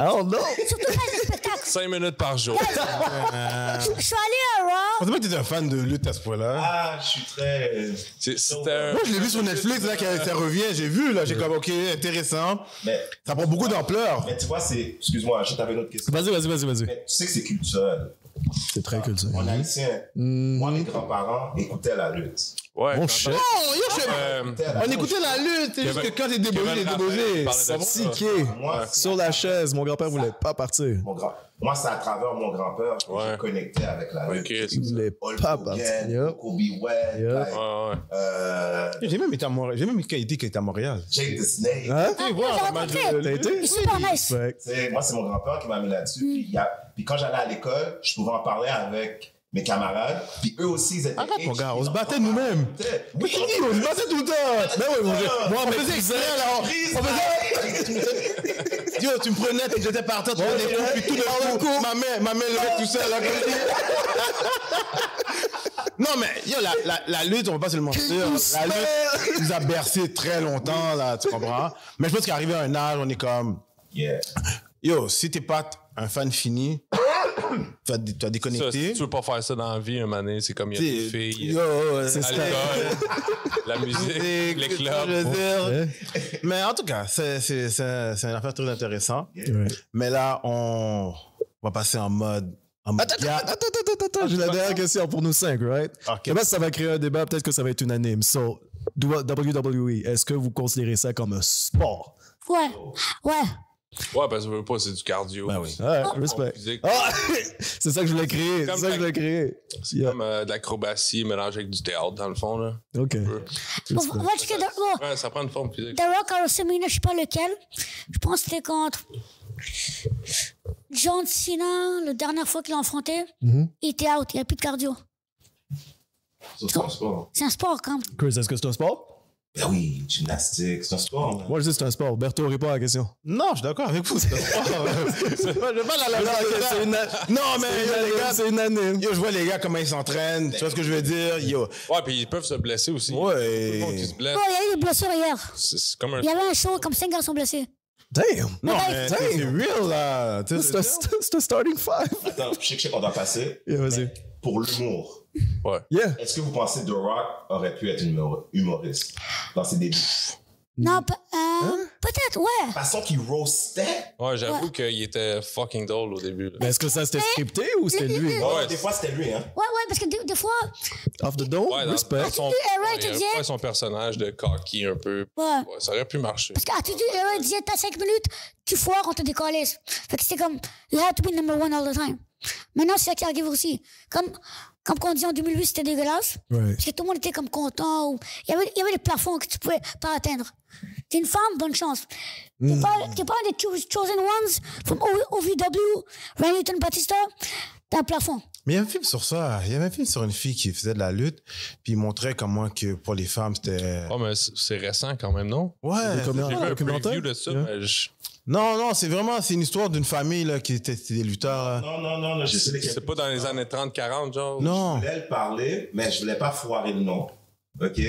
Speaker 2: Oh non.
Speaker 3: Surtout dans les spectacles.
Speaker 4: 5 minutes par jour.
Speaker 3: Je suis allé à Raw.
Speaker 1: Je pensais pas que t'étais un fan de lutte à ce point-là.
Speaker 5: Ah, je suis très...
Speaker 4: C'était un...
Speaker 1: Moi, je l'ai vu sur Netflix, là, ça revient, j'ai vu, là, j'ai comme, ok, intéressant.
Speaker 5: Mais,
Speaker 1: Ça prend beaucoup d'ampleur.
Speaker 5: mais tu vois, c'est... Excuse-moi, je t'avais une autre question.
Speaker 2: Vas-y.
Speaker 5: Mais tu sais que c'est culturel.
Speaker 2: C'est très culturel.
Speaker 5: Mon haïtien, moi, mes grands-parents écoutaient la lutte.
Speaker 4: Ouais,
Speaker 2: Oh
Speaker 4: quand-
Speaker 2: shit.
Speaker 1: On écoutait la lutte, c'est juste que quand t'es débogé, t'es débogé.
Speaker 2: Tiqué.
Speaker 5: Moi,
Speaker 2: Sur la chaise, mon grand-père voulait pas partir.
Speaker 5: Moi, c'est à travers mon grand-père que
Speaker 4: Ouais.
Speaker 5: j'ai connecté avec la lutte.
Speaker 4: Ok,
Speaker 2: Il voulait
Speaker 5: Hulk
Speaker 2: pas
Speaker 5: Hogan,
Speaker 2: partir. Yup.
Speaker 5: Kobe Webb,
Speaker 2: Yup.
Speaker 5: like,
Speaker 4: ouais.
Speaker 1: J'ai même été à Montréal, j'ai même été qu'il était à Montréal.
Speaker 5: Jake the Snake.
Speaker 2: Hein?
Speaker 3: Ah,
Speaker 1: voir
Speaker 3: j'ai
Speaker 1: le match
Speaker 3: rencontré.
Speaker 1: de-
Speaker 2: T'as été?
Speaker 3: Il est super nice.
Speaker 2: Respect.
Speaker 5: Moi, c'est mon grand-père qui m'a mis là-dessus. Puis quand j'allais à l'école, je pouvais en parler avec mes camarades. Puis eux aussi, ils étaient...
Speaker 1: Arrête, mon gars, on se battait
Speaker 5: Ils en
Speaker 1: nous-mêmes.
Speaker 5: parlaient.
Speaker 1: Oui, on se battait tout le temps. Ben oui, moi, on faisait exprès, là. On faisait... Yo, tu me prenais, et j'étais par terre, tu prenais des coups, puis tout le coup, ma main levait tout seul, là, comme ça. Non, mais, yo, la lutte, on va pas se le mentir. La lutte nous a bercé très longtemps, là, tu comprends? Mais je pense qu'arrivé à un âge, on est comme,
Speaker 5: Yeah.
Speaker 1: yo, si t'es pas un fan fini, tu vas
Speaker 4: Ça,
Speaker 1: déconnecter.
Speaker 4: si tu veux pas faire ça dans la vie, un moment donné, c'est comme il y a des filles,
Speaker 1: C'est
Speaker 4: à l'école, la musique, les clubs.
Speaker 1: Mais en tout cas, c'est une affaire très intéressante.
Speaker 2: Ouais.
Speaker 1: Mais là, on va passer en mode.
Speaker 2: Attends, j'ai la dernière question pour nous 5, right?
Speaker 1: Ok.
Speaker 2: Je sais pas si ça va créer un débat, peut-être que ça va être unanime. So, WWE, est-ce que vous considérez ça comme un sport?
Speaker 3: Ouais.
Speaker 4: Ouais, parce que je veux pas, c'est du cardio.
Speaker 1: Ben oui.
Speaker 2: Ouais, respect.
Speaker 4: Physique.
Speaker 2: Ah! C'est ça que je voulais créer.
Speaker 4: Comme
Speaker 2: C'est ça que je voulais créer.
Speaker 4: C'est
Speaker 2: Yeah.
Speaker 4: comme de l'acrobatie mélangée avec du théâtre, dans le fond. Là.
Speaker 2: OK.
Speaker 3: Bon, on va checker
Speaker 4: Ouais, ça prend une forme physique.
Speaker 3: The Rock à WrestleMania, je sais pas lequel. Je pense que c'était contre John Cena, la dernière fois qu'il l'a affronté. Il était out, il n'y a plus de cardio.
Speaker 5: C'est un sport.
Speaker 3: C'est un sport quand même.
Speaker 2: Chris, est-ce que c'est un sport?
Speaker 5: Ben oui, gymnastique, c'est un sport. Man.
Speaker 2: Moi, je dis que c'est un sport. Bertho, réponds à la question.
Speaker 1: Non, je suis d'accord avec vous. C'est un sport. Je pas la Non, mais yo, les gars,
Speaker 2: c'est unanime.
Speaker 1: yo, je vois les gars comment ils s'entraînent. Tu vois ce que je veux dire? Yo.
Speaker 4: Ouais, puis ils peuvent se blesser aussi.
Speaker 1: Ouais.
Speaker 4: Tout le monde qui se blesse.
Speaker 3: Oh, il y a eu des blessures hier.
Speaker 4: C'est comme un.
Speaker 3: Il y avait un show comme 5 gars sont blessés.
Speaker 2: Damn!
Speaker 1: Non,
Speaker 3: Ouais,
Speaker 1: mais
Speaker 2: damn.
Speaker 1: c'est real, là. Tu sais,
Speaker 2: C'est un starting five.
Speaker 5: Attends, je sais qu'on doit passer.
Speaker 2: Yeah, vas-y.
Speaker 5: Pour l'humour,
Speaker 4: Ouais.
Speaker 2: Yeah.
Speaker 5: est-ce que vous pensez que The Rock aurait pu être humoriste dans ses débuts?
Speaker 3: Non, peut-être, ouais.
Speaker 5: La façon qu'il roastait.
Speaker 4: Ouais, j'avoue qu'il était fucking drôle au début. là.
Speaker 2: Mais est-ce que ça c'était scripté ou c'était lui?
Speaker 4: Ouais,
Speaker 5: Des fois, c'était lui, hein.
Speaker 3: Ouais, parce que des fois,
Speaker 2: Off the dome?
Speaker 4: Ouais,
Speaker 2: Respect.
Speaker 4: son,
Speaker 3: Era
Speaker 4: il
Speaker 3: te
Speaker 4: avait
Speaker 3: disait-
Speaker 4: pas son personnage de cocky un peu.
Speaker 3: ouais.
Speaker 4: Ouais, ça aurait pu marcher.
Speaker 3: Parce qu'Attitude Era disait, t'as 5 minutes, tu foires, on te décalisse. Fait que c'était comme, you have to be number one all the time. Maintenant, c'est ça qui arrive aussi. Comme quand on dit en 2008, c'était dégueulasse.
Speaker 2: Right.
Speaker 3: Parce que tout le monde était comme content. Ou... Il y avait des plafonds que tu pouvais pas atteindre. T'es une femme, bonne chance. T'es pas un des chosen ones from OVW, Randy Batista, t'as un plafond.
Speaker 1: Mais il y a un film sur ça. Il y avait un film sur une fille qui faisait de la lutte. Puis il montrait comment que pour les femmes, c'était.
Speaker 4: Oh, mais c'est récent quand même, non?
Speaker 1: Ouais.
Speaker 4: J'ai vu un
Speaker 2: documentaire?
Speaker 4: preview de ça,
Speaker 2: Yeah.
Speaker 4: mais
Speaker 1: Non, c'est une histoire d'une famille là, qui était des lutteurs. Là.
Speaker 5: Non, je sais lesquels.
Speaker 4: c'est pas dans les années 30-40, genre?
Speaker 1: Non.
Speaker 5: Je voulais le parler, mais je voulais pas foirer le nom. OK?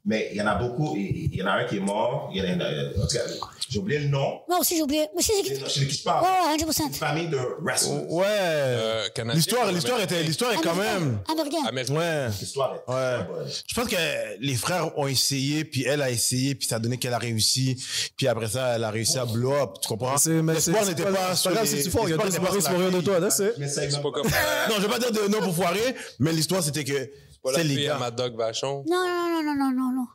Speaker 5: Mais il y en a beaucoup. Il y en a un qui est mort. Il y en a, en tout cas, j'ai oublié le nom.
Speaker 3: Moi aussi, j'ai oublié. Mais c'est
Speaker 5: Je sais de qui je parle.
Speaker 3: Ouais,
Speaker 5: Une
Speaker 3: 100%.
Speaker 5: famille de wrestlers.
Speaker 1: Ouais.
Speaker 4: Canadien,
Speaker 1: L'histoire est quand même.
Speaker 3: Américain.
Speaker 4: Américain.
Speaker 1: Ouais.
Speaker 5: L'histoire est très bonne.
Speaker 1: Je pense que les frères ont essayé, puis elle a essayé, puis ça a donné qu'elle a réussi. Puis après ça, elle a réussi à blow up. Tu comprends? L'espoir n'était pas
Speaker 2: C'est pas grave si tu foires. Il y a des humoristes pour rire de toi, là, c'est.
Speaker 5: Mais c'est
Speaker 4: C'est pas comme
Speaker 1: Non, je vais pas dire de non pour foirer, mais l'histoire c'était que
Speaker 4: pas la
Speaker 1: c'est les
Speaker 4: fille à
Speaker 1: gars.
Speaker 4: Mad Dog Vachon.
Speaker 3: Non.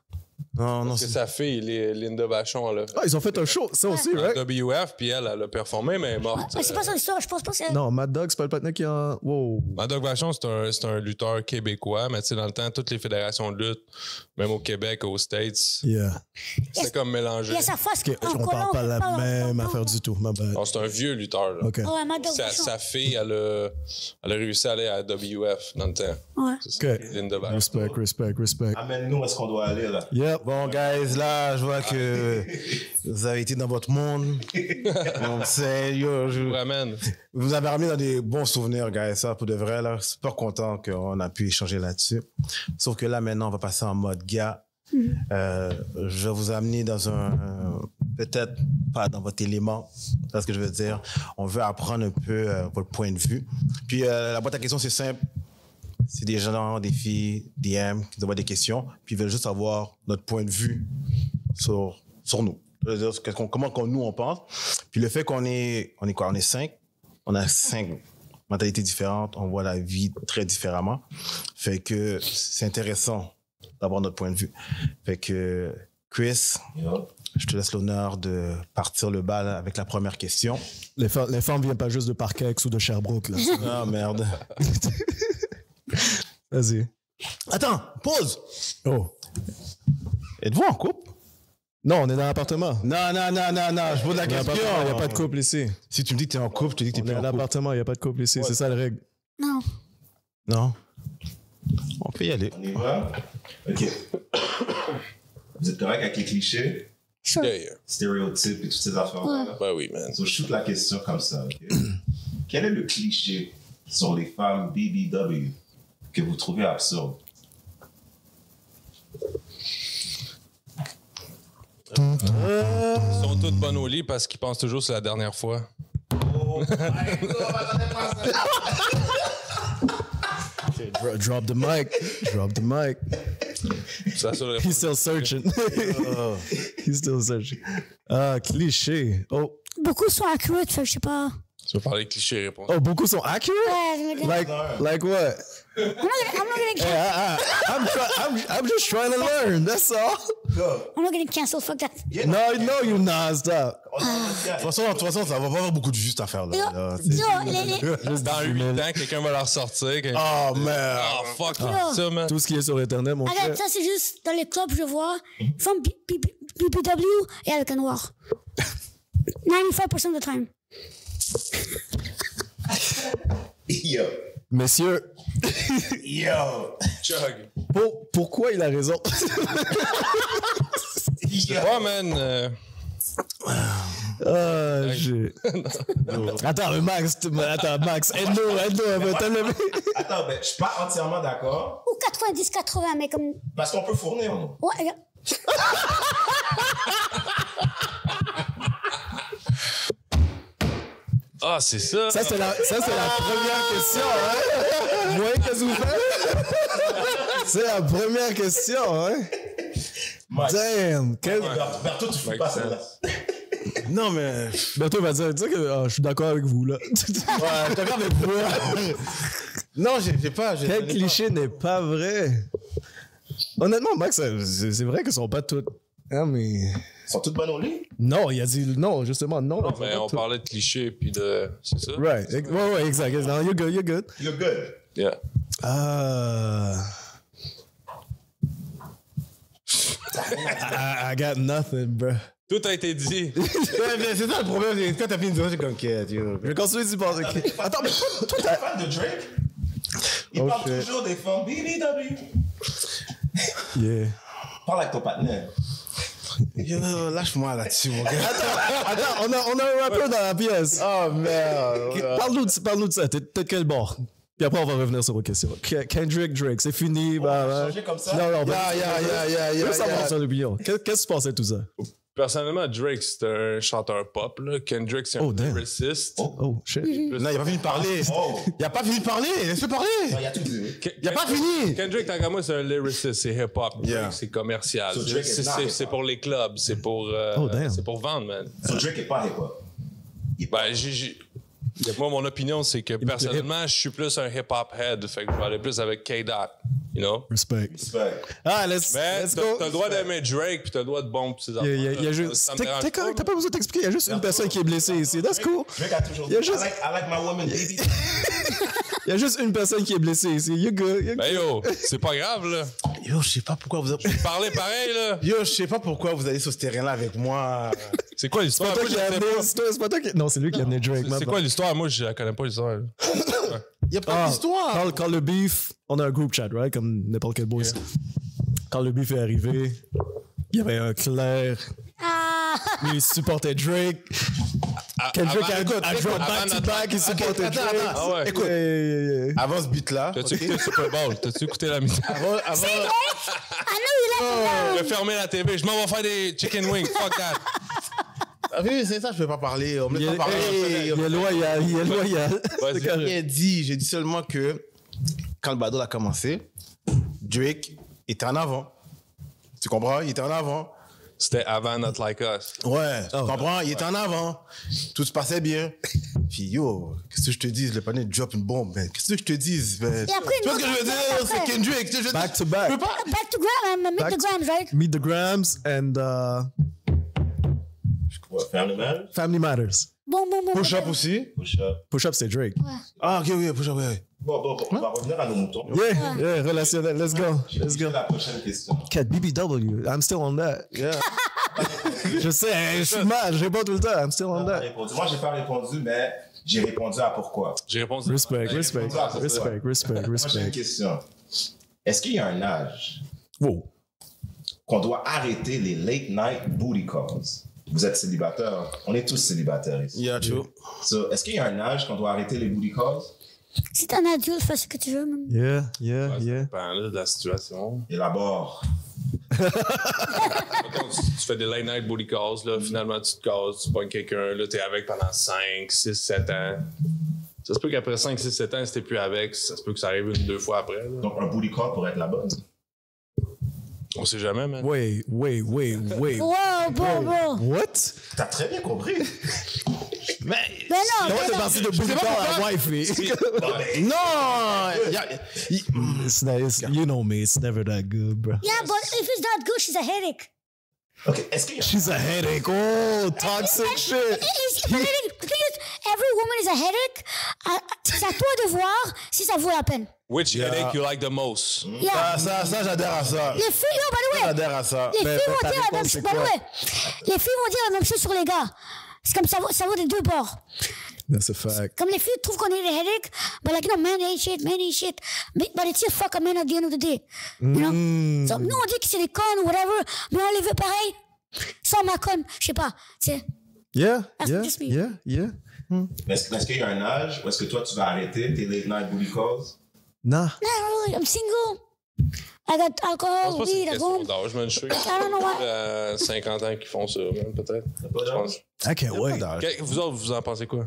Speaker 1: Non,
Speaker 4: Parce que sa fille, Linda Vachon, elle a
Speaker 2: Ah, ils ont fait un show, ça aussi,
Speaker 4: fait
Speaker 2: right?
Speaker 4: WF, puis elle a performé, mais elle est morte.
Speaker 3: Mais c'est pas ça l'histoire, je pense pas que c'est.
Speaker 2: Non, Mad Dog, c'est pas le partenaire qui a. Wow.
Speaker 4: Mad Dog Vachon, c'est un lutteur québécois, mais tu sais, dans le temps, toutes les fédérations de lutte, même au Québec, aux States,
Speaker 2: Yeah.
Speaker 4: c'est comme mélangé.
Speaker 3: Il y a sa face
Speaker 2: Ok, on parle pas la même affaire du tout, ma bad.
Speaker 4: Non, c'est un vieux lutteur. Là.
Speaker 2: Ok.
Speaker 3: Ouais, Mad Dog Vachon.
Speaker 4: Sa fille, elle a réussi à aller à WF dans le temps.
Speaker 3: Ouais.
Speaker 4: C'est ça,
Speaker 2: Ok.
Speaker 4: Linda Vachon.
Speaker 2: Respect.
Speaker 5: Amène-nous où est-ce qu'on doit aller, là.
Speaker 2: Yep.
Speaker 1: Bon, guys, là, je vois que vous avez été dans votre monde. Donc,
Speaker 4: Je vous ramène.
Speaker 1: vous avez ramené dans des bons souvenirs, guys. Ça, pour de vrai, là, super content qu'on a pu échanger là-dessus. Sauf que là, maintenant, on va passer en mode gars. Je vais vous amener dans peut-être pas dans votre élément, c'est ce que je veux dire. On veut apprendre un peu votre point de vue. Puis la boîte à questions, c'est simple. C'est des gens, des filles, DM qui nous envoient des questions, puis ils veulent juste avoir notre point de vue sur nous. C'est-à-dire comment nous on pense. Puis le fait qu'on est quoi? On est 5. On a 5 mentalités différentes. On voit la vie très différemment. Fait que c'est intéressant d'avoir notre point de vue. Fait que Chris, je te laisse l'honneur de partir le bal avec la première question.
Speaker 2: Les femmes viennent pas juste de Parkex ou de Sherbrooke, là.
Speaker 1: Ah merde.
Speaker 2: Vas-y.
Speaker 1: Attends, pause.
Speaker 2: Oh.
Speaker 1: Êtes-vous en couple?
Speaker 2: Non, on est dans l'appartement.
Speaker 1: Non, je pose la question.
Speaker 2: Il n'y a pas de couple ici.
Speaker 1: Si tu me dis que tu es en couple, je te dis que tu
Speaker 2: On
Speaker 1: n'es
Speaker 2: est
Speaker 1: pas
Speaker 2: à
Speaker 1: en couple.
Speaker 2: l'appartement, il n'y a pas de couple ici. C'est ça la règle.
Speaker 3: Non.
Speaker 1: Non. On peut y aller.
Speaker 5: On y va? OK. Vous êtes correct avec les clichés,
Speaker 3: Sure.
Speaker 4: Yeah.
Speaker 5: stéréotypes et toutes ces affaires-là?
Speaker 4: Ben oui, man.
Speaker 5: So, je shoot la question comme ça, OK? Quel est le cliché sur les femmes BBW que vous trouvez absurde?
Speaker 4: Ils sont toutes bonnes au lit parce qu'ils pensent toujours que c'est la dernière fois.
Speaker 5: Oh my God, attendez pas ça!
Speaker 2: Drop the mic. Drop the mic.
Speaker 4: C'est la seule réponse.
Speaker 2: He's still searching. He's still searching. Ah, cliché. Oh.
Speaker 3: Beaucoup sont accurate, fait que je sais pas.
Speaker 4: Tu veux parler cliché réponse.
Speaker 2: Oh, beaucoup sont accurate?
Speaker 3: Ouais, je me dis.
Speaker 2: Like what?
Speaker 3: I'm not gonna
Speaker 2: I'm just trying to learn. That's all.
Speaker 3: I'm not gonna cancel. Fuck that.
Speaker 2: No, you not. Stop.
Speaker 1: De toute façon, ça va pas avoir beaucoup de vues cette affaire-là. là.
Speaker 2: Juste
Speaker 4: Dans 8
Speaker 2: 8
Speaker 4: ans, quelqu'un va la ressortir.
Speaker 1: Oh, merde.
Speaker 4: Oh, fuck ça, man.
Speaker 2: Tout ce qui est sur Internet, mon frère.
Speaker 3: Arrête, ça c'est juste dans les clubs, je vois. From BBW et avec un noir. 95% of the time.
Speaker 5: Yo.
Speaker 2: Messieurs,
Speaker 5: Yo.
Speaker 4: Chug.
Speaker 2: pourquoi il a raison?
Speaker 4: Ouais, man.
Speaker 2: Attends, Max, aide-nous, t'as levé.
Speaker 5: Attends, ben, je suis pas entièrement d'accord.
Speaker 3: Ou 90-80, mais comme.
Speaker 5: Parce qu'on peut fournir, nous.
Speaker 3: Ouais, regarde.
Speaker 4: Ah, c'est ça.
Speaker 2: Ça, c'est la première question, hein? Vous voyez qu'est-ce que vous faites? C'est la première question, hein?
Speaker 5: Mike.
Speaker 2: Damn!
Speaker 5: Berthaud, tu fais pas celle-là.
Speaker 1: Non, mais.
Speaker 2: Berthaud va dire que je suis d'accord avec vous, là.
Speaker 1: Ouais, t'as regardé quoi? Non, j'ai pas.
Speaker 2: Quel cliché n'est pas vrai? Honnêtement, Max, c'est vrai qu'ils sont pas tous. Hein, mais.
Speaker 5: Ils sont toutes bonnes au lit?
Speaker 2: Non, il a dit non, justement, non.
Speaker 4: Non, mais on parlait de clichés, puis de. C'est ça?
Speaker 2: Right. Ouais, exact. No, you're good, you're good.
Speaker 5: You're good.
Speaker 4: Yeah.
Speaker 2: I got nothing, bro.
Speaker 4: Tout a été dit.
Speaker 1: C'est ça le problème. Quand t'as fini de dire, j'ai comme quête.
Speaker 2: Je vais continuer d'y penser. Attends, mais toi,
Speaker 5: T'es fan de Drake? Il
Speaker 2: Oh,
Speaker 5: parle
Speaker 2: shit.
Speaker 5: toujours des femmes BBW.
Speaker 2: Yeah.
Speaker 5: Parle avec ton partenaire.
Speaker 1: Yo, lâche-moi là-dessus, mon gars.
Speaker 2: Attends, on a un rappeur dans la pièce.
Speaker 1: Oh, merde.
Speaker 2: Parle-nous de ça. T'es de quel bord? Puis après, on va revenir sur vos questions. Kendrick, Drake, c'est fini.
Speaker 5: On va changer comme ça?
Speaker 2: Non,
Speaker 1: Yeah.
Speaker 2: Juste savoir son opinion. Qu'est-ce que tu pensais de tout ça?
Speaker 4: Personnellement, Drake, c'est un chanteur pop. Là. Kendrick, c'est un
Speaker 2: Oh, damn.
Speaker 4: lyriciste.
Speaker 2: Oh, shit.
Speaker 1: Non, il a pas fini de parler.
Speaker 5: Oh.
Speaker 1: Il a pas fini de parler. Laisse-le parler.
Speaker 5: Non, il a tout dit.
Speaker 1: Il a pas fini.
Speaker 4: Kendrick, tant qu'à moi, c'est un lyriciste. C'est hip-hop.
Speaker 1: Yeah.
Speaker 4: Drake, c'est commercial.
Speaker 5: So Drake is not
Speaker 4: C'est
Speaker 5: hip-hop.
Speaker 4: pour les clubs. C'est pour,
Speaker 2: Oh, damn.
Speaker 4: c'est pour vendre, man.
Speaker 5: So Drake est pas hip-hop.
Speaker 4: Ben, moi, mon opinion, c'est que personnellement, je suis plus un hip-hop head. Fait que je vais aller plus avec K-Dot. You know?
Speaker 2: Respect.
Speaker 5: Respect.
Speaker 2: Ah,
Speaker 4: Mais
Speaker 2: let's
Speaker 4: t'as
Speaker 2: go.
Speaker 4: le droit d'aimer Drake, puis t'as le droit de bomber ses affaires.
Speaker 2: Il y a juste.
Speaker 4: Ça me dérange
Speaker 2: T'es correct,
Speaker 4: pas.
Speaker 2: t'as pas besoin de t'expliquer. Il y a juste une personne qui est blessée ici. That's cool.
Speaker 5: Drake a toujours
Speaker 2: Il y a
Speaker 5: dit,
Speaker 2: juste-
Speaker 5: I like my woman baby.
Speaker 2: Il y a juste une personne qui est blessée ici. You're good. You're good.
Speaker 4: Ben yo, c'est pas grave, là.
Speaker 1: Yo, je sais pas pourquoi vous.
Speaker 4: Parlez pareil, là.
Speaker 1: Yo, je sais pas pourquoi vous allez sur ce terrain-là avec moi.
Speaker 4: C'est quoi l'histoire?
Speaker 2: C'est toi
Speaker 4: Moi,
Speaker 2: qui
Speaker 4: je
Speaker 2: a
Speaker 4: sais
Speaker 2: amené.
Speaker 4: pas.
Speaker 2: C'est pas toi qui. Non, c'est lui qui a amené Drake.
Speaker 4: C'est quoi l'histoire? Moi, je la connais pas, l'histoire.
Speaker 1: Il y a pas d'histoire.
Speaker 2: Quand le beef, on a un group chat, right? Comme n'importe quel boys. Quand le beef est arrivé, il y avait un clair.
Speaker 3: Ah!
Speaker 2: Il supportait Drake. Kendrick a drop back to back, il supportait
Speaker 1: Attends,
Speaker 2: Drake.
Speaker 1: attends.
Speaker 4: Ah ouais.
Speaker 1: Écoute,
Speaker 2: Yeah.
Speaker 1: avant ce beat-là.
Speaker 4: T'as-tu écouté le Super Bowl? T'as-tu écouté la musique?
Speaker 1: Avant.
Speaker 3: I know you like
Speaker 4: Je vais fermer la TV. Je m'en vais faire des chicken wings. Fuck that.
Speaker 1: Ah oui, c'est ça, je peux pas parler. On me
Speaker 2: Il
Speaker 1: laisse
Speaker 2: est
Speaker 1: pas parler.
Speaker 2: il est loyal, il est loyal.
Speaker 4: Vas-y.
Speaker 2: C'est correct.
Speaker 1: J'ai dit seulement que quand le battle a commencé, Drake était en avant. Tu comprends? Il était en avant.
Speaker 4: C'était avant Not Like Us.
Speaker 1: Ouais, tu comprends? Il était en avant. Tout se passait bien. Puis yo, qu'est-ce que je te dis? Le panier drop une bombe. Ben, qu'est-ce que je te dis? Ben,
Speaker 3: Et après,
Speaker 1: tu vois ce que je veux dire?
Speaker 3: après.
Speaker 1: C'est Kendrick. Tu sais,
Speaker 2: Back to back.
Speaker 1: Je peux pas.
Speaker 3: Back to Grams, meet the Grams, right?
Speaker 2: Meet the Grams and
Speaker 5: Ouais, Family Man.
Speaker 2: Family Matters.
Speaker 3: Bon.
Speaker 1: Push up aussi.
Speaker 5: Push up.
Speaker 2: Push Up, c'est Drake.
Speaker 1: Ah, ok, oui, push up, ouais.
Speaker 5: Bon, on va revenir à nos moutons.
Speaker 2: Yeah, relationnel. Let's go. Let's go.
Speaker 5: La prochaine question.
Speaker 2: Cat BBW, I'm still on that.
Speaker 1: Yeah.
Speaker 2: Je sais, je suis mal, je réponds tout le temps. I'm still on that.
Speaker 5: Moi, j'ai pas répondu, mais j'ai répondu à pourquoi.
Speaker 4: J'ai répondu.
Speaker 2: Respect.
Speaker 5: Moi, j'ai une question. Est-ce qu'il y a un âge
Speaker 2: Wow.
Speaker 5: qu'on doit arrêter les late night booty calls? Vous êtes célibataire. On est tous célibataires ici.
Speaker 1: Yeah, true.
Speaker 5: So, est-ce qu'il y a un âge qu'on doit arrêter les booty calls?
Speaker 3: Si t'es un adulte, fais ce que tu veux, man.
Speaker 2: Yeah.
Speaker 4: Ça dépend là, de la situation.
Speaker 5: Élabore.
Speaker 4: Mettons, tu fais des late night booty calls, là, finalement tu te casses, tu pognes quelqu'un, là t'es avec pendant 5, 6, 7 ans. Ça se peut qu'après 5, 6, 7 ans, si t'es plus avec, ça se peut que ça arrive 1, 2 fois après. Là.
Speaker 5: Donc, un booty call pourrait être la bonne.
Speaker 4: On sait jamais, man.
Speaker 2: Wait.
Speaker 3: Wow, bro.
Speaker 2: What?
Speaker 5: T'as très bien compris.
Speaker 1: Mais
Speaker 3: Mais non,
Speaker 2: Comment
Speaker 3: mais
Speaker 2: t'es
Speaker 3: non.
Speaker 2: passé de booty call à wifey?
Speaker 1: non,
Speaker 2: It's nice. You know me, it's never that good, bro.
Speaker 3: Yeah, but if it's not good, she's a headache.
Speaker 5: OK, est-ce qu'il y a...
Speaker 2: She's a headache. Oh, toxic shit.
Speaker 3: The thing is, every woman is a headache. C'est à toi de voir si ça vaut la peine.
Speaker 4: Which headache you like the most?
Speaker 3: Yeah.
Speaker 1: ça j'adhère à ça.
Speaker 3: Les filles, non, by the way.
Speaker 1: J'adhère à ça.
Speaker 3: Les
Speaker 2: Mais
Speaker 3: filles vont
Speaker 2: ta
Speaker 3: dire la même
Speaker 2: réponse,
Speaker 3: chose.
Speaker 2: c'est quoi?
Speaker 3: Les filles vont dire la même chose sur les gars. C'est comme ça vaut des deux bords.
Speaker 2: That's a fact.
Speaker 3: Comme les filles trouvent qu'on est des headaches, but like, you know, men ain't shit. But it's still fuck a man at the end of the day. You know? So, nous, on dit que c'est des connes ou whatever, mais on les veut pareil. Sans ma conne, je sais pas. C'est...
Speaker 2: Yeah.
Speaker 5: Mais est-ce qu'il y a un âge où est-ce que toi, tu vas arrêter tes late night booty calls?
Speaker 2: Nah.
Speaker 3: Not really, I'm single. I got
Speaker 4: Je
Speaker 3: alcohol,
Speaker 4: pense pas que c'est une
Speaker 3: weed at
Speaker 4: question
Speaker 3: home.
Speaker 4: d'âge, man. Je suis sûr
Speaker 3: I don't know what.
Speaker 4: qu'il y a 50 ans qui font ça, man, peut-être.
Speaker 5: pas
Speaker 4: Je pense.
Speaker 2: I can't wait.
Speaker 4: Vous autres, vous en pensez quoi?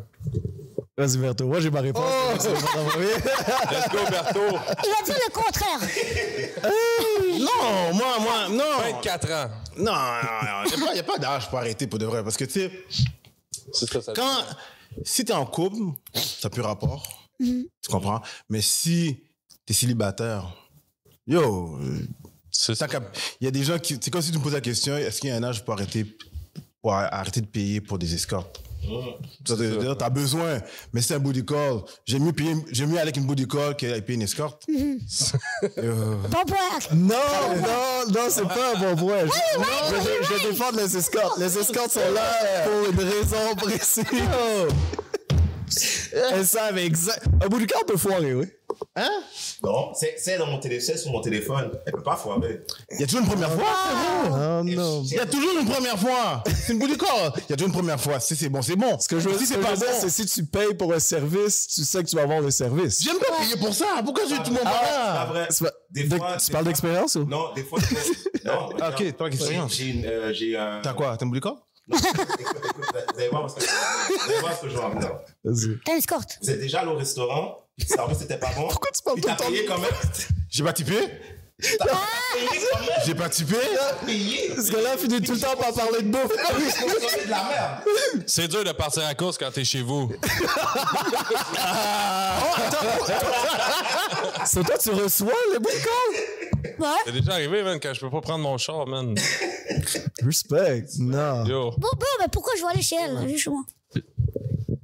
Speaker 2: Vas-y, Berto. Moi, j'ai ma réponse.
Speaker 4: Let's go, Berto!
Speaker 3: Il va dire le contraire.
Speaker 1: Non, moi, non.
Speaker 4: 24 ans.
Speaker 1: Non, il n'y a pas d'âge pour arrêter pour de vrai. Parce que, tu sais,
Speaker 4: C'est ça.
Speaker 1: si t'es en couple, t'as plus rapport. Tu comprends? Mais si t'es célibataire, yo,
Speaker 4: C'est ça.
Speaker 1: il y a des gens qui. C'est comme si tu me poses la question, est-ce qu'il y a un âge pour arrêter de payer pour des escortes? T'as besoin, mais c'est un booty call. J'aime mieux aller avec une booty call qu'aller payer une escorte.
Speaker 3: Bon point.
Speaker 2: Non, c'est pas un bon point. Je vais défendre les escortes. Les escortes sont là pour une raison précise. Elles savent exact. Un bout du cœur peut foirer, oui.
Speaker 1: Hein?
Speaker 5: Non, c'est dans mon téléphone, c'est sur mon téléphone. Elle peut pas foirer.
Speaker 1: Il y a toujours une première fois, frérot.
Speaker 2: Oh non.
Speaker 1: Il y a toujours une première fois. C'est une boucle du corps. Il y a toujours une première fois. Si c'est bon, c'est bon.
Speaker 2: Ce que je veux
Speaker 1: si
Speaker 2: dire,
Speaker 1: c'est pas bon,
Speaker 2: c'est si tu payes pour un service, tu sais que tu vas avoir le service.
Speaker 1: j'aime pas payer pour ça. Pourquoi je tout le monde
Speaker 5: C'est pas
Speaker 1: pas là?
Speaker 5: vrai.
Speaker 2: C'est pas-
Speaker 5: Des fois,
Speaker 2: tu parles d'expérience ou?
Speaker 5: Non, des fois. Non,
Speaker 1: Ah, ok, toi, expérience.
Speaker 5: J'ai un.
Speaker 1: T'as quoi? T'as un boucle du corps?
Speaker 5: Écoute, vous allez voir ce que je vais en venir.
Speaker 2: Vas-y.
Speaker 3: T'as une escorte.
Speaker 5: Vous êtes déjà allé au restaurant, puis le service c'était pas bon.
Speaker 2: Pourquoi tu parles
Speaker 5: Puis
Speaker 2: tout
Speaker 5: t'as
Speaker 2: le temps
Speaker 5: payé
Speaker 2: de-
Speaker 5: quand même.
Speaker 1: J'ai pas typé?
Speaker 5: T'as payé quand même.
Speaker 1: J'ai pas typé?
Speaker 5: T'as payé.
Speaker 2: Parce que là, finit tout le temps par parler de bouffe.
Speaker 5: C'est consommer de la merde.
Speaker 4: C'est dur de partir à la course quand t'es chez vous.
Speaker 2: C'est toi, tu reçois les bouts de corps?
Speaker 3: Ouais.
Speaker 4: C'est déjà arrivé, man, quand je peux pas prendre mon char, man.
Speaker 2: Respect. Non.
Speaker 4: Yo.
Speaker 3: Bon, mais pourquoi je vais aller chez elle, là, justement?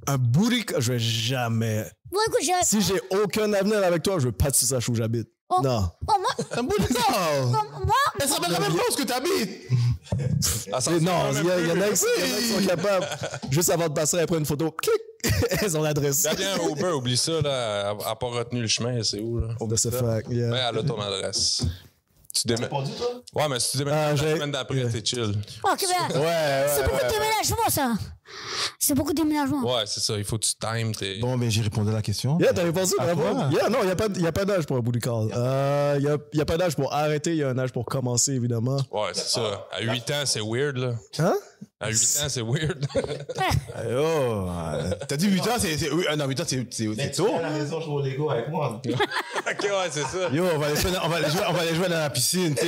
Speaker 2: Un booty call, je vais jamais.
Speaker 3: Bon, écoute,
Speaker 2: Si j'ai aucun avenir avec toi, je veux pas de Sache où j'habite.
Speaker 3: Oh.
Speaker 2: Non.
Speaker 3: Bon, moi,
Speaker 1: Un boucle du corps!
Speaker 3: moi,
Speaker 1: Elle s'appelle quand même pas où est-ce que t'habites!
Speaker 4: Ah, ça
Speaker 2: Et
Speaker 4: ressemble
Speaker 2: non,
Speaker 4: quand même
Speaker 2: il y
Speaker 4: plus,
Speaker 2: en a
Speaker 4: mais-
Speaker 2: qui sont capables, juste avant de passer après une photo, clic, elles ont l'adresse.
Speaker 4: T'as bien un Uber, oublie ça, là. Elle a pas retenu le chemin, c'est où, là?
Speaker 2: That's a fact, yeah.
Speaker 4: Ouais, elle a ton adresse. Tu
Speaker 5: T'as
Speaker 4: démènes.
Speaker 5: répondu, toi?
Speaker 4: Ouais, mais si tu démènes la
Speaker 2: j'ai-
Speaker 4: semaine d'après, t'es chill.
Speaker 3: ok, ben, c'est beaucoup de déménagement, ça. C'est beaucoup de déménagement.
Speaker 4: Ouais, c'est ça. Il faut que tu times tes.
Speaker 1: Bon, ben j'ai répondu à la question.
Speaker 2: Yeah, t'as répondu, bravo.
Speaker 1: toi?
Speaker 2: Yeah, non, il n'y a pas d'âge pour un booty call. Il n'y a pas d'âge pour arrêter, il y a un âge pour commencer, évidemment.
Speaker 4: Ouais, c'est ça. À 8 ans, c'est weird, là.
Speaker 2: Hein?
Speaker 4: À 8 ans, c'est weird.
Speaker 1: Oh, t'as dit 8 ans, oui, non, 8 ans, c'est
Speaker 5: Mais tu
Speaker 1: tôt.
Speaker 5: viens à la maison jouer au Lego avec moi.
Speaker 4: Ok, ouais, c'est ça.
Speaker 1: Yo, on va aller jouer dans la piscine, tu sais.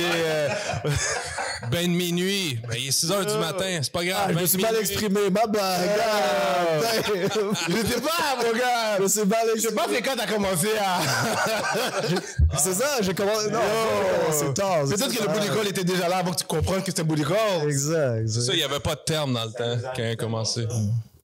Speaker 4: Ben de minuit. Ben, il est 6 h du matin. C'est pas grave.
Speaker 2: Je
Speaker 4: ben
Speaker 2: me
Speaker 4: de
Speaker 2: suis mal
Speaker 4: minuit.
Speaker 2: exprimé, ma blague.
Speaker 1: Je sais pas, mon gars.
Speaker 2: Je me suis mal
Speaker 1: Je sais pas,
Speaker 2: exprimé.
Speaker 1: c'est quand t'as commencé à.
Speaker 2: C'est ça, j'ai commencé. Non, c'est tard.
Speaker 1: Peut-être que le bout d'école était déjà là avant que tu comprennes que c'était un bout d'école.
Speaker 2: Exact.
Speaker 4: Ça, il n'y avait pas de terme dans le temps quand il a commencé.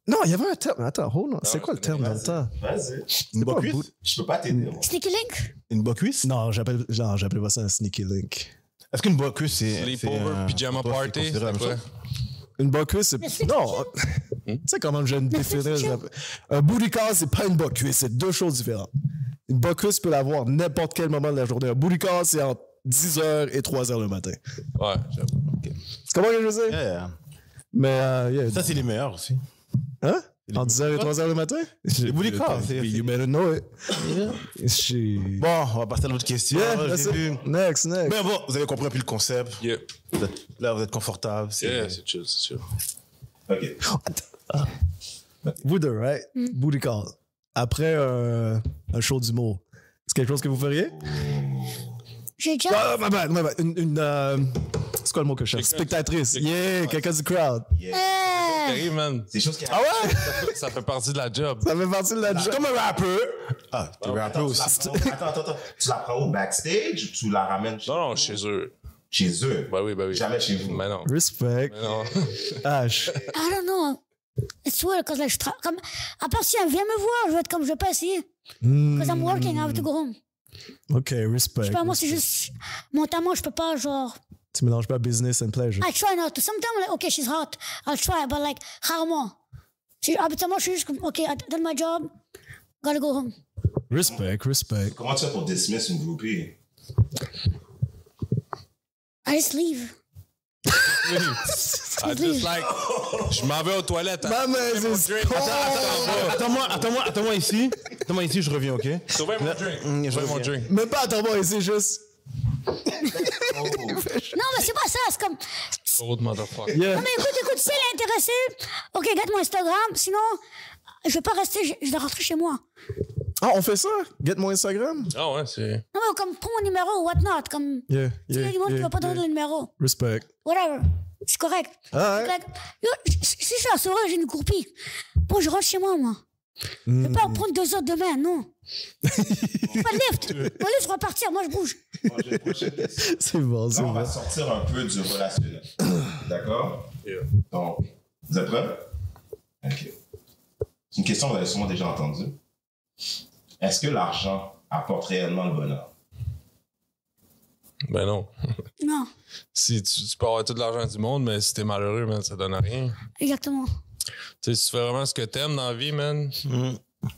Speaker 2: Non, il y avait un terme. Attends, hold on. C'est quoi le terme dans le temps?
Speaker 5: Vas-y.
Speaker 1: Une
Speaker 2: pas un
Speaker 1: bocuisse?
Speaker 2: bout-
Speaker 5: Je peux pas t'aider, moi.
Speaker 3: Sneaky Link?
Speaker 1: Une bocuisse?
Speaker 2: Non, j'appelle pas ça un sneaky link.
Speaker 1: Est-ce qu'une bocuisse, c'est.
Speaker 4: Sleepover, pyjama
Speaker 1: pour toi,
Speaker 4: party,
Speaker 1: c'est considéré la
Speaker 4: c'est
Speaker 1: même
Speaker 4: quoi?
Speaker 1: chose?
Speaker 2: Une bocuisse, c'est. Non. Tu sais comment je ne définirais. Un booty call, c'est pas une bocuisse, c'est deux choses différentes. Une bocuisse peut l'avoir n'importe quel moment de la journée. Un booty call, c'est entre 10h et 3h le matin.
Speaker 4: Ouais, j'avoue.
Speaker 2: C'est comment que je sais?
Speaker 1: Yeah.
Speaker 2: Mais, yeah.
Speaker 1: Ça, c'est les meilleurs aussi.
Speaker 2: Hein? Entre 10h et 3h le matin?
Speaker 1: Les booty calls, c'est.
Speaker 2: You better know it.
Speaker 1: Bon, on va passer à l'autre question.
Speaker 2: Yeah,
Speaker 1: J'ai
Speaker 2: that's
Speaker 1: vu.
Speaker 2: it. Next.
Speaker 1: Ben bon, vous avez compris un peu le concept.
Speaker 4: Yeah.
Speaker 1: Là, vous êtes confortable.
Speaker 4: Yeah, c'est chill, c'est chill.
Speaker 5: OK.
Speaker 2: Vous deux, right? Booty call. Après un show d'humour, c'est quelque chose que vous feriez?
Speaker 3: J'ai déjà.
Speaker 2: Ah, my bad. C'est quoi le mot que je cherche? Spectatrice. Yeah, quelqu'un du crowd.
Speaker 4: Terrible, man.
Speaker 5: C'est des choses qui
Speaker 2: Ah ouais?
Speaker 4: Ça fait partie de la job.
Speaker 2: Ça fait partie de la job.
Speaker 1: Comme un rappeur. Ah, t'es rappeur aussi.
Speaker 5: Attends. Tu la prends au backstage ou tu la ramènes
Speaker 4: Non, chez eux.
Speaker 5: chez eux?
Speaker 4: Ben oui.
Speaker 5: Jamais chez vous.
Speaker 4: Mais non.
Speaker 2: Respect.
Speaker 4: Mais non.
Speaker 2: Ash.
Speaker 3: I don't know. It's weird, cause like, comme, à part si elle vient me voir, je vais être comme, je vais pas essayer. Cause I'm working, I have to go home.
Speaker 2: OK,
Speaker 3: Je
Speaker 2: respect.
Speaker 3: sais pas, moi, c'est juste, mentalement, je peux pas, genre,
Speaker 2: Tu mélanges pas business and pleasure.
Speaker 3: I try not to. Sometimes, like, okay, she's hot. I'll try, but like, rarement. Habituellement, je suis juste comme, okay, I done my job, gotta go home.
Speaker 2: Respect.
Speaker 5: Comment tu fais pour dismiss une groupie?
Speaker 3: I just leave.
Speaker 4: I just like. Je m'en vais aux toilettes.
Speaker 2: Ma main, c'est
Speaker 1: Attends-moi ici. Attends-moi ici, je reviens, OK?
Speaker 4: Sauvez mon drink.
Speaker 1: Je
Speaker 4: Sauvez mon
Speaker 1: reviens.
Speaker 4: drink.
Speaker 2: Même pas attends-moi ici, juste.
Speaker 3: Non, mais c'est pas ça, c'est comme,
Speaker 4: Old motherfucker.
Speaker 2: Yeah.
Speaker 3: non, mais écoute, si elle est intéressée, ok, get mon Instagram, sinon, je vais pas rester, je vais rentrer chez moi.
Speaker 2: Ah, on fait ça? Get mon Instagram?
Speaker 4: Ah ouais, c'est.
Speaker 3: Non, mais comme, prends mon numéro ou whatnot, comme,
Speaker 2: Yeah,
Speaker 3: tu sais, du monde qui va pas donner le numéro.
Speaker 2: Respect.
Speaker 3: Whatever. C'est correct.
Speaker 2: Ah ouais?
Speaker 3: Like, yo, si je suis à Sorel, j'ai une groupie. Bon, je rentre chez moi, moi. Je vais pas en prendre 2 heures demain, non. Pas de lift. Mon lift, je vais partir, moi, je bouge.
Speaker 5: Bon, j'ai une prochaine question.
Speaker 2: C'est bon, c'est
Speaker 5: Là, on va
Speaker 2: bon.
Speaker 5: sortir un peu du relationnel. D'accord?
Speaker 4: Yeah.
Speaker 5: Donc, vous êtes prêts? OK. C'est une question que vous avez sûrement déjà entendue. Est-ce que l'argent apporte réellement le bonheur?
Speaker 4: Ben non.
Speaker 3: Non,
Speaker 4: Si tu peux avoir tout l'argent du monde, mais si t'es malheureux, man, ça donne rien.
Speaker 3: exactement.
Speaker 4: Tu sais, si tu fais vraiment ce que t'aimes dans la vie, man,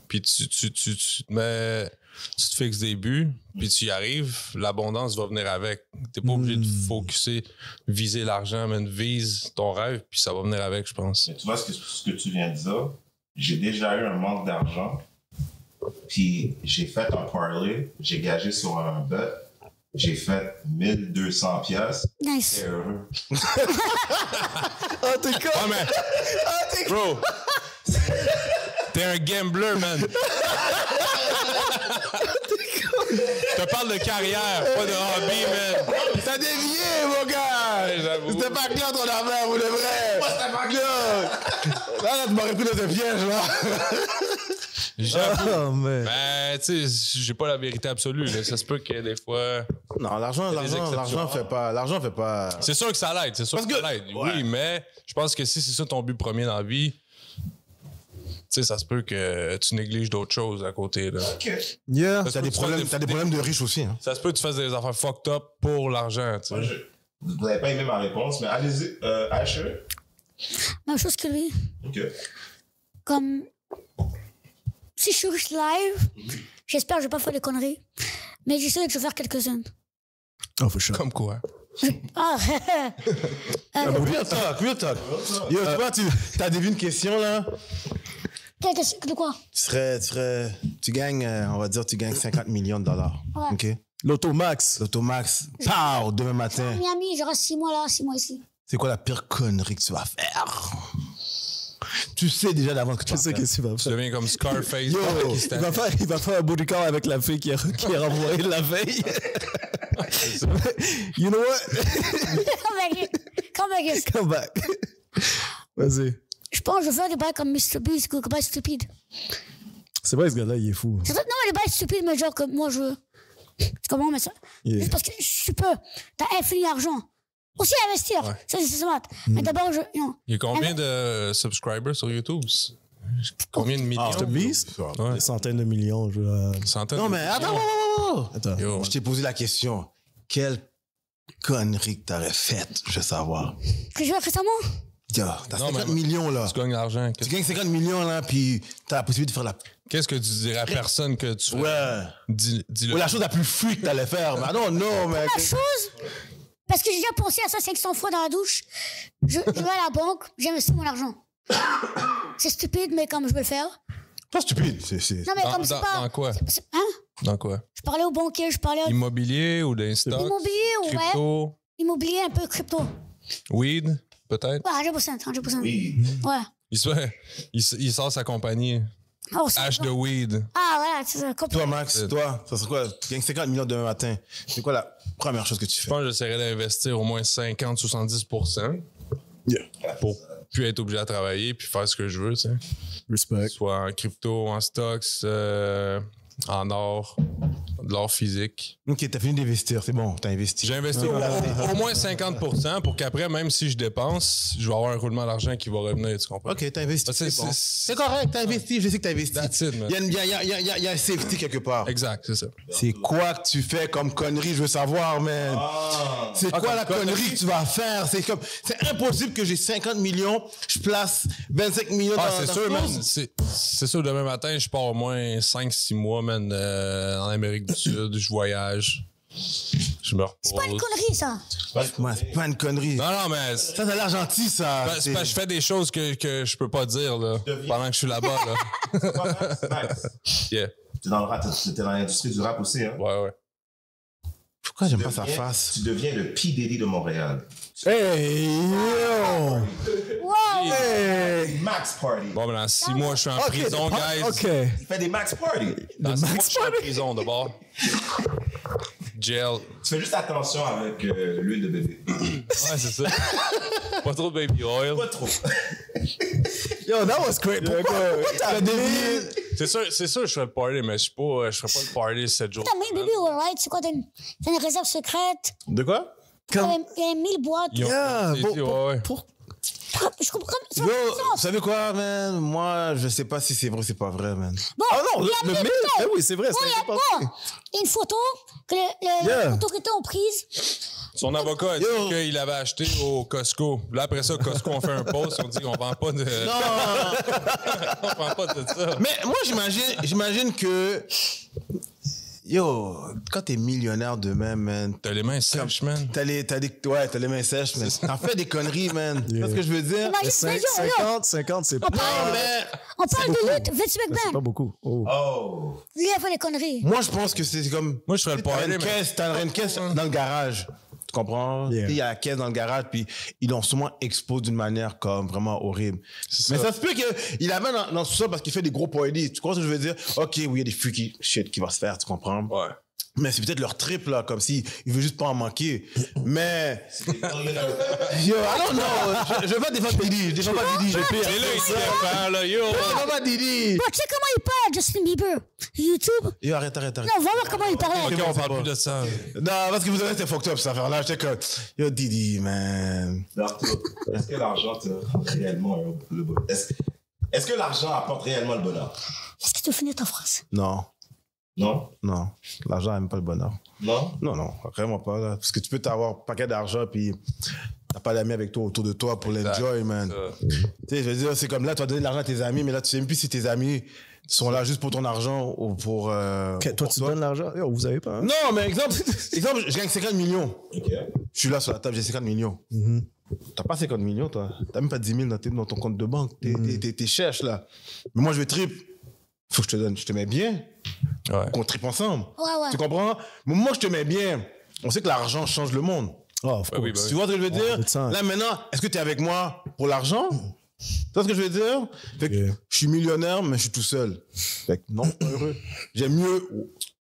Speaker 4: puis tu te mets. Tu te fixes des buts, puis tu y arrives, l'abondance va venir avec. T'es pas obligé de focusser, viser l'argent, man. Vise ton rêve, puis ça va venir avec, je pense.
Speaker 5: Mais tu vois ce que tu viens de dire? J'ai déjà eu un manque d'argent, puis j'ai fait un parlay, j'ai gagé sur un bet, j'ai fait 1200 pièces.
Speaker 3: Nice.
Speaker 5: J'étais heureux.
Speaker 2: Ah, t'es con!
Speaker 4: Ah, mais. Bro! T'es un gambler, man! Je te parle de carrière, pas de hobby, man!
Speaker 1: T'as dévié, mon gars!
Speaker 4: Ouais, j'avoue.
Speaker 1: C'était pas clair ton affaire, vous de vrai! Là, tu m'aurais pris dans un piège, là!
Speaker 4: J'avoue.
Speaker 2: Oh, man.
Speaker 4: Ben, tu sais, j'ai pas la vérité absolue, là. Ça se peut que des fois.
Speaker 1: Non, l'argent fait pas...
Speaker 4: C'est sûr que ça l'aide, c'est sûr
Speaker 1: Parce
Speaker 4: que ça
Speaker 1: que-
Speaker 4: l'aide.
Speaker 1: ouais.
Speaker 4: Oui, mais je pense que si c'est ça ton but premier dans la vie, tu sais, ça se peut que tu négliges d'autres choses à côté, là.
Speaker 2: Yeah.
Speaker 4: Ça se peut que tu fasses
Speaker 1: T'as des problèmes de riches aussi, hein.
Speaker 4: Ça se peut que tu fasses des affaires fucked up pour l'argent, tu sais.
Speaker 5: Vous n'avez pas aimé ma réponse, mais allez-y. Asher?
Speaker 3: Même chose que lui.
Speaker 5: OK.
Speaker 3: Comme, si je suis riche live, j'espère que je vais pas faire des conneries. Mais j'essaie que je vais faire quelques-unes.
Speaker 2: Oh, for sure.
Speaker 4: Comme quoi?
Speaker 3: Ah,
Speaker 1: Real talk. Yo, tu vois, t'as deviné une question, là.
Speaker 3: de quoi?
Speaker 1: Tu gagnes, on va dire, tu gagnes 50 millions de dollars.
Speaker 3: Ouais.
Speaker 1: OK?
Speaker 2: L'automax.
Speaker 1: L'automax, pow, demain matin.
Speaker 3: Miami, je reste 6 mois là, 6 mois ici.
Speaker 1: C'est quoi la pire connerie que tu vas faire? Tu sais déjà d'avance que tu
Speaker 2: Je
Speaker 1: vas
Speaker 2: sais
Speaker 1: faire.
Speaker 2: qu'est-ce qu'il va
Speaker 4: Tu
Speaker 2: faire.
Speaker 4: deviens comme Scarface.
Speaker 2: Yo,
Speaker 4: qui se
Speaker 2: il va faire un booty call avec la fille qui a renvoyé la veille. You know what?
Speaker 3: Come back.
Speaker 2: Come back. Vas-y.
Speaker 3: Je pense que je vais faire des bails comme Mr. Beast, des bails stupides.
Speaker 2: C'est vrai, ce gars-là, il est fou.
Speaker 3: Non, les bails stupides, mais genre que moi je veux. Tu comprends, mais ça.
Speaker 2: Yeah.
Speaker 3: Juste parce que je peux. T'as infini argent. Aussi investir.
Speaker 4: Ouais.
Speaker 3: Ça, c'est smart. Mais d'abord, je. Non.
Speaker 4: Il y a combien de subscribers sur YouTube? Combien de millions?
Speaker 2: Mr. Beast?
Speaker 4: Ouais.
Speaker 2: Des centaines de millions.
Speaker 4: Centaines
Speaker 1: Non,
Speaker 4: de
Speaker 1: mais attends,
Speaker 4: millions.
Speaker 2: Attends.
Speaker 4: Yo.
Speaker 1: Je t'ai posé la question. Quelle connerie que t'aurais faite, je veux savoir.
Speaker 3: Que j'ai fait récemment?
Speaker 1: Yo, t'as
Speaker 4: Non,
Speaker 1: 50
Speaker 4: mais-
Speaker 1: millions, là.
Speaker 4: Tu gagnes l'argent.
Speaker 1: Tu gagnes 50 millions, là, puis t'as la possibilité de faire la...
Speaker 4: Qu'est-ce que tu dirais à personne que tu fais?
Speaker 1: Ouais.
Speaker 4: Dis-le.
Speaker 1: Ou la chose la plus freak que t'allais faire. Mais non, non, mais...
Speaker 3: La chose, parce que j'ai déjà pensé à ça 500 fois dans la douche, je vais à la banque, j'investis mon argent. C'est stupide, mais comme je veux le faire.
Speaker 1: Pas stupide.
Speaker 3: Non, mais comme c'est pas.
Speaker 4: Dans quoi?
Speaker 3: Hein?
Speaker 4: Dans quoi?
Speaker 3: Je parlais au banquier, je parlais à
Speaker 4: Immobilier ou d'un stock?
Speaker 3: immobilier, ouais.
Speaker 4: Crypto?
Speaker 3: Immobilier, un peu crypto.
Speaker 4: Weed? Peut-être?
Speaker 3: Ouais, 100%.
Speaker 5: Oui.
Speaker 3: Ouais.
Speaker 4: Il sort sa compagnie.
Speaker 3: Oh, c'est
Speaker 4: H de
Speaker 3: bon.
Speaker 4: Weed.
Speaker 3: Ah, voilà, c'est ça.
Speaker 1: Toi, Max, toi, ça serait quoi? Tu gagnes 50 millions demain matin. C'est quoi la première chose que tu
Speaker 4: Je
Speaker 1: fais?
Speaker 4: pense que j'essaierais d'investir au moins 50-70%
Speaker 1: Yeah.
Speaker 4: pour plus être obligé à travailler puis faire ce que je veux, tu sais.
Speaker 2: Respect.
Speaker 4: Soit en crypto, en stocks, en or, de l'or physique.
Speaker 1: Ok, t'as fini d'investir, c'est bon, t'as investi.
Speaker 4: J'ai investi au moins 50% pour qu'après, même si je dépense, je vais avoir un roulement d'argent qui va revenir, tu comprends?
Speaker 1: Ok, t'as investi.
Speaker 4: C'est-
Speaker 1: C'est bon.
Speaker 4: c'est-
Speaker 1: C'est correct, t'as investi, je sais que t'as investi.
Speaker 4: That's it, man.
Speaker 1: Il y a un safety quelque part.
Speaker 4: Exact, c'est ça.
Speaker 1: C'est quoi que tu fais comme connerie, je veux savoir, man. C'est quoi
Speaker 4: comme
Speaker 1: la connerie que tu vas faire? C'est impossible que j'ai 50 millions, je place 25 millions
Speaker 4: Ah,
Speaker 1: dans
Speaker 4: c'est sûr, man.
Speaker 1: chose.
Speaker 4: C'est sûr, demain matin, je pars au moins 5-6 mois, man, en Amérique du Sud. Je voyage. Je me repose.
Speaker 3: C'est pas une connerie, ça.
Speaker 1: Ouais, c'est pas une connerie.
Speaker 4: Non, mais
Speaker 1: Ça, ça a l'air gentil, ça.
Speaker 4: c'est parce que je fais des choses que je peux pas dire là, pendant que je suis là-bas. Là.
Speaker 5: Max,
Speaker 4: Yeah.
Speaker 5: t'es dans le rap, t'es dans l'industrie du rap aussi, hein?
Speaker 4: Ouais.
Speaker 1: Pourquoi j'aime pas sa face?
Speaker 5: Tu deviens le P. Diddy de Montréal.
Speaker 2: Hey, yo!
Speaker 3: Wow!
Speaker 2: Hey!
Speaker 5: Max Party.
Speaker 4: Bon, ben dans 6 mois, je suis en
Speaker 2: Ok,
Speaker 4: prison, guys.
Speaker 2: OK.
Speaker 5: Il fait des Max Party.
Speaker 4: Dans 6 mois, je suis en prison d'abord. Jail.
Speaker 5: Tu fais juste attention avec l'huile de bébé.
Speaker 4: Ouais, c'est ça. Pas trop de baby oil.
Speaker 5: Pas trop.
Speaker 2: Yo, that was great. Pourquoi t'as dévié?
Speaker 4: C'est sûr, je fais le party, mais je ferai pas le party 7 jours.
Speaker 3: T'as 1000 bébés, right? C'est quoi? T'as une réserve secrète?
Speaker 1: De quoi?
Speaker 3: Il y a 1000 boîtes.
Speaker 2: Yeah,
Speaker 4: Ouais.
Speaker 3: Je comprends. Ça
Speaker 1: Yo,
Speaker 3: fait du
Speaker 1: vous
Speaker 3: sens.
Speaker 1: savez quoi, man? Moi, je sais pas si c'est vrai ou c'est pas vrai, man.
Speaker 3: Bon,
Speaker 2: Ah non,
Speaker 3: il y a
Speaker 2: le
Speaker 3: 1000
Speaker 2: mail?
Speaker 3: photos.
Speaker 2: Ben oui, c'est vrai,
Speaker 3: Bon,
Speaker 2: c'est
Speaker 3: il y a
Speaker 2: passé.
Speaker 3: bon, il y a une photo que les
Speaker 2: Yeah.
Speaker 3: autorités ont prise.
Speaker 4: Son avocat a dit
Speaker 1: Yo.
Speaker 4: qu'il avait acheté au Costco. Là, après ça, Costco, on fait un post et on dit qu'on vend pas de. On vend pas de ça.
Speaker 1: Mais moi, j'imagine que... Yo, quand t'es millionnaire demain, man...
Speaker 4: T'as les mains sèches, man.
Speaker 1: T'as les mains sèches, man. T'en fais des conneries, man. Tu vois ce que je veux dire?
Speaker 3: Imagine, mais yo,
Speaker 2: 50, c'est
Speaker 3: on parle de lutte, Vince
Speaker 2: c'est pas
Speaker 3: McMahon.
Speaker 2: beaucoup. Oh.
Speaker 5: Oh.
Speaker 3: Lui, il a fait des conneries.
Speaker 1: Moi, je pense que c'est comme...
Speaker 4: Moi, je ferais le
Speaker 1: T'as
Speaker 4: party,
Speaker 1: une
Speaker 4: mais-
Speaker 1: caisse, une caisse dans le garage. Tu comprends?
Speaker 2: Yeah.
Speaker 1: Il y a la caisse dans le garage, puis ils l'ont sûrement exposé d'une manière comme vraiment horrible. Mais ça se peut qu'il avait dans tout ça parce qu'il fait des gros parties. Tu comprends ce que je veux dire? OK, oui, il y a des freaky shit qui va se faire, tu comprends?
Speaker 4: Ouais.
Speaker 1: Mais c'est peut-être leur trip, là, comme si il veut juste pas en manquer. Mais... Yo, I don't know. Je veux pas défendre Didi. Je défends pas Didi.
Speaker 4: C'est là, il se défend, là, yo.
Speaker 1: Je défends pas Didi.
Speaker 3: Bon, tu sais comment il parle, Justin Bieber? YouTube?
Speaker 1: Yo, arrête.
Speaker 3: Non, va voir comment il parlait.
Speaker 4: Ok, on parle plus de ça.
Speaker 1: Non, parce que vous avez été fucked up, cette affaire-là. J'étais comme, yo, Didi, man.
Speaker 5: Est-ce que l'argent te rend réellement le bonheur? Est-ce que l'argent apporte réellement le bonheur?
Speaker 3: Est-ce que tu veux finir ta phrase?
Speaker 1: Non.
Speaker 5: Non?
Speaker 1: Non. L'argent n'aime pas le bonheur.
Speaker 5: Non?
Speaker 1: Non, vraiment pas. Là. Parce que tu peux t'avoir un paquet d'argent, puis t'as pas d'amis avec toi autour de toi pour l'enjoy, man. Tu sais, je veux dire, c'est comme là, tu vas donner de l'argent à tes amis, mais là, tu sais même plus si tes amis sont là juste pour ton argent ou pour.
Speaker 2: Ok, toi,
Speaker 1: pour
Speaker 2: tu donnes l'argent? Yo, vous avez pas, hein?
Speaker 1: Non, mais exemple, je gagne 50 millions.
Speaker 5: OK.
Speaker 1: Je suis là sur la table, j'ai 50 millions. T'as pas 50 millions, toi. T'as même pas 10 000 dans ton compte de banque. T'es cherche, là. Mais moi, je vais trip. Faut que je te donne. Je te mets bien.
Speaker 4: Ouais.
Speaker 1: Qu'on tripe ensemble.
Speaker 3: Ouais.
Speaker 1: Tu comprends? Mais moi, je te mets bien. On sait que l'argent change le monde.
Speaker 2: Oh, of course.
Speaker 4: oui, bah oui.
Speaker 1: Tu vois ce que je veux dire?
Speaker 2: c'est ça.
Speaker 1: Là, maintenant, est-ce que tu es avec moi pour l'argent? Tu vois ce que je veux dire? Fait que
Speaker 2: Yeah.
Speaker 1: je suis millionnaire, mais je suis tout seul. Fait que non, pas heureux. J'aime mieux,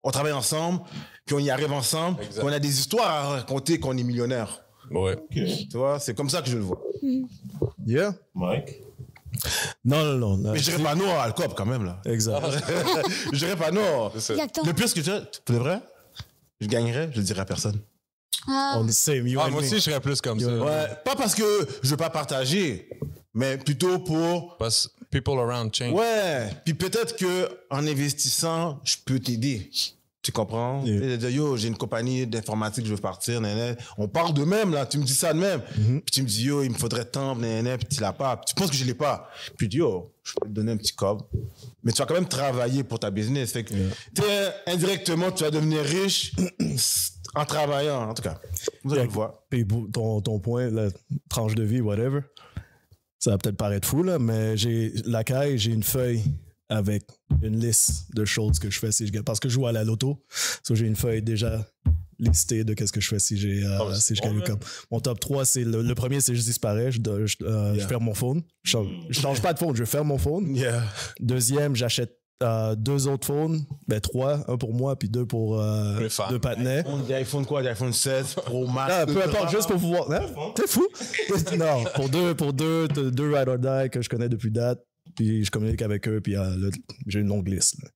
Speaker 1: on travaille ensemble, puis on y arrive ensemble,
Speaker 4: Exact.
Speaker 1: puis on a des histoires à raconter quand on est millionnaire.
Speaker 4: Ouais.
Speaker 1: Tu vois? C'est comme ça que je le vois.
Speaker 2: Yeah?
Speaker 5: Mike?
Speaker 2: Non.
Speaker 1: Mais je dirais pas non à Alcop quand même, là.
Speaker 2: Exact.
Speaker 1: Je dirais pas non.
Speaker 3: Exactement.
Speaker 1: Le pire, ce que je dirais, pour de vrai, je gagnerais, je le dirais à personne.
Speaker 3: Ah,
Speaker 2: On est same, you
Speaker 4: Ah,
Speaker 2: and
Speaker 4: moi
Speaker 2: me.
Speaker 4: aussi, je serais plus comme ça.
Speaker 1: Ouais, pas parce que je veux pas partager, mais plutôt pour...
Speaker 4: Parce que people around change.
Speaker 1: Ouais, puis peut-être que en investissant, je peux t'aider. Tu comprends?
Speaker 2: Yeah.
Speaker 1: Et de dire, yo, j'ai une compagnie d'informatique, je veux partir, nanana. On parle de même, là. Tu me dis ça de même. Puis tu me dis, yo, il me faudrait tant, nanana, puis tu l'as pas. Puis tu penses que je l'ai pas. Puis tu dis, yo, je peux te donner un petit cob. Mais tu vas quand même travailler pour ta business. Fait que, indirectement, tu vas devenir riche en travaillant, en tout cas. Comme ça, je le vois.
Speaker 2: Puis ton point, la tranche de vie, whatever, ça va peut-être paraître fou, là, mais j'ai une feuille avec une liste de choses que je fais si je gagne. Parce que je joue à la loto, so j'ai une feuille déjà listée de qu'est-ce que je fais si je gagne le cup. Mon top 3, c'est le premier, c'est je disparais, je ferme mon phone. Je change pas de phone, je ferme mon phone.
Speaker 1: Yeah.
Speaker 2: Deuxième, j'achète 2 autres phones, 3, un pour moi, puis 2 pour
Speaker 4: Les femmes.
Speaker 2: 2 partenaires.
Speaker 1: Des iPhone quoi? Des iPhone 16 Pro Max?
Speaker 2: Peu importe, juste pour pouvoir. Hein? T'es fou? Non, pour deux ride or die que je connais depuis date, puis je communique avec eux, puis là, j'ai une longue liste. Là.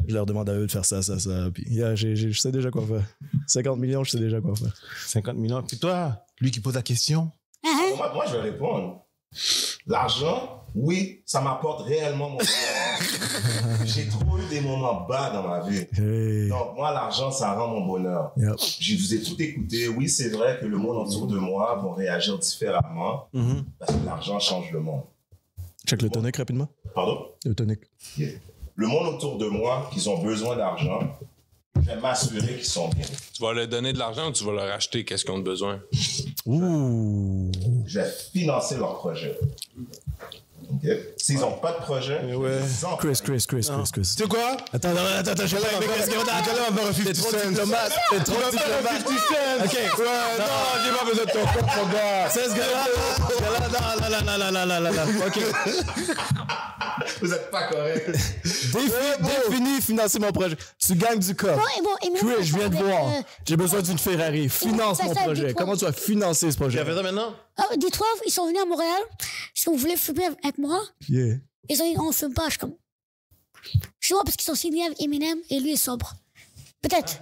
Speaker 2: Je leur demande à eux de faire ça, puis je sais déjà quoi faire. 50 millions, je sais déjà quoi faire.
Speaker 1: 50 millions. Puis toi, lui qui pose la question?
Speaker 5: Moi, je vais répondre. L'argent, oui, ça m'apporte réellement mon bonheur. J'ai trop eu des moments bas dans ma vie.
Speaker 2: Hey.
Speaker 5: Donc, moi, l'argent, ça rend mon bonheur.
Speaker 2: Yep.
Speaker 5: Je vous ai tout écouté. Oui, c'est vrai que le monde autour de moi va réagir différemment parce que l'argent change le monde.
Speaker 2: Check le tonic rapidement.
Speaker 5: Pardon?
Speaker 2: Le tonic.
Speaker 5: Yeah. Le monde autour de moi, qui ont besoin d'argent, je vais m'assurer qu'ils sont bien.
Speaker 4: Tu vas leur donner de l'argent ou tu vas leur acheter qu'est-ce qu'ils ont besoin?
Speaker 2: Ouh.
Speaker 5: Je vais financer leur projet. OK? S'ils n'ont pas de projet,
Speaker 1: ouais.
Speaker 2: Chris.
Speaker 1: Tu sais quoi?
Speaker 2: Attends, je
Speaker 1: on va refuser.
Speaker 2: T'es trop diplomate.
Speaker 1: OK. Ouais, non, j'ai pas besoin de ton compte, mon gars.
Speaker 2: C'est ce gars-là. Non. OK.
Speaker 5: vous n'êtes pas correct.
Speaker 2: Définis financer mon projet. Tu gagnes du corps. Chris, je viens de voir. J'ai besoin d'une Ferrari. Finance mon projet. Comment tu vas financer ce projet?
Speaker 1: Tu as fait ça maintenant?
Speaker 3: Dis-toi, ils sont venus à Montréal. Est-ce que vous voulez fumer avec moi?
Speaker 2: Yeah.
Speaker 3: Ils ont dit, on fume pas. Je suis comme. Je vois parce qu'ils sont signés avec Eminem et lui est sobre. Peut-être.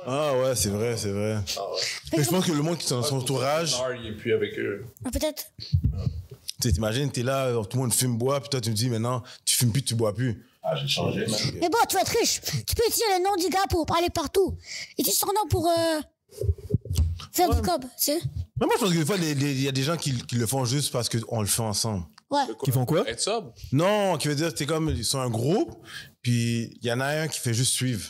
Speaker 1: Ah ouais, c'est vrai. Mais je pense que le monde qui est dans son entourage,
Speaker 4: Il est plus avec eux.
Speaker 3: Peut-être.
Speaker 1: tu t'imagines, t'es là, tout le monde fume, boit, puis toi tu me dis maintenant, tu fumes plus, tu bois plus.
Speaker 5: Ah, j'ai changé, man.
Speaker 3: Mais bon, tu vas être riche. Tu peux utiliser le nom du gars pour parler partout. Utilise son nom pour faire du cob, tu sais.
Speaker 1: Mais moi je pense que des fois, il y a des gens qui le font juste parce qu'on le fait ensemble.
Speaker 3: Ouais.
Speaker 2: Qui font quoi?
Speaker 4: Être sobre?
Speaker 1: Non, qui veut dire, c'est comme, ils sont un groupe, puis il y en a un qui fait juste suivre.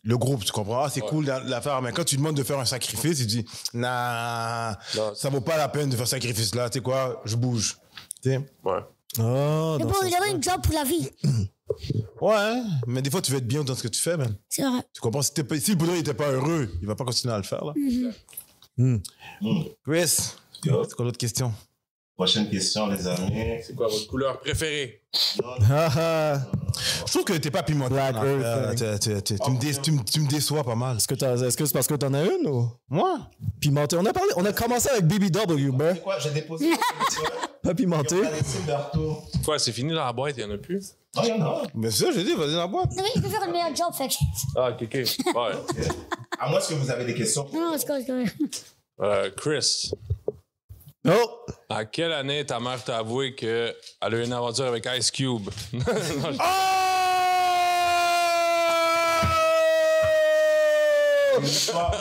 Speaker 1: Le groupe, tu comprends? Ah, c'est cool l'affaire, mais quand tu demandes de faire un sacrifice, tu dis, nah, ça vaut pas la peine de faire ce sacrifice-là, tu sais quoi, je bouge. Tu sais?
Speaker 4: Ouais.
Speaker 2: Oh,
Speaker 3: Mais bon, il aurait une job pour la vie.
Speaker 1: Ouais, mais des fois, tu veux être bien dans ce que tu fais, man.
Speaker 3: C'est vrai.
Speaker 1: Tu comprends? Si le boudin n'était pas heureux, il va pas continuer à le faire, là. Chris,
Speaker 5: Yo.
Speaker 1: c'est quoi l'autre question?
Speaker 5: Prochaine question, les amis.
Speaker 4: C'est quoi votre couleur préférée?
Speaker 1: Je trouve que t'es pas pimenté.
Speaker 2: Black Earth,
Speaker 1: Tu me déçois pas mal.
Speaker 2: Est-ce que c'est parce que t'en as une ou?
Speaker 1: Moi?
Speaker 2: Pimenté. On a commencé avec BBW, bro.
Speaker 5: C'est quoi? J'ai déposé la question.
Speaker 2: Pas pimenté.
Speaker 5: Ils ont pas laissé de retour.
Speaker 4: Quoi, c'est fini dans la boîte, il y en a plus?
Speaker 5: Non, il y en a.
Speaker 1: Mais c'est ça, j'ai dit, vas-y dans la boîte.
Speaker 3: Non, mais il peut faire une meilleure job, fait que.
Speaker 4: Ah, ok. Ouais.
Speaker 5: À moins que vous avez des questions.
Speaker 3: Non, c'est correct.
Speaker 4: Chris,
Speaker 2: Oh!
Speaker 4: à quelle année ta mère t'a avoué qu'elle a eu une aventure avec Ice Cube? Non,
Speaker 5: Une histoire.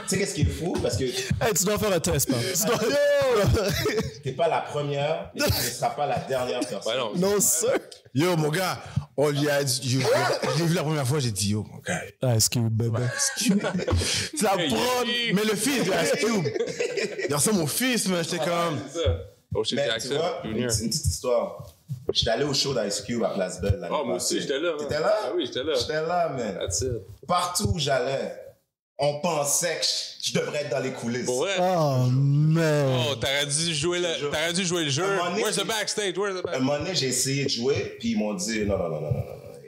Speaker 5: Tu sais qu'est-ce qui est fou? Parce que
Speaker 2: Hey, tu dois faire un test, man.
Speaker 5: t'es pas la première, mais tu ne seras pas la dernière personne.
Speaker 4: Ben non.
Speaker 2: Non, sir.
Speaker 1: Yo, mon gars, on lui a dit, je l'ai vu la première fois, j'ai dit, yo, mon gars.
Speaker 2: Ice Cube, bébé.
Speaker 1: C'est la prod, mais le fils de Ice Cube. Il ressemble mon fils, mais j'étais comme.
Speaker 4: C'est ça. Oh, chez
Speaker 5: Mais tu
Speaker 4: Jackson
Speaker 5: vois,
Speaker 4: Junior.
Speaker 5: c'est une petite histoire. J'étais allé au show d'Ice Cube à Place Belle l'année
Speaker 4: Oh, moi
Speaker 5: passée.
Speaker 4: aussi, j'étais là. man.
Speaker 5: T'étais là?
Speaker 4: Ah oui, j'étais là.
Speaker 5: J'étais là, man.
Speaker 4: That's it.
Speaker 5: Partout où j'allais, on pensait que je devrais être dans les coulisses.
Speaker 4: Pour vrai?
Speaker 2: Oh, man.
Speaker 4: Oh, t'aurais dû jouer le jeu.
Speaker 5: Un moment donné,
Speaker 4: Where's the backstage? Where's the
Speaker 5: Un
Speaker 4: backstage?
Speaker 5: moment donné, j'ai essayé de jouer, puis ils m'ont dit non.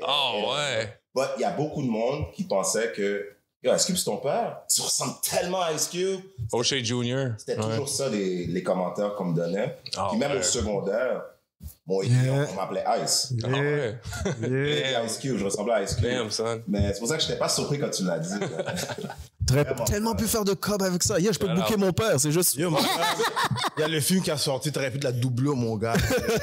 Speaker 4: Oh, ouais.
Speaker 5: But il y a beaucoup de monde qui pensait que yo, Ice Cube, c'est ton père? Tu ressembles tellement à Ice Cube.
Speaker 4: Oh, chez Junior.
Speaker 5: C'était toujours ça, les commentaires qu'on me donnait.
Speaker 4: Ah,
Speaker 5: Puis même
Speaker 4: ouais.
Speaker 5: au secondaire, on m'appelait Ice.
Speaker 4: Ah, ouais.
Speaker 5: Ice Cube, je ressemblais à Ice Cube.
Speaker 4: Damn, son.
Speaker 5: Mais c'est pour ça que je n'étais pas surpris quand tu l'as dit.
Speaker 2: Tellement pu faire de cob avec ça. Yeah, je peux te booker mon père. C'est juste.
Speaker 1: Yo, mon gars, il y a le film qui a sorti, t'aurais pu de la doubler, mon gars.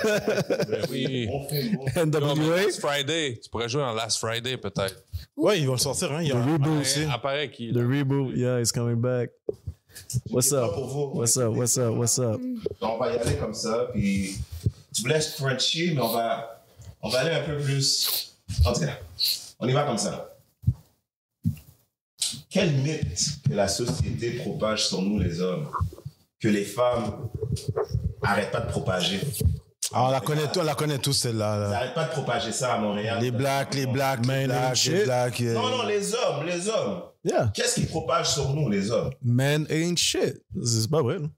Speaker 4: Ben oui.
Speaker 5: Bon film, bon film.
Speaker 4: Yo, mais
Speaker 2: NWA.
Speaker 4: Last Friday. Tu pourrais jouer dans Last Friday, peut-être.
Speaker 1: Ouais, ils vont le sortir, hein. Il y a un
Speaker 2: reboot.
Speaker 1: aussi.
Speaker 4: Apparaît qui.
Speaker 2: The reboot. Yeah, it's coming back. What's up?
Speaker 5: Pour vous.
Speaker 2: What's up? What's up? What's up?
Speaker 5: On va y aller comme ça, puis tu voulais Frenchie, mais on va aller un peu plus. En tout cas, on y va comme ça. Quel mythe que la société propage sur nous, les hommes, que les femmes n'arrêtent pas de propager?
Speaker 1: Ah, on la connaît tous,
Speaker 5: Ils
Speaker 1: celle-là. Là.
Speaker 5: n'arrêtent pas de propager ça à Montréal.
Speaker 1: Les blacks.
Speaker 5: Non, les hommes.
Speaker 2: Yeah.
Speaker 5: Qu'est-ce qu'ils propagent sur nous, les hommes?
Speaker 2: Men ain't shit. C'est pas vrai, non?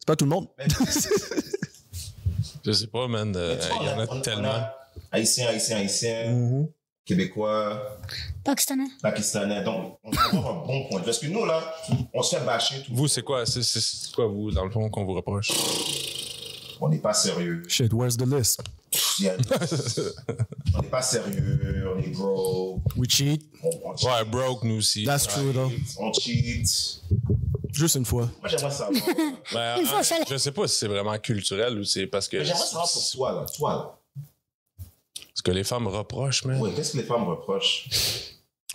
Speaker 2: C'est pas tout le monde.
Speaker 4: Je sais pas, man. Il y en a tellement.
Speaker 5: Haïtiens, Québécois, Pakistanais. Donc, on va avoir un bon point. Parce que nous, là, on se fait bâcher tout.
Speaker 4: Vous, c'est quoi, vous, dans le fond, qu'on vous reproche?
Speaker 5: On n'est pas sérieux.
Speaker 2: Shit, where's the list?
Speaker 5: On n'est pas sérieux, on est broke.
Speaker 2: We cheat.
Speaker 4: Ouais, broke, nous aussi.
Speaker 2: That's true, though.
Speaker 5: On cheat.
Speaker 2: Juste une fois.
Speaker 5: Moi, j'aimerais savoir.
Speaker 4: Ben,
Speaker 3: Une fois,
Speaker 4: je sais pas si c'est vraiment culturel ou c'est parce que.
Speaker 5: Mais j'aimerais savoir pour toi, là. Toi, là.
Speaker 4: Ce que les femmes reprochent, man.
Speaker 5: Oui, qu'est-ce que les femmes reprochent?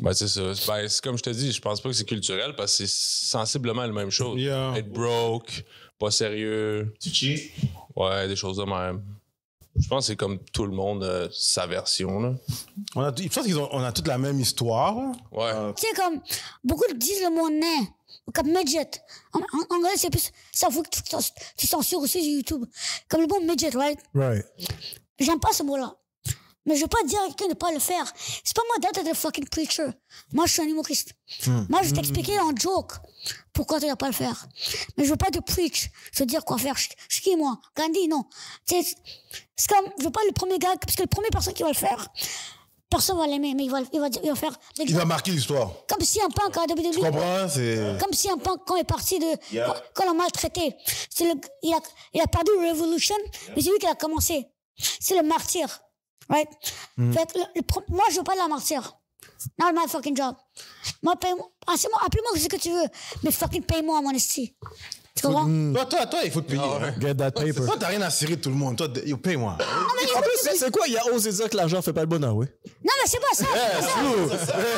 Speaker 4: Ben, c'est ça. Ben, c'est comme je te dis, je pense pas que c'est culturel parce que c'est sensiblement la même chose.
Speaker 1: Yeah.
Speaker 4: Être broke, pas sérieux.
Speaker 5: Tu cheats?
Speaker 4: Ouais, des choses de même. Je pense que c'est comme tout le monde, sa version, là.
Speaker 1: Je pense qu'on a toute la même histoire.
Speaker 4: Ouais.
Speaker 3: Tu sais, comme, beaucoup disent le mot nain, ou comme midget. En anglais, c'est plus, ça faut que tu censures aussi sur YouTube. Comme le mot midget, right?
Speaker 2: Right.
Speaker 3: J'aime pas ce mot-là. Mais je veux pas dire à quelqu'un de pas le faire. C'est pas moi d'être un fucking preacher. Moi, je suis un humoriste. Moi, je vais t'expliquer en joke pourquoi tu dois pas le faire. Mais je veux pas te preach. Je veux dire quoi faire. Je suis qui, moi? Gandhi, non. C'est comme, je veux pas le premier gars, parce que le premier personne qui va le faire, personne va l'aimer, mais il va faire.
Speaker 1: Il va marquer l'histoire.
Speaker 3: Comme si un punk à WWE.
Speaker 1: Tu comprends? C'est...
Speaker 3: Comme si un punk, quand il est parti de.
Speaker 5: Yeah.
Speaker 3: Quand on l'a maltraité. Il a perdu Revolution, mais c'est lui qui a commencé. C'est le martyr. Right? Fait que moi, je veux pas de la martyr. Not my fucking job. Moi, appelle-moi ce que tu veux, mais fucking paye-moi mon esti. Tu comprends?
Speaker 1: Toi, il faut te payer. hein.
Speaker 2: Get that paper.
Speaker 1: Toi, t'as rien à cirer de tout le monde. Toi, paye-moi.
Speaker 2: En plus, c'est quoi? Il a osé dire que l'argent fait pas le bonheur, oui?
Speaker 3: Non, mais c'est pas ça.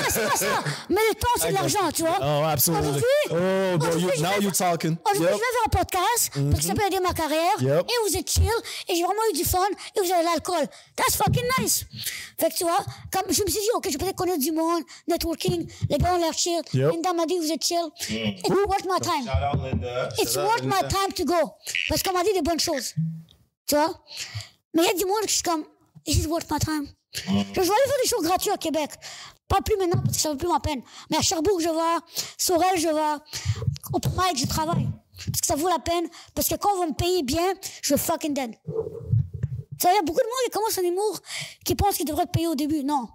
Speaker 3: C'est pas ça. Mais le temps, c'est de l'argent, tu vois.
Speaker 2: Oh, absolutely. Oh, bro, now you're talking.
Speaker 3: Aujourd'hui, je vais faire un podcast parce que ça peut aider ma carrière.
Speaker 2: Yep.
Speaker 3: Et vous êtes chill. Et j'ai vraiment eu du fun. Et vous avez de l'alcool. That's fucking nice. Fait que tu vois, comme je me suis dit, OK, je vais peut-être connaître du monde, networking. Les gars ont l'air chill.
Speaker 2: Yep.
Speaker 3: Linda m'a dit, vous êtes chill. It's worth my time.
Speaker 5: Shout out, Linda.
Speaker 3: It's worth my time to go. Parce qu'on m'a dit des bonnes choses. Tu vois? Mais il y a du monde qui est comme, is it worth my time? Je vais aller faire des shows gratuits à Québec. Pas plus maintenant parce que ça ne vaut plus ma peine. Mais à Sherbrooke, je vais. Sorel, je vais. Open mic, je travaille. Parce que ça vaut la peine. Parce que quand on va me payer bien, je vais fucking dead. Tu vois, il y a beaucoup de monde qui commence un humour qui pense qu'il devrait te payer au début. Non.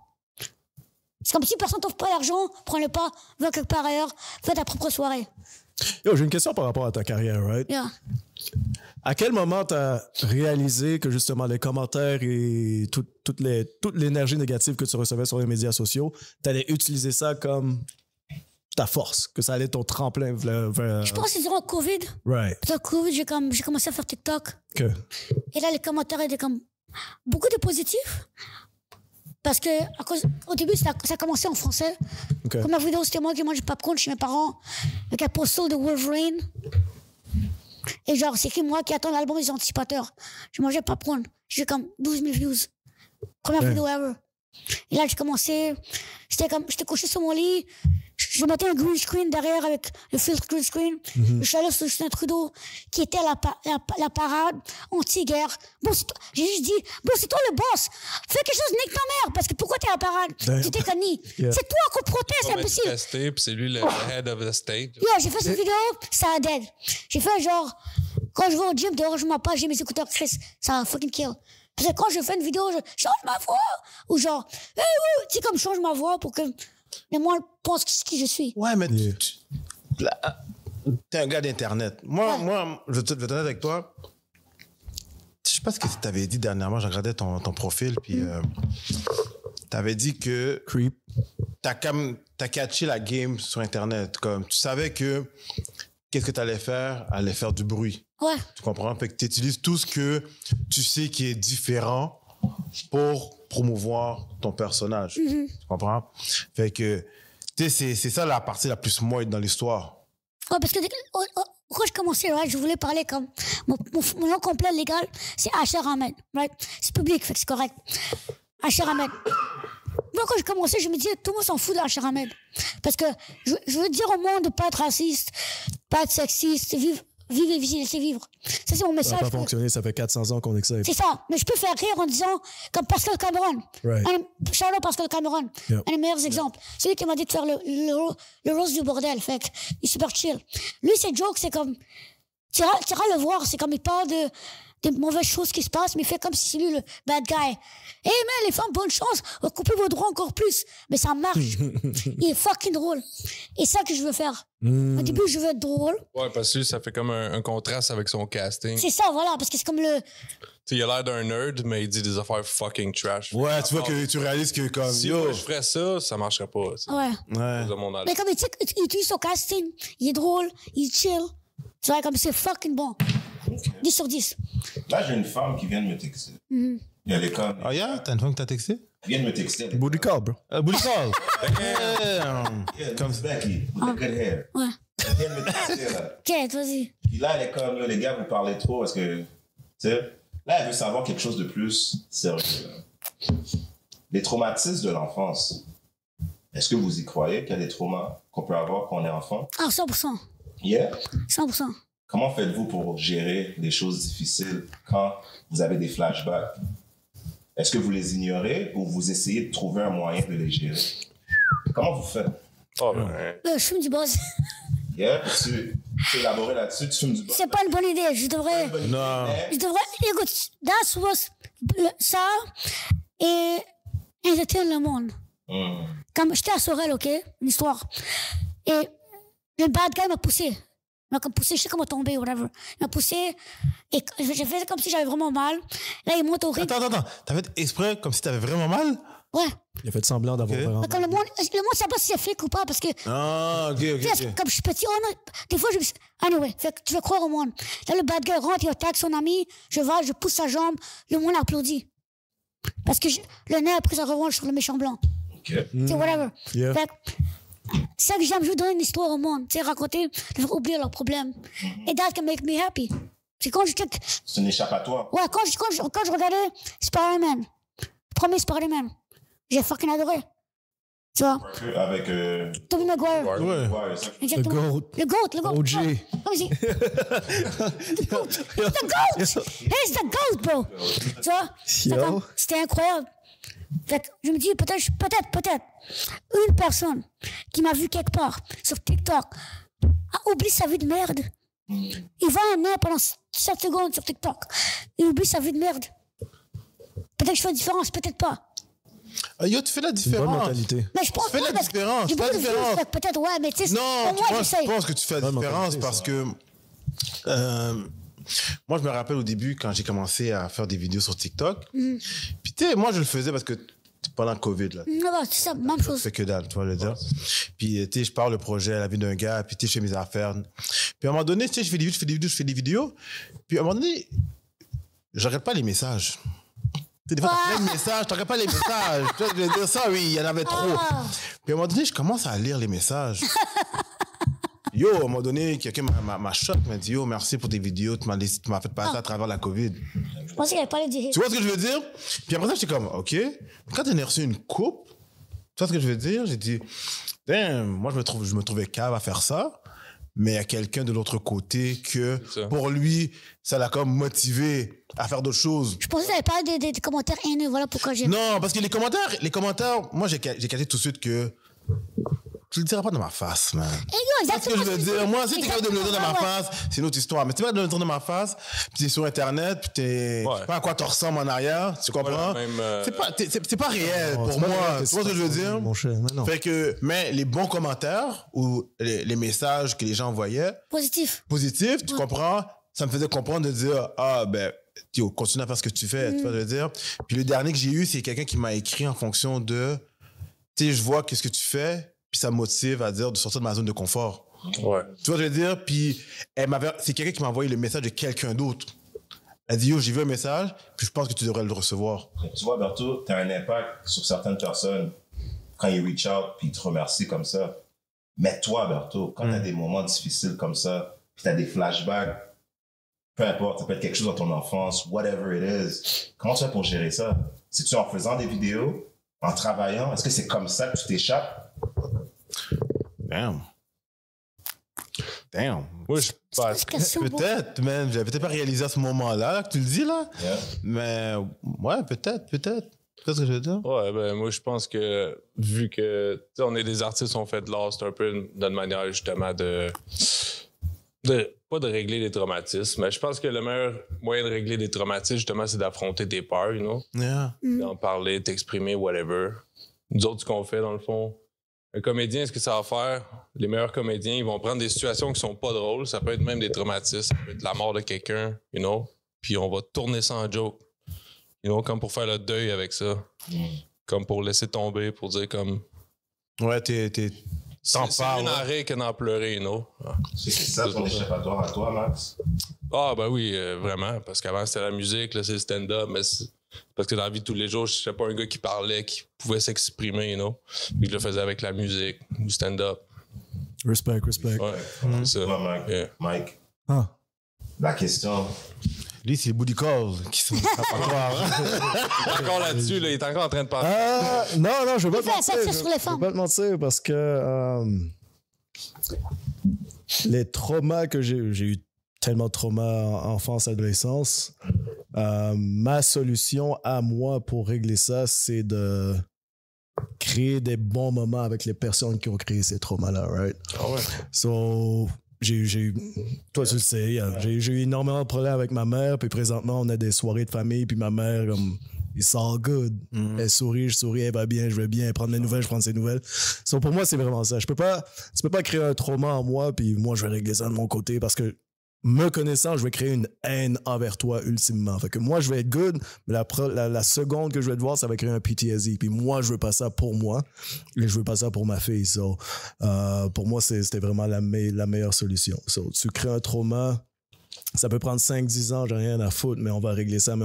Speaker 3: C'est comme si personne t'offre pas l'argent, prends-le pas, va quelque part ailleurs, fais ta propre soirée.
Speaker 2: Yo, j'ai une question par rapport à ta carrière, right?
Speaker 3: Yeah.
Speaker 2: À quel moment t'as réalisé que justement les commentaires et toute l'énergie négative que tu recevais sur les médias sociaux, t'allais utiliser ça comme ta force, que ça allait être ton tremplin vers...
Speaker 3: Je pense que c'est durant Covid.
Speaker 2: Right.
Speaker 3: Durant Covid, j'ai commencé à faire TikTok.
Speaker 2: Que...
Speaker 3: Et là, les commentaires étaient comme beaucoup de positifs. Parce que au début, ça a commencé en français.
Speaker 2: Okay.
Speaker 3: Comme la vidéo, c'était moi qui mange du popcorn chez mes parents avec un poster de Wolverine. Et genre, c'est écrit moi qui attends l'album des Anticipateurs. Je mangeais popcorn. J'ai comme 12 000 views. Première vidéo ever. Et là, j'ai commencé. J'étais couché sur mon lit. Je mettais un green screen derrière avec le filtre green screen. Je suis allé sur Justin Trudeau, qui était à la parade anti-guerre. Bon, j'ai juste dit, bon, c'est toi le boss. Fais quelque chose, nique ta mère. Parce que pourquoi t'es à la parade? Tu t'es connu.
Speaker 2: Yeah.
Speaker 3: C'est toi qu'on proteste, c'est impossible.
Speaker 4: Testé, puis c'est lui le head of the state.
Speaker 3: Yo, j'ai fait cette vidéo, ça a dead. J'ai fait genre, quand je vais au gym, dehors, je m'en pas, j'ai mes écouteurs Chris. Ça a fucking kill. Parce que quand je fais une vidéo, je change ma voix. Ou genre, hey, tu sais, comme je change ma voix pour que les gens pensent qui je suis.
Speaker 1: Ouais, mais t'es un gars d'Internet. Moi, je vais être honnête avec toi. Je sais pas ce que tu t'avais dit dernièrement. Je regardais ton profil, puis t'avais dit que
Speaker 2: Creep.
Speaker 1: t'as catché la game sur Internet. Comme tu savais que qu'est-ce que t'allais faire du bruit.
Speaker 3: Ouais.
Speaker 1: Tu comprends? Fait que tu utilises tout ce que tu sais qui est différent pour promouvoir ton personnage. Tu comprends? Fait que, tu sais, c'est ça la partie la plus moite dans l'histoire.
Speaker 3: Ouais, parce que quand je commençais, right, je voulais parler comme... Mon nom complet légal, c'est Asher Ahmed, right? C'est public, fait que c'est correct. Asher Ahmed. Moi, quand j'ai commencé, je me disais, tout le monde s'en fout d'Asher Ahmed. Parce que je veux dire au monde de pas être raciste, pas être sexiste, vivre et laisser vivre. Ça, c'est mon message.
Speaker 2: Ça n'a pas fonctionné, ça fait 400 ans qu'on est que ça.
Speaker 3: C'est ça. Mais je peux faire rire en disant, comme Pascal Cameron.
Speaker 2: Right.
Speaker 3: Charles Pascal Cameron.
Speaker 2: Yep.
Speaker 3: Un des meilleurs exemples. C'est lui qui m'a dit de faire le rose du bordel. Fait que, il est super chill. Lui, ses jokes, c'est comme, Tu iras le voir, c'est comme il parle des mauvaises choses qui se passent, mais il fait comme si c'est lui le bad guy. Hey man, les femmes, bonne chance, coupez vos droits encore plus. Mais ça marche. Il est fucking drôle. Et c'est ça que je veux faire. Au début, je veux être drôle.
Speaker 4: Ouais, parce que ça fait comme un contraste avec son casting.
Speaker 3: C'est ça, voilà, parce que c'est comme le...
Speaker 4: Tu sais, il a l'air d'un nerd, mais il dit des affaires fucking trash.
Speaker 1: Ouais, tu vois que tu réalises que comme
Speaker 4: Si moi, je ferais ça, ça marcherait pas. Tu sais.
Speaker 3: Ouais.
Speaker 1: Ouais.
Speaker 4: De mon âge.
Speaker 3: Mais comme il utilise son casting, il est drôle, il est chill. Tu vois, comme c'est fucking bon. 10 sur 10.
Speaker 5: Là, j'ai une femme qui vient de me texter. Elle est comme.
Speaker 1: Oh yeah, t'as une femme qui t'a texté?
Speaker 5: Elle vient de me texter. elle est
Speaker 2: Booty call, bro.
Speaker 1: Booty call.
Speaker 5: comme, yeah, comme Becky, with the good hair.
Speaker 3: Ouais.
Speaker 5: Elle vient de me texter, là.
Speaker 3: Ok, vas-y.
Speaker 5: Puis là, elle est comme, yo, les gars, vous parlez trop parce que, tu sais, là, elle veut savoir quelque chose de plus sérieux. Là. Les traumatismes de l'enfance. Est-ce que vous y croyez qu'il y a des traumas qu'on peut avoir quand on est enfant?
Speaker 3: Ah, 100%.
Speaker 5: Yeah.
Speaker 3: 100%.
Speaker 5: Comment faites-vous pour gérer des choses difficiles quand vous avez des flashbacks? Est-ce que vous les ignorez ou vous essayez de trouver un moyen de les gérer? Comment vous faites?
Speaker 4: Oh, ben,
Speaker 3: Je fume du buzz.
Speaker 5: Yeah, tu élaborer là-dessus, tu fumes du
Speaker 3: C'est pas une bonne idée. Je devrais...
Speaker 1: Non.
Speaker 3: Écoute, that's was... Ça et entertain le monde. Comme j'étais à Sorel, OK? Une histoire. Et le bad guy m'a poussé. Il m'a comme poussé, je sais comment tomber, whatever. Il m'a poussé et j'ai fait comme si j'avais vraiment mal. Là, il monte au ring.
Speaker 1: Attends. T'as fait exprès comme si t'avais vraiment mal?
Speaker 3: Ouais.
Speaker 2: Il a fait semblant d'avoir
Speaker 1: Ok.
Speaker 2: vraiment.
Speaker 3: Comme le monde sait pas si c'est fake ou pas parce que...
Speaker 1: Ah, ok.
Speaker 3: Tu sais, comme je suis petit, oh non, des fois, je me suis... Anyway, fait que tu veux croire au monde. Là, le bad guy rentre, il attaque son ami, je vais, je pousse sa jambe, le monde applaudit. Parce que le nez a pris sa revanche sur le méchant blanc.
Speaker 5: OK.
Speaker 3: Tu sais, whatever.
Speaker 2: Yeah.
Speaker 3: Fait que c'est ça que j'aime, je veux donner une histoire au monde. Tu sais, raconter, leur faire oublier leurs problèmes. Et that can make me happy. C'est quand je...
Speaker 5: C'est un échappatoire.
Speaker 3: Ouais, quand je regardais Spider-Man, le premier Spider-Man, j'ai fucking adoré. Tu vois?
Speaker 5: Avec.
Speaker 3: Tobey Maguire.
Speaker 1: Ouais.
Speaker 5: Ouais, ça.
Speaker 3: Exactement. Le GOAT.
Speaker 2: OG.
Speaker 3: Vas-y. The GOAT! He's the GOAT, bro! Tu vois?
Speaker 2: Yo.
Speaker 3: C'était incroyable. Fait que je me dis, peut-être, une personne qui m'a vu quelque part sur TikTok a oublié sa vie de merde. Il va un air pendant 7 secondes sur TikTok. Il oublie sa vie de merde. Peut-être que je fais la différence, peut-être pas.
Speaker 1: Yo, tu fais la
Speaker 2: Bonne
Speaker 1: différence.
Speaker 2: mentalité.
Speaker 3: Mais je pense
Speaker 1: Fais la
Speaker 3: parce que
Speaker 1: différence,
Speaker 3: j'ai
Speaker 1: fais la
Speaker 3: beaucoup de
Speaker 1: différence.
Speaker 3: views, fait que peut-être, ouais, mais tu sais,
Speaker 1: Non,
Speaker 3: au moins,
Speaker 1: je
Speaker 3: j'essaye.
Speaker 1: pense que tu fais la
Speaker 2: Bonne
Speaker 1: différence
Speaker 2: mentalité,
Speaker 1: parce
Speaker 2: ça.
Speaker 1: que moi, je me rappelle au début quand j'ai commencé à faire des vidéos sur TikTok. Puis tu sais, moi, je le faisais parce que pendant le COVID, là.
Speaker 3: Ouais, bah, c'est ça, même chose.
Speaker 1: C'est que dalle, tu vois le dire. Puis, tu sais, je parle le projet, la vie d'un gars, puis tu sais, je fais mes affaires. Puis, à un moment donné, tu sais, je fais des vidéos. Puis, à un moment donné, je regarde pas les messages. Tu sais, des fois, t'as plein de messages, tu regardes pas les messages. Tu vois, je veux dire ça, oui, il y en avait trop.
Speaker 3: Ah.
Speaker 1: Puis, à un moment donné, je commence à lire les messages. Yo, à un moment donné, quelqu'un m'a choqué, m'a dit, yo, merci pour tes vidéos, tu m'as fait passer à travers la COVID.
Speaker 3: Je pensais qu'il avait parlé du hit.
Speaker 1: Tu vois ce que je veux dire? Puis après ça, j'étais comme, OK. Quand t'as reçu une coupe, tu vois ce que je veux dire? J'ai dit, damn, moi, je me trouvais cave à faire ça, mais il y a quelqu'un de l'autre côté que,
Speaker 4: C'est ça.
Speaker 1: pour lui, ça l'a comme motivé à faire d'autres choses.
Speaker 3: Je pensais que tu avais parlé des commentaires haineux, voilà pourquoi j'ai...
Speaker 1: Non, parce que les commentaires, moi, j'ai catché tout de suite que tu le diras pas dans ma face, man.
Speaker 3: Eh, yo,
Speaker 1: C'est ce que
Speaker 3: exactement.
Speaker 1: je veux dire. Moi, si t'es capable de me le dire dans ma
Speaker 3: Ouais.
Speaker 1: face, c'est une autre histoire. Mais tu vas de me le dire dans ma face, puis t'es sur Internet, puis t'es
Speaker 4: Ouais.
Speaker 1: pas à quoi tu ressembles en arrière, tu comprends?
Speaker 4: la même,
Speaker 1: C'est pas réel pour
Speaker 2: C'est pas
Speaker 1: moi.
Speaker 2: vrai que
Speaker 1: Tu vois ce que je veux dire?
Speaker 2: Mon cher, mais non.
Speaker 1: Fait que, mais les bons commentaires ou les messages que les gens envoyaient,
Speaker 3: Positif.
Speaker 1: positifs, tu comprends? Ça me faisait comprendre de dire, ah, ben, yo, continue à faire ce que tu fais, tu vois ce que je veux dire? Puis le dernier que j'ai eu, c'est quelqu'un qui m'a écrit en fonction de, tu sais, je vois qu'est-ce que tu fais, puis ça me motive à dire de sortir de ma zone de confort.
Speaker 4: Ouais.
Speaker 1: Tu vois ce que je veux dire? Puis c'est quelqu'un qui m'a envoyé le message de quelqu'un d'autre. Elle dit, yo, j'ai vu un message, puis je pense que tu devrais le recevoir.
Speaker 5: Tu vois, Berto, tu as un impact sur certaines personnes quand ils reach out puis ils te remercient comme ça. Mais toi, Berto, quand tu as des moments difficiles comme ça, puis tu as des flashbacks, peu importe, ça peut être quelque chose dans ton enfance, whatever it is, comment tu fais pour gérer ça? C'est-tu en faisant des vidéos, en travaillant? Est-ce que c'est comme ça que tu t'échappes?
Speaker 1: Damn.
Speaker 4: Moi, je pense.
Speaker 3: Question, bon.
Speaker 1: Peut-être, man. J'avais peut-être pas réalisé à ce moment-là que tu le dis, là.
Speaker 5: Yeah.
Speaker 1: Mais, ouais, peut-être. Tu vois ce que je veux dire?
Speaker 4: Ouais, ben moi, je pense que vu que tu sais, on est des artistes, on fait de l'art, c'est un peu d'une manière justement de Pas de régler les traumatismes, mais je pense que le meilleur moyen de régler des traumatismes, justement, c'est d'affronter tes peurs, you know?
Speaker 1: Yeah.
Speaker 4: D'en parler, t'exprimer, whatever. Nous autres, ce qu'on fait, dans le fond, un comédien, ce que ça va faire, les meilleurs comédiens, ils vont prendre des situations qui sont pas drôles, ça peut être même des traumatismes, ça peut être la mort de quelqu'un, you know? Puis on va tourner ça en joke, you know, comme pour faire le deuil avec ça. Comme pour laisser tomber, pour dire comme...
Speaker 1: Ouais, t'en
Speaker 4: C'est
Speaker 1: parles.
Speaker 4: mieux d'en rire que d'en pleurer, you know?
Speaker 5: C'est ça ton échappatoire à toi, Max?
Speaker 4: Ah, ben oui, vraiment. Parce qu'avant, c'était la musique, là, c'est le stand-up. Mais parce que dans la vie de tous les jours, je n'étais pas un gars qui parlait, qui pouvait s'exprimer, you know? Puis je le faisais avec la musique, ou stand-up.
Speaker 2: Respect.
Speaker 4: Ouais, c'est ça.
Speaker 5: Toi, Mike.
Speaker 4: Yeah.
Speaker 5: Mike,
Speaker 2: Ah.
Speaker 5: la question.
Speaker 1: Lui, c'est les booty calls qui sont échappatoires.
Speaker 4: Il est encore là-dessus, là, il est encore en train de parler.
Speaker 2: Non, je vais pas te
Speaker 3: Fais
Speaker 2: mentir.
Speaker 3: ça sur les
Speaker 2: Je
Speaker 3: femmes.
Speaker 2: vais pas te mentir parce que les traumas que j'ai eu tellement de traumas en enfance, adolescence. Ma solution à moi pour régler ça, c'est de créer des bons moments avec les personnes qui ont créé ces traumas-là, right?
Speaker 4: Ah ouais.
Speaker 2: So, toi, tu le sais, j'ai eu énormément de problèmes avec ma mère, puis présentement, on a des soirées de famille, puis ma mère, comme, it's all good. Elle sourit, je souris, elle va bien, je vais bien, elle prend des nouvelles, je prends ses nouvelles. So, pour moi, c'est vraiment ça. Tu peux pas créer un trauma en moi, puis moi, je vais régler ça de mon côté, parce que me connaissant, je vais créer une haine envers toi ultimement. Fait que moi, je vais être good, mais la seconde que je vais te voir, ça va créer un PTSD. Puis moi, je veux pas ça pour moi, et je veux pas ça pour ma fille. So, pour moi, c'était vraiment la meilleure solution. So, tu crées un trauma, ça peut prendre 5-10 ans, j'ai rien à foutre, mais on va régler ça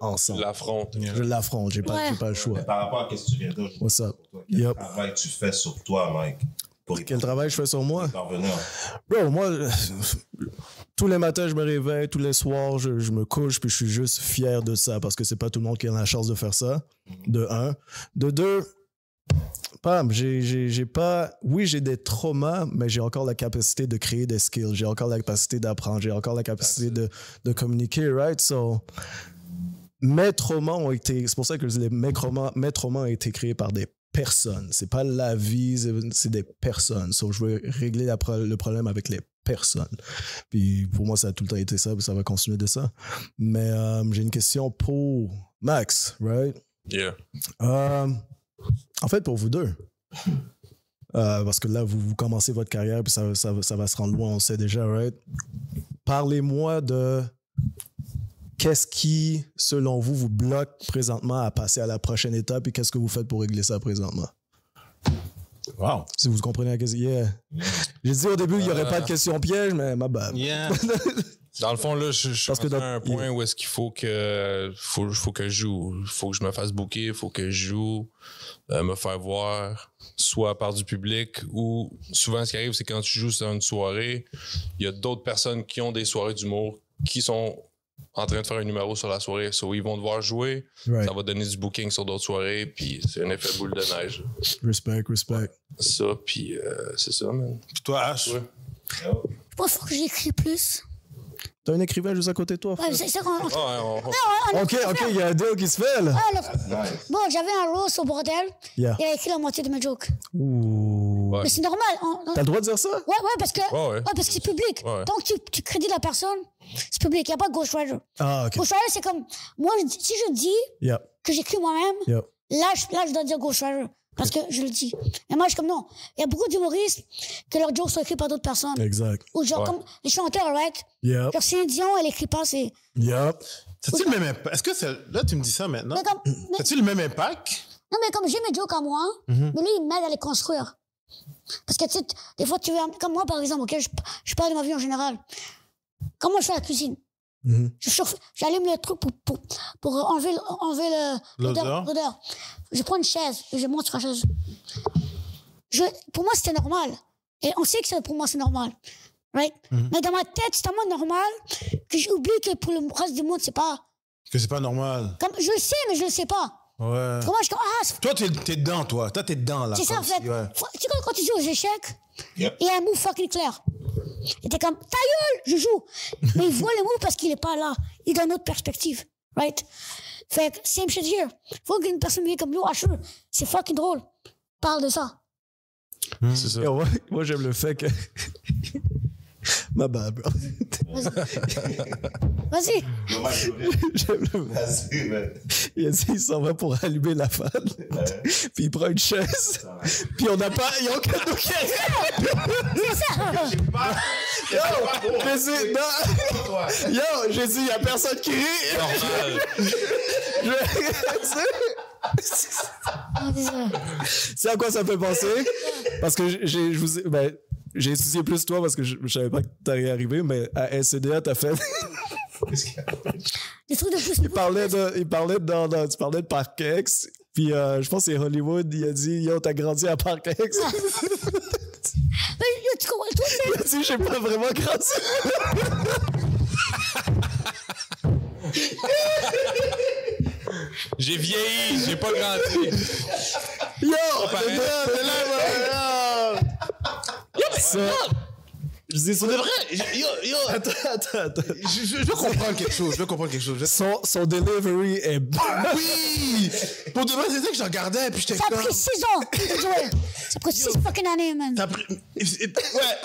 Speaker 2: ensemble.
Speaker 4: L'affronte.
Speaker 2: Je l'affronte, j'ai pas le choix.
Speaker 5: Mais par rapport à ce que tu viens de dire,
Speaker 2: What's up?
Speaker 5: quel
Speaker 2: Yep.
Speaker 5: travail tu fais sur toi, Mike? Pour
Speaker 2: Quel travail je fais sur moi?
Speaker 5: parvenir.
Speaker 2: Bro, moi, tous les matins, je me réveille, tous les soirs, je me couche, puis je suis juste fier de ça, parce que c'est pas tout le monde qui a la chance de faire ça, de un. De deux, Pam, j'ai pas... Oui, j'ai des traumas, mais j'ai encore la capacité de créer des skills, j'ai encore la capacité d'apprendre, j'ai encore la capacité de communiquer, right? So, mes traumas ont été... C'est pour ça que je dis mes traumas ont été créés par des personnes. C'est pas la vie, c'est des personnes. So, je veux régler le problème avec les personnes. Puis pour moi, ça a tout le temps été ça, puis ça va continuer de ça. Mais j'ai une question pour Max, right?
Speaker 4: Yeah.
Speaker 2: En fait, pour vous deux. Parce que là, vous commencez votre carrière, puis ça va se rendre loin, on sait déjà, right? Parlez-moi de qu'est-ce qui, selon vous, vous bloque présentement à passer à la prochaine étape et qu'est-ce que vous faites pour régler ça présentement?
Speaker 1: Wow.
Speaker 2: Si vous comprenez la question. Yeah. J'ai dit au début qu'il n'y aurait pas de question piège, mais ma bad.
Speaker 1: Yeah.
Speaker 4: Dans le fond, là, je suis
Speaker 2: Parce que
Speaker 4: à un point où est-ce qu'il faut que je joue. Il faut que je me fasse booker, il faut que je joue, me faire voir, soit par du public ou souvent ce qui arrive, c'est quand tu joues sur une soirée, il y a d'autres personnes qui ont des soirées d'humour qui sont en train de faire un numéro sur la soirée. So, ils vont devoir jouer,
Speaker 2: Right.
Speaker 4: ça va donner du booking sur d'autres soirées, puis c'est un effet boule de neige.
Speaker 2: Respect.
Speaker 4: Ça, puis c'est ça, man.
Speaker 1: Puis toi, H?
Speaker 4: Ouais.
Speaker 3: Je pense qu'il faut que j'écris plus.
Speaker 2: T'as un écrivain juste à côté de toi, frère?
Speaker 3: Ouais, c'est qu'on...
Speaker 2: OK, il y a un deal qui se fait, là.
Speaker 5: Nice.
Speaker 3: Bon, j'avais un roast au bordel.
Speaker 2: Yeah.
Speaker 3: Il a écrit la moitié de mes jokes.
Speaker 2: Ouh.
Speaker 4: Ouais.
Speaker 3: Mais c'est normal.
Speaker 2: T'as le droit de dire ça?
Speaker 3: Ouais, parce que
Speaker 4: Ouais.
Speaker 3: parce que c'est public.
Speaker 4: Ouais.
Speaker 3: Tant que tu crédites la personne, c'est public. Il n'y a pas de ghostwriter.
Speaker 2: Ah, OK.
Speaker 3: Ghostwriter, c'est comme... Moi, si je dis
Speaker 2: Yeah.
Speaker 3: que j'écris moi-même,
Speaker 2: Yeah.
Speaker 3: là, je dois dire ghostwriter. Parce que je le dis. Mais moi, je suis comme non. Il y a beaucoup d'humoristes que leurs jokes sont écrits par d'autres personnes.
Speaker 2: Exact.
Speaker 3: Ou genre comme les chanteurs, right?
Speaker 2: Yep.
Speaker 3: Genre Céline Dion, elle écrit pas, c'est...
Speaker 2: Yep.
Speaker 1: T'as-tu le même impact? Est-ce que là, tu me dis ça maintenant?
Speaker 3: Mais
Speaker 1: T'as-tu le même impact?
Speaker 3: Non, mais comme j'ai mes jokes à moi, mais lui, il m'aide à les construire. Parce que, tu sais, des fois, tu veux... Comme moi, par exemple, OK, je parle de ma vie en général. Comment je fais la cuisine? J'allume le truc pour enlever l'odeur. Je prends une chaise et je monte sur la chaise. Pour moi, c'était normal. Et on sait que pour moi, c'est normal. Right? Mais dans ma tête, c'est tellement normal que j'oublie que pour le reste du monde, c'est pas...
Speaker 1: Que c'est pas normal.
Speaker 3: Comme, je le sais, mais je le sais pas.
Speaker 1: Ouais.
Speaker 3: Pour moi, je suis comme...
Speaker 1: Toi, t'es dedans, toi. Toi, t'es dedans, là.
Speaker 3: C'est ça, en
Speaker 1: comme
Speaker 3: fait.
Speaker 1: si- ouais.
Speaker 3: Tu sais, quand tu joues aux échecs,
Speaker 5: Yep.
Speaker 3: il y a un move fucking clair. Et t'es comme, ta gueule, je joue. Mais il voit le move parce qu'il est pas là. Il donne une autre perspective. Right? Fait que, same shit here. Faut qu'une personne vienne comme nous, Asher, c'est fucking drôle. Parle de ça.
Speaker 4: C'est ça.
Speaker 2: Yo, moi, j'aime le fait que Ma bad, bro.
Speaker 3: Vas-y.
Speaker 5: Dommage, vas-y, man.
Speaker 2: Il a dit, il s'en va pour allumer la fan. Puis il prend une chaise. Puis on n'a pas... Il n'y a aucun de nous qui
Speaker 3: C'est ça.
Speaker 2: Yo, j'ai dit... Non. Yo, j'ai dit, il n'y a personne qui rit.
Speaker 4: Normal.
Speaker 2: C'est à quoi ça fait penser? Parce que j'ai étudié plus toi parce que je savais pas que t'allais arriver, mais à SCDA, t'as fait...
Speaker 3: Des trucs de plus.
Speaker 2: tu parlais de Parkex, puis je pense que c'est Hollywood, il a dit, yo, t'as grandi à Parkex.
Speaker 3: Mais yo, tu comprends, toi,
Speaker 2: Il a dit, j'ai pas vraiment grandi.
Speaker 4: J'ai vieilli, j'ai pas grandi.
Speaker 2: Yo,
Speaker 4: pareil.
Speaker 2: Je dis
Speaker 1: Pour de vrai, yo,
Speaker 2: Attends.
Speaker 1: je veux comprendre quelque chose.
Speaker 2: Son delivery est bon.
Speaker 1: Oui! Pour de vrai, c'est ça que je regardais, puis j'étais
Speaker 3: ça a
Speaker 1: comme...
Speaker 3: pris 6 ans de jouer. Ça a pris 6 fucking années, man.
Speaker 1: T'as pris... Ouais,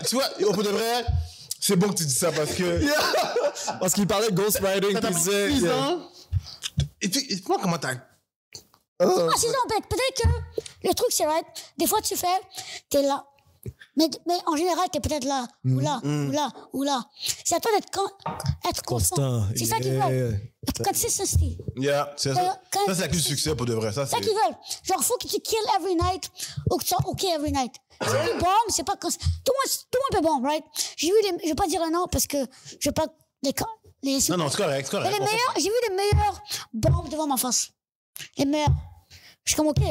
Speaker 1: tu vois, pour de vrai, c'est bon que tu dis ça parce que...
Speaker 2: Parce qu'il parlait de ghostwriting,
Speaker 1: T'as
Speaker 2: puis il
Speaker 1: pris
Speaker 2: disait...
Speaker 1: 6 ans. Et puis, explique-moi comment t'as...
Speaker 3: Ah, 6 ans, peut-être que le truc, c'est right. Des fois, tu fais, t'es là. Mais en général, t'es peut-être là, ou là, ou là, ou là. C'est à toi d'être constant. C'est ça qu'ils veulent. Consistency.
Speaker 1: Yeah, c'est ça. Ça, c'est la clé du succès pour de vrai. Ça,
Speaker 3: C'est ça qu'ils veulent. Genre, faut que tu kills every night ou que tu sois OK every night. C'est une bombe, c'est pas... Tout le monde peut bombe, right? J'ai vu je vais pas dire un nom parce que je veux pas...
Speaker 1: Non, c'est correct, c'est correct.
Speaker 3: J'ai vu les meilleures bombes devant ma face. Les meilleures. Je suis comme, OK,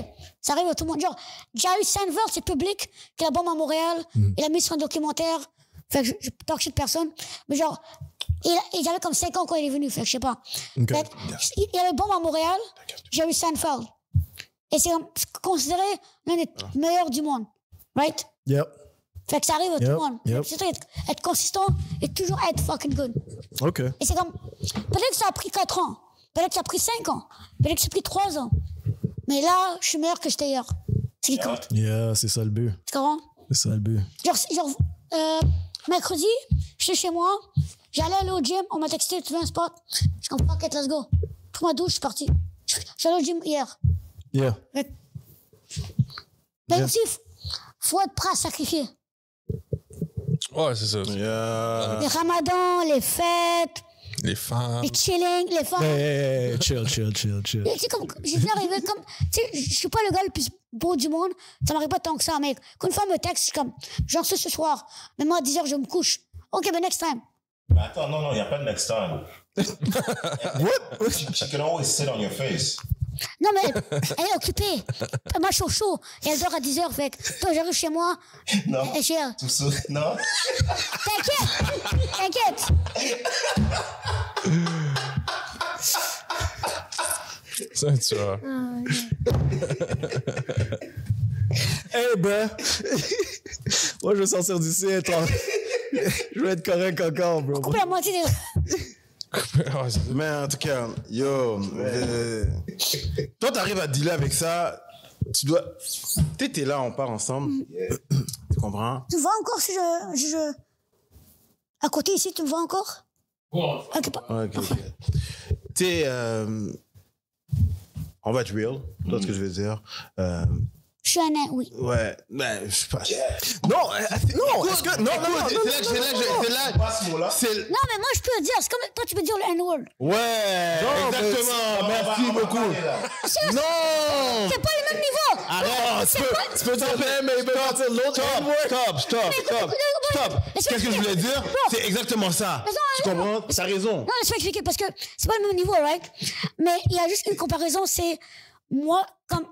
Speaker 3: ça arrive à tout le monde. Genre, Jerry Seinfeld, c'est public, qui a la bombe à Montréal. Il a mis sur un documentaire. Fait que je talk shit personne. Mais genre, il avait comme 5 ans quand il est venu. Fait que je sais pas.
Speaker 2: Okay.
Speaker 3: Fait que, il y avait une bombe à Montréal, Jerry Seinfeld. Et c'est considéré l'un des meilleurs du monde. Right?
Speaker 2: Yep.
Speaker 3: Fait que ça arrive à tout le monde.
Speaker 2: Yep.
Speaker 3: C'est être consistant et toujours être fucking good.
Speaker 2: OK.
Speaker 3: Et c'est comme, peut-être que ça a pris 4 ans. Peut-être que ça a pris 5 ans. Peut-être que ça a pris 3 ans. Mais là, je suis meilleur que j'étais hier. C'est qui compte.
Speaker 2: Yeah, c'est ça le but.
Speaker 3: Tu comprends?
Speaker 2: C'est ça le but.
Speaker 3: Genre mercredi, j'étais chez moi, j'allais aller au gym, on m'a texté, tu veux un spot? Je comprends, fuck it, let's go. Pris ma douche, je suis parti. Je suis allé au gym hier.
Speaker 2: Yeah.
Speaker 3: Mais aussi, faut être prêt à sacrifier.
Speaker 4: Ouais, c'est ça.
Speaker 1: Yeah.
Speaker 3: Les ramadans, les fêtes,
Speaker 4: Les femmes.
Speaker 3: les chilling, les femmes.
Speaker 2: Hey, chill.
Speaker 3: Et c'est comme, j'ai vu arriver comme, tu sais, je suis pas le gars le plus beau du monde, ça m'arrive pas tant que ça, mec. Quand une femme me texte, je suis comme, j'en sais ce soir, mais moi à 10h, je me couche. Ok, but next time.
Speaker 5: Mais attends, non, il n'y a pas de next time. What? She can always sit on your face.
Speaker 3: Non, mais elle est occupée. Moi, je suis chaud. Et elle dort à 10h, fait que toi, j'arrive chez moi.
Speaker 5: Non.
Speaker 3: Et chez elle.
Speaker 5: Tout ça, non.
Speaker 3: T'inquiète.
Speaker 4: Ça, tu vois.
Speaker 2: Hey, ben. Moi, je vais sortir d'ici et toi. Je vais être correct encore, bro.
Speaker 3: Coupe la moitié des...
Speaker 1: Mais en tout cas, yo, toi, t'arrives à dealer avec ça. Tu dois. T'es là, on part ensemble. Tu comprends?
Speaker 3: Tu me vois encore si je... À côté ici, tu me vois encore?
Speaker 6: Bon,
Speaker 3: Ok, pas...
Speaker 1: Ok. T'es. On va être real. Tu vois ce que je veux dire?
Speaker 3: Je suis un nain, oui.
Speaker 1: Ouais, ben, je sais pas.
Speaker 2: Non, est-ce que. Non,
Speaker 1: C'est là.
Speaker 5: Pas ce mot-là.
Speaker 3: Non, mais moi, je peux le dire. C'est comme toi, tu peux dire le N-word.
Speaker 1: Ouais, exactement. Merci beaucoup. Non!
Speaker 3: C'est pas le même niveau.
Speaker 1: Arrête, tu peux dire le mais il peut pas dire l'autre. Stop. Qu'est-ce que je voulais dire? C'est exactement ça. Tu comprends? T'as raison.
Speaker 3: Non, laisse-moi expliquer parce que c'est pas le même niveau, right? Mais il y a juste une comparaison, c'est moi, comme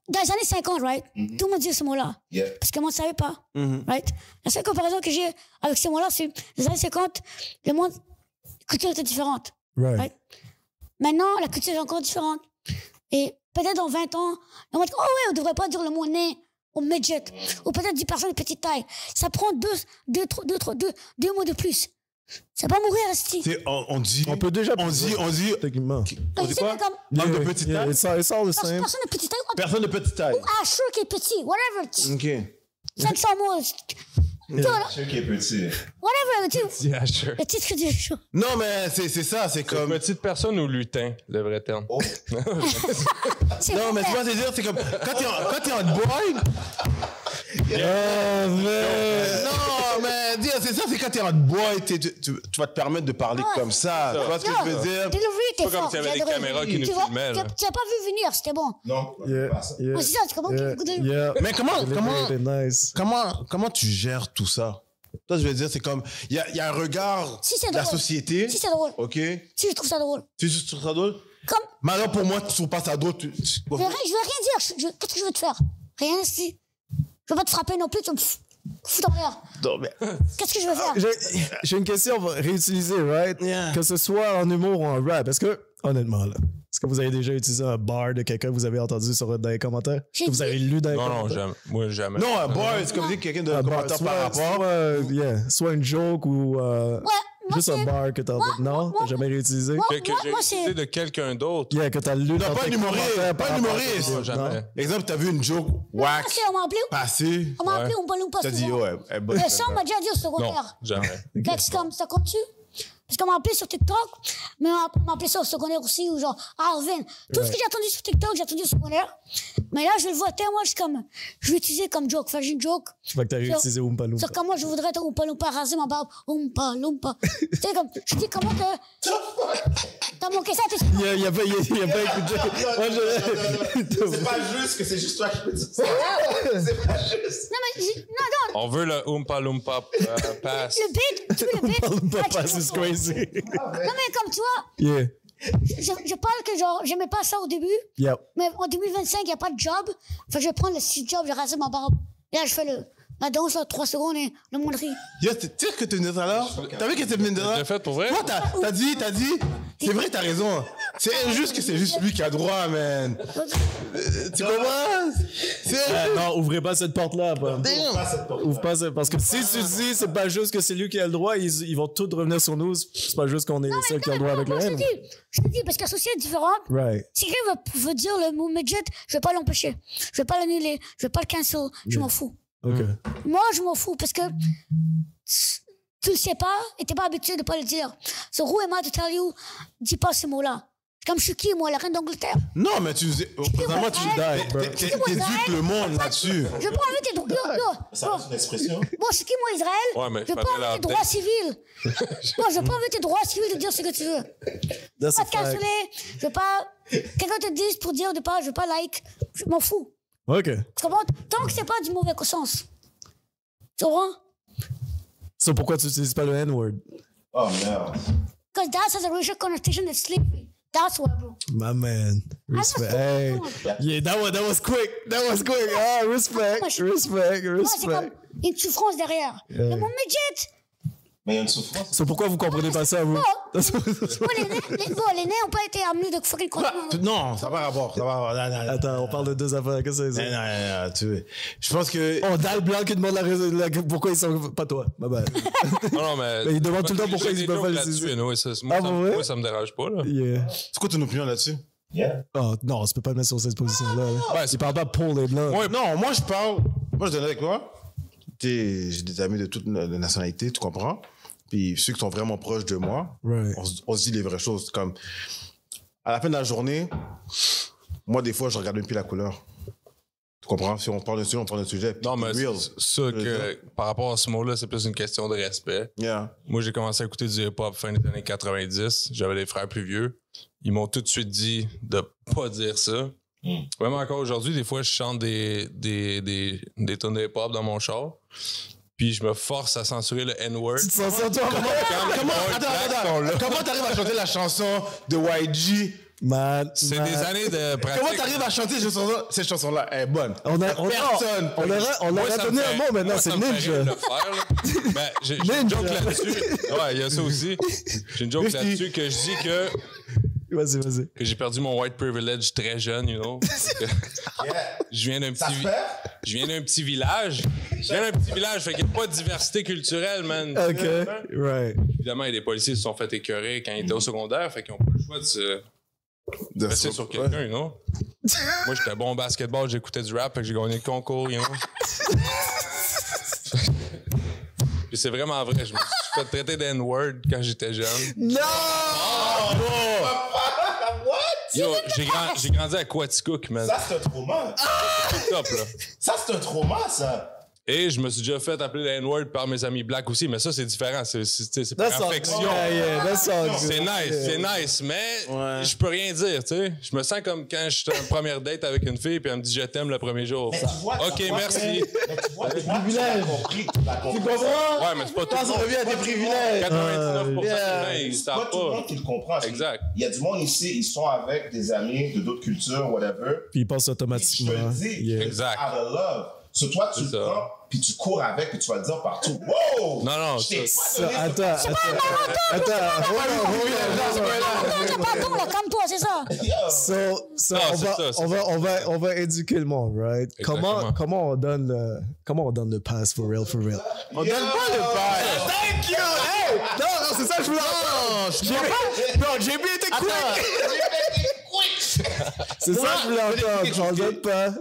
Speaker 3: dans les années 50, right? Tout le monde dit ce mot-là.
Speaker 5: Yeah.
Speaker 3: Parce que moi, je ne savais pas, right? La seule comparaison que j'ai avec ce mot-là, c'est les années 50, le monde, la culture était différente.
Speaker 2: Right.
Speaker 3: Maintenant, la culture est encore différente. Et peut-être dans 20 ans, on va dire, oh ouais, on ne devrait pas dire le mot nez au midget. Ou peut-être 10 personnes de petite taille. Ça prend deux mots de plus. Ça va pas mourir, Asti.
Speaker 1: On dit.
Speaker 2: On peut déjà.
Speaker 1: On dit.
Speaker 2: Techniquement.
Speaker 1: On dit quoi?
Speaker 3: Comme
Speaker 1: Homme de petite taille?
Speaker 2: It's all the same.
Speaker 3: personne de petite taille.
Speaker 1: Personne de petite taille.
Speaker 3: Ou Asher qui est petit, whatever.
Speaker 1: Ok.
Speaker 3: 500 mots. Tu vois, là,
Speaker 5: Je sais qui est petit.
Speaker 3: whatever, tu sais,
Speaker 4: Yeah, sure.
Speaker 3: le titre du show.
Speaker 1: Non, mais c'est ça, c'est comme.
Speaker 4: Petite personne ou lutin, le vrai terme?
Speaker 3: C'est
Speaker 1: Non, mais tu vois, c'est dire, c'est comme. Quand t'es en boy. Non, mais dire, c'est ça, c'est quand t'es en boy, tu vas te permettre de parler comme ça. Tu vois ce que je veux dire?
Speaker 3: Delivery, t'es
Speaker 4: Pas comme
Speaker 3: fort.
Speaker 4: s'il y avait
Speaker 3: j'ai
Speaker 4: des
Speaker 3: adoré.
Speaker 4: caméras qui nous
Speaker 3: Tu vois,
Speaker 4: filmaient, là.
Speaker 3: Tu n'as pas vu venir, c'était bon.
Speaker 5: Non,
Speaker 2: Yeah,
Speaker 5: pas ça.
Speaker 2: yeah,
Speaker 3: Ouais, c'est ça, tu comprends?
Speaker 2: yeah.
Speaker 1: Mais comment
Speaker 2: Nice.
Speaker 1: tu gères tout ça? Toi, je veux dire, c'est comme. Il y a un regard
Speaker 3: Si c'est
Speaker 1: de la
Speaker 3: drôle.
Speaker 1: société.
Speaker 3: Si c'est drôle.
Speaker 1: OK?
Speaker 3: Si je trouve ça drôle.
Speaker 1: Tu trouves ça drôle?
Speaker 3: Comme,
Speaker 1: Mais alors, pour moi, tu trouves pas ça drôle.
Speaker 3: je veux rien dire. Qu'est-ce que je veux te faire? Rien, si. Je veux pas te frapper non plus, tu me fous en l'air.
Speaker 1: Non, mais.
Speaker 3: Qu'est-ce que je veux faire?
Speaker 2: J'ai une question, on va réutiliser, right?
Speaker 1: Yeah.
Speaker 2: Que ce soit en humour ou en rap. Est-ce que, honnêtement, là, est-ce que vous avez déjà utilisé un bar de quelqu'un que vous avez entendu dans les commentaires?
Speaker 3: J'ai
Speaker 2: Que vous avez lu dans les
Speaker 4: Non,
Speaker 2: commentaires?
Speaker 4: non, jamais. Moi, jamais.
Speaker 1: Non, un boy, c'est comme dire quelqu'un de
Speaker 2: Un bar,
Speaker 1: commentaire par rapport.
Speaker 2: soit une joke ou
Speaker 3: Ouais, moi,
Speaker 2: juste un
Speaker 3: c'est...
Speaker 2: bar que t'as... Non? T'as jamais réutilisé?
Speaker 3: Moi,
Speaker 4: Que j'ai
Speaker 3: moi, c'est...
Speaker 4: utilisé de quelqu'un d'autre.
Speaker 2: Yeah, que t'as lu
Speaker 1: Non,
Speaker 2: dans
Speaker 1: pas
Speaker 2: tes
Speaker 1: un humoriste,
Speaker 2: commentaires
Speaker 1: pas
Speaker 2: par
Speaker 1: un
Speaker 2: rapport à
Speaker 1: humoriste.
Speaker 2: tes-
Speaker 4: Non, jamais.
Speaker 2: Non?
Speaker 1: Exemple, t'as vu une joke
Speaker 3: Moi,
Speaker 1: whack
Speaker 3: c'est... On m'a appelé...
Speaker 1: passer.
Speaker 3: On m'a appelé Oompa Loompa
Speaker 1: T'as dit,
Speaker 3: souvent.
Speaker 1: ouais, elle est bonne.
Speaker 3: Le son m'a déjà dit au
Speaker 4: Non,
Speaker 3: secondaire.
Speaker 4: jamais.
Speaker 3: C'est comme, ça compte-tu? Parce qu'on m'a appelé sur TikTok, mais on m'a appelé ça au secondaire aussi, ou genre, Arvin. Tout ce que j'ai entendu sur TikTok, j'ai entendu au secondaire. Mais là, je le vois tellement, je vais utiliser comme joke. Enfin, j'ai une joke.
Speaker 2: Fait que t'as réutilisé Oompa Loompa.
Speaker 3: Sur comment je voudrais être Oompa Loompa, raser ma barbe. Oompa Loompa. Tu sais, comme, je dis comment que... T'as manqué ça, t'es...
Speaker 2: Il y a pas écouté. Moi,
Speaker 5: C'est pas juste que c'est juste toi qui peux dire ça. C'est pas juste.
Speaker 3: Non, mais... Non,
Speaker 4: On veut le Oompa Loompa pass.
Speaker 3: le beat, tu veux le beat?
Speaker 2: Oompa
Speaker 3: Ah, tu
Speaker 2: Pass
Speaker 3: veux
Speaker 2: is
Speaker 3: ça.
Speaker 2: crazy.
Speaker 3: Non, mais comme tu vois,
Speaker 2: Yeah.
Speaker 3: je parle que genre, j'aimais pas ça au début,
Speaker 2: Yep.
Speaker 3: mais en 2025, il n'y a pas de job. Fait que je vais prendre le site job, je vais raser ma barbe. Et là, je fais la danse, là, 3 secondes, et le monde rit.
Speaker 1: Yo, tu sais ce que tu venais de dire là? T'as vu que tu venais de dire
Speaker 4: Tu
Speaker 1: là?
Speaker 4: l'as fait pour vrai?
Speaker 1: Toi, t'as dit, c'est vrai, t'as raison. C'est injuste que c'est juste lui qui a droit, man. Tu comprends? C'est
Speaker 2: Non, ouvrez pas cette porte-là.
Speaker 1: Damn.
Speaker 2: Ouvre pas cette... Parce que si tu dis c'est pas juste que c'est lui qui a le droit, ils vont tous revenir sur nous. C'est pas juste qu'on est les seuls qui ont le droit avec le
Speaker 3: Moi,
Speaker 2: N.
Speaker 3: je te dis, parce qu'associé est différent.
Speaker 2: Right.
Speaker 3: Si quelqu'un veut dire le mot midget, je vais pas l'empêcher. Je vais pas l'annuler. Je vais pas le cancel. Je m'en fous.
Speaker 2: OK.
Speaker 3: Moi, je m'en fous parce que tu le sais pas et t'es pas habitué de pas le dire. So who am I to tell you? Dis pas ces mots-là. Comme je suis qui, moi, la reine d'Angleterre?
Speaker 1: Non, mais présentement, tu
Speaker 3: Die,
Speaker 2: bro.
Speaker 1: t'éduques le monde là-dessus.
Speaker 3: Je prends avec tes droits.
Speaker 5: Ça reste une expression.
Speaker 3: Bon, je suis qui, moi, Israël?
Speaker 4: Ouais, mais
Speaker 3: je prends
Speaker 4: fallait
Speaker 3: avec tes
Speaker 4: l'update.
Speaker 3: droits civils. Bon, je prends avec tes droits civils de dire ce que tu veux.
Speaker 2: That's
Speaker 3: Pas
Speaker 2: a
Speaker 3: te
Speaker 2: fact.
Speaker 3: canceller. Je veux pas. Quelqu'un te dise pour dire de pas, je veux pas like. Je m'en fous.
Speaker 2: OK.
Speaker 3: Tu comprends? Tant que c'est pas du mauvais sens. Tu comprends?
Speaker 2: So pourquoi tu utilises pas le N-word?
Speaker 5: Oh merde.
Speaker 3: Because that has a racial connotation that's slavery. That's why, bro.
Speaker 2: My man. Respect. Hey. Yeah, that was quick. That was quick. Ah, respect. Respect.
Speaker 3: Moi, c'est comme
Speaker 2: Respect.
Speaker 3: une souffrance derrière. Le mot midget.
Speaker 5: Mais il y a une souffrance.
Speaker 2: So pourquoi vous comprenez pas ça, vous?
Speaker 3: Bon, les nains n'ont pas été amenés de fucking continent.
Speaker 1: Non, ça n'a pas rapport. Ça va rapport. Non.
Speaker 2: Attends, on parle de deux affaires. Qu'est-ce que c'est ça?
Speaker 1: Non, je pense que.
Speaker 2: Oh, Dal Blanc qui demande la raison, pourquoi ils sont... Pas toi, ma bad.
Speaker 4: Non, mais.
Speaker 2: Mais il demande tout le temps pourquoi
Speaker 4: j'ai
Speaker 2: ils
Speaker 4: des
Speaker 2: peuvent pas
Speaker 4: jokes
Speaker 2: le
Speaker 4: là-dessus,
Speaker 2: saisir.
Speaker 4: anyway,
Speaker 2: Ah, pour vrai?
Speaker 4: moi, ça me dérange pas, là.
Speaker 2: Yeah.
Speaker 1: C'est quoi ton opinion là-dessus?
Speaker 5: Yeah.
Speaker 2: Oh, non, tu peux pas le mettre sur cette position-là. Là.
Speaker 4: Ouais,
Speaker 2: Il parle pas pour les Blancs.
Speaker 1: Ouais, non, moi, je parle. Moi, je donne avec toi. J'ai des amis de toutes les nationalités, tu comprends? Puis ceux qui sont vraiment proches de moi,
Speaker 2: Right.
Speaker 1: on se dit les vraies choses. Comme, à la fin de la journée, moi, des fois, je regarde même plus la couleur. Tu comprends? Si on parle d'un sujet, on parle d'un sujet.
Speaker 4: Non, mais
Speaker 1: real.
Speaker 4: ça, que par rapport à ce mot-là, c'est plus une question de respect.
Speaker 1: Yeah.
Speaker 4: Moi, j'ai commencé à écouter du hip-hop fin des années 90. J'avais des frères plus vieux. Ils m'ont tout de suite dit de pas dire ça. Même encore aujourd'hui, des fois, je chante des tonnes de hip-hop dans mon char. Puis je me force à censurer le N-word.
Speaker 2: Tu te sens ça, toi?
Speaker 1: Comment t'arrives à chanter la chanson de YG?
Speaker 2: Man,
Speaker 4: C'est
Speaker 2: man.
Speaker 4: des années de pratique.
Speaker 1: Comment t'arrives à chanter cette chanson-là? Elle est bonne. Personne.
Speaker 2: On
Speaker 4: Moi,
Speaker 2: aurait
Speaker 4: ça me
Speaker 2: donné
Speaker 4: fait-
Speaker 2: un mot maintenant,
Speaker 4: moi,
Speaker 2: c'est
Speaker 4: ça me fait
Speaker 2: Ninja.
Speaker 4: rire de le faire, là. Ben, j'ai une
Speaker 2: Ninja.
Speaker 4: joke là-dessus. Ouais, il y a ça aussi. J'ai une joke
Speaker 1: Merci.
Speaker 4: là-dessus que je dis que
Speaker 2: Vas-y.
Speaker 4: j'ai perdu mon white privilege très jeune, you know. Parce que je viens d'un
Speaker 5: Ça
Speaker 4: petit
Speaker 5: se fait?
Speaker 4: je viens d'un petit village. Fait qu'il n'y a pas de diversité culturelle, man.
Speaker 2: OK, right.
Speaker 4: Évidemment, il y a des policiers qui se sont fait écœurer quand ils étaient au secondaire, fait qu'ils n'ont pas le choix de se passer sur quelqu'un, you know. Moi, j'étais bon au basketball, j'écoutais du rap, fait que j'ai gagné le concours, you know. puis c'est vraiment vrai. Je me suis fait traiter d'N-word quand j'étais jeune.
Speaker 2: Non!
Speaker 4: Yo, j'ai grandi à Quaticook, man.
Speaker 5: Ça, c'est un trauma.
Speaker 4: Top, là.
Speaker 5: Ça, c'est un trauma, ça.
Speaker 4: Et je me suis déjà fait appeler l'N-word par mes amis blacks aussi, mais ça, c'est différent. C'est par
Speaker 2: That's all.
Speaker 4: affection.
Speaker 2: Yeah, that's all good.
Speaker 4: C'est nice, mais je peux rien dire, tu sais. Je me sens comme quand je suis en première date avec une fille puis elle me dit « je t'aime » le premier jour.
Speaker 5: Mais tu vois,
Speaker 4: OK, merci.
Speaker 5: Mais tu vois, tu l'as compris. Tu l'as compris.
Speaker 4: Ouais, mais c'est pas tout le
Speaker 1: Ça
Speaker 4: monde.
Speaker 1: revient à des privilèges.
Speaker 4: 99% des gens, ils
Speaker 5: C'est
Speaker 4: savent
Speaker 5: pas tout le
Speaker 4: pas.
Speaker 5: monde qui le comprend.
Speaker 4: Exact.
Speaker 5: Il y a du monde ici, ils sont avec des amis de d'autres cultures, whatever.
Speaker 2: Puis il passe
Speaker 5: Je te
Speaker 2: automatiquement.
Speaker 5: le dis,
Speaker 2: Yeah.
Speaker 4: Exact.
Speaker 5: out of love. So toi, tu
Speaker 4: C'est
Speaker 5: le
Speaker 4: ça.
Speaker 5: prends, puis tu cours avec, puis tu vas le dire partout. Wow!
Speaker 4: Non,
Speaker 5: Je t'ai
Speaker 4: ça-
Speaker 5: pas donné ce
Speaker 2: Attends.
Speaker 3: T'es pas bon, là, comme toi, c'est ça.
Speaker 2: So,
Speaker 4: Non,
Speaker 2: on,
Speaker 4: c'est
Speaker 2: va,
Speaker 4: ça, c'est
Speaker 2: on va éduquer le monde, right?
Speaker 4: Exactement.
Speaker 2: Comment on donne le pass for real, for real?
Speaker 1: On donne pas le bail.
Speaker 2: Thank you! Hey! Non, c'est ça que je voulais entendre. Non, j'ai bien été quick. C'est ça que je voulais entendre. On donne pas.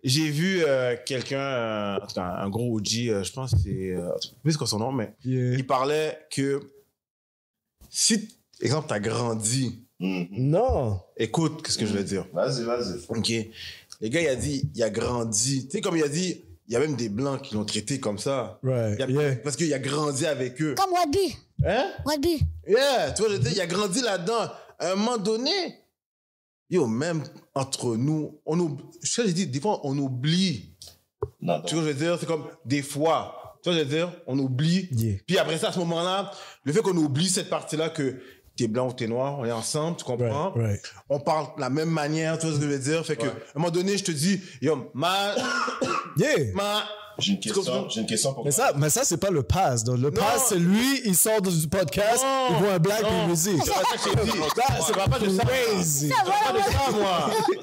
Speaker 1: J'ai vu quelqu'un, en tout cas, un gros OG, je pense que c'est, plus que son nom, mais
Speaker 2: Yeah.
Speaker 1: il parlait que si, exemple, t'as grandi,
Speaker 2: Non.
Speaker 1: écoute, qu'est-ce que je veux dire?
Speaker 5: Vas-y.
Speaker 1: OK. Les gars, il a grandi. Tu sais, comme il a dit, il y a même des Blancs qui l'ont traité comme ça.
Speaker 2: Right, yeah.
Speaker 1: Parce qu'il a grandi avec eux.
Speaker 3: Comme Wadby.
Speaker 1: Hein?
Speaker 3: Wadby.
Speaker 1: Yeah, tu vois, je veux dire, il a grandi là-dedans. À un moment donné, yo, même entre nous, je sais, j'ai dit, des fois, on oublie.
Speaker 5: Non,
Speaker 1: Tu vois, je veux dire, c'est comme des fois. Tu vois, je veux dire, on oublie.
Speaker 2: Yeah.
Speaker 1: Puis après ça, à ce moment-là, le fait qu'on oublie cette partie-là que t'es blanc ou t'es noir, on est ensemble, tu comprends?
Speaker 2: Right.
Speaker 1: On parle de la même manière, tu vois ce que je veux dire? Fait que, à un moment donné, je te dis, yo,
Speaker 2: Yeah.
Speaker 5: J'ai une question pour
Speaker 2: Mais ça, c'est pas le pass. Donc, le pass, c'est lui, il sort du podcast, il voit un black, puis il me dit.
Speaker 1: c'est pas ça que j'ai dit. C'est pas de ça.
Speaker 2: Crazy.
Speaker 3: Ça,
Speaker 1: Pas de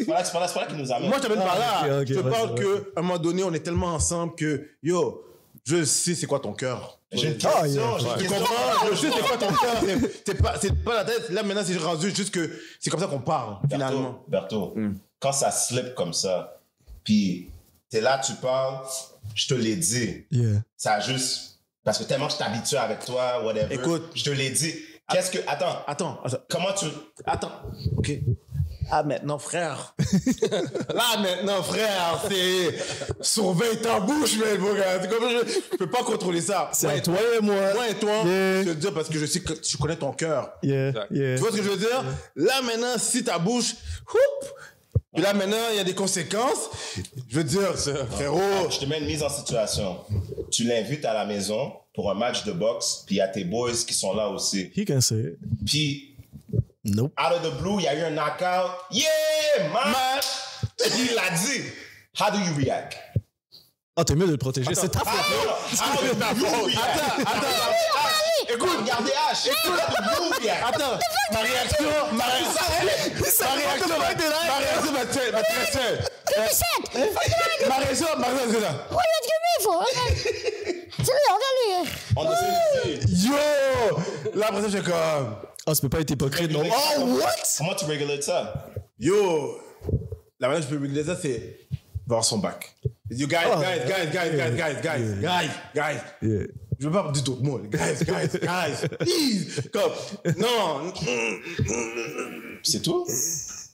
Speaker 3: voilà,
Speaker 1: ça, moi.
Speaker 5: C'est pas là qui nous amène.
Speaker 1: Moi, je t'amène par là.
Speaker 2: ok,
Speaker 1: Je
Speaker 2: vas-y,
Speaker 1: parle
Speaker 2: vas-y.
Speaker 1: qu'à un moment donné, on est tellement ensemble que, yo, je sais c'est quoi ton cœur.
Speaker 5: J'ai une
Speaker 2: Ah,
Speaker 5: question.
Speaker 2: yeah.
Speaker 5: j'ai une
Speaker 1: Tu
Speaker 5: question.
Speaker 1: comprends? Je sais c'est quoi ton cœur. C'est pas la tête. Là, maintenant, c'est rendu juste que c'est comme ça qu'on parle, finalement.
Speaker 5: Bertho, quand ça slip comme ça, puis t'es là, tu parles, je te l'ai dit.
Speaker 2: Yeah.
Speaker 5: Ça a juste... Parce que tellement je t'habitue avec toi, whatever.
Speaker 1: Écoute.
Speaker 5: Je te l'ai dit. Qu'est-ce que...
Speaker 1: Attends.
Speaker 5: Comment tu...
Speaker 1: OK. Ah, maintenant, frère. Là, maintenant, frère, c'est surveille ta bouche, mais bon, gars. C'est comme je peux pas contrôler ça.
Speaker 2: C'est à toi et moi.
Speaker 1: Moi et toi,
Speaker 2: Yeah.
Speaker 1: je te le dis parce que je sais que tu connais ton cœur.
Speaker 2: Yeah.
Speaker 4: Exact.
Speaker 2: Yeah.
Speaker 1: Tu vois ce que je veux dire? Là, maintenant, si ta bouche, houp, puis là, maintenant, il y a des conséquences. Je veux dire, frérot.
Speaker 5: Je te mets une mise en situation. Tu l'invites à la maison pour un match de boxe, puis il y a tes boys qui sont là aussi.
Speaker 2: He can say it.
Speaker 5: Puis,
Speaker 2: Nope.
Speaker 5: out of the blue, il y a eu un knockout. Yeah, man! Il l'a dit. How do you react?
Speaker 2: Ah, t'es mieux de le protéger. C'est ta faute.
Speaker 5: Écoute, regardez H. Écoute,
Speaker 1: Attends, ma réaction va très simple. Ma réaction, c'est ça.
Speaker 3: Ouais, il a faut. C'est lui, regarde-lui.
Speaker 5: On a dit.
Speaker 1: Yo! Là, après ça, j'ai comme,
Speaker 2: Ah, ça peut pas être hypocrite, non? Oh, what?
Speaker 5: Comment tu régulates ça?
Speaker 1: yo! La manière que je peux régler ça, c'est voir son bac. You guys.
Speaker 2: Yeah.
Speaker 1: Je veux pas dire d'autres mots. Guys. Please. Comme, non.
Speaker 5: C'est tout?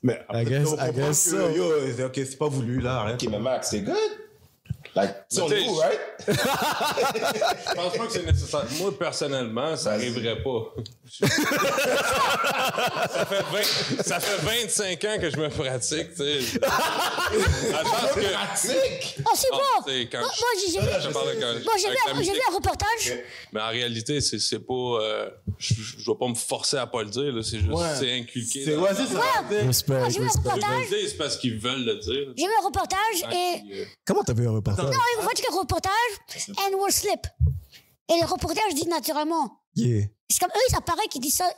Speaker 1: Mais après,
Speaker 2: I guess-
Speaker 1: on comprend
Speaker 2: I guess
Speaker 1: que,
Speaker 2: so.
Speaker 1: yo, c'est ok, c'est pas voulu, là, rien.
Speaker 5: Ok, mais Max, c'est good? Like, c'est on
Speaker 4: t'sais,
Speaker 5: est où, right?
Speaker 4: Je pense pas que c'est nécessaire. Moi, personnellement, ça arriverait pas. ça fait 25 ans que je me pratique, tu sais. La chance que...
Speaker 5: Pratique!
Speaker 3: Oh, c'est
Speaker 4: Ah,
Speaker 3: bon.
Speaker 4: c'est quand
Speaker 3: Moi,
Speaker 4: je-
Speaker 3: j'ai
Speaker 4: je parle avec un-
Speaker 3: j'ai
Speaker 4: avec la
Speaker 3: vu
Speaker 4: musique.
Speaker 3: un reportage.
Speaker 4: Mais en réalité, c'est pas... je dois pas me forcer à pas le dire, là. C'est juste...
Speaker 1: Ouais.
Speaker 4: C'est inculqué.
Speaker 1: C'est ouais, c'est ça.
Speaker 2: Respect,
Speaker 3: Moi, j'ai vu un
Speaker 2: respect.
Speaker 4: Ils veulent
Speaker 3: reportage.
Speaker 4: le dire, c'est parce qu'ils veulent le dire.
Speaker 3: J'ai vu un reportage et...
Speaker 2: Comment t'as vu un reportage?
Speaker 3: Non, il faut dire un reportage and will slip. Et le reportage dit naturellement.
Speaker 2: Yeah.
Speaker 3: C'est comme eux, ça paraît qu'ils disent ça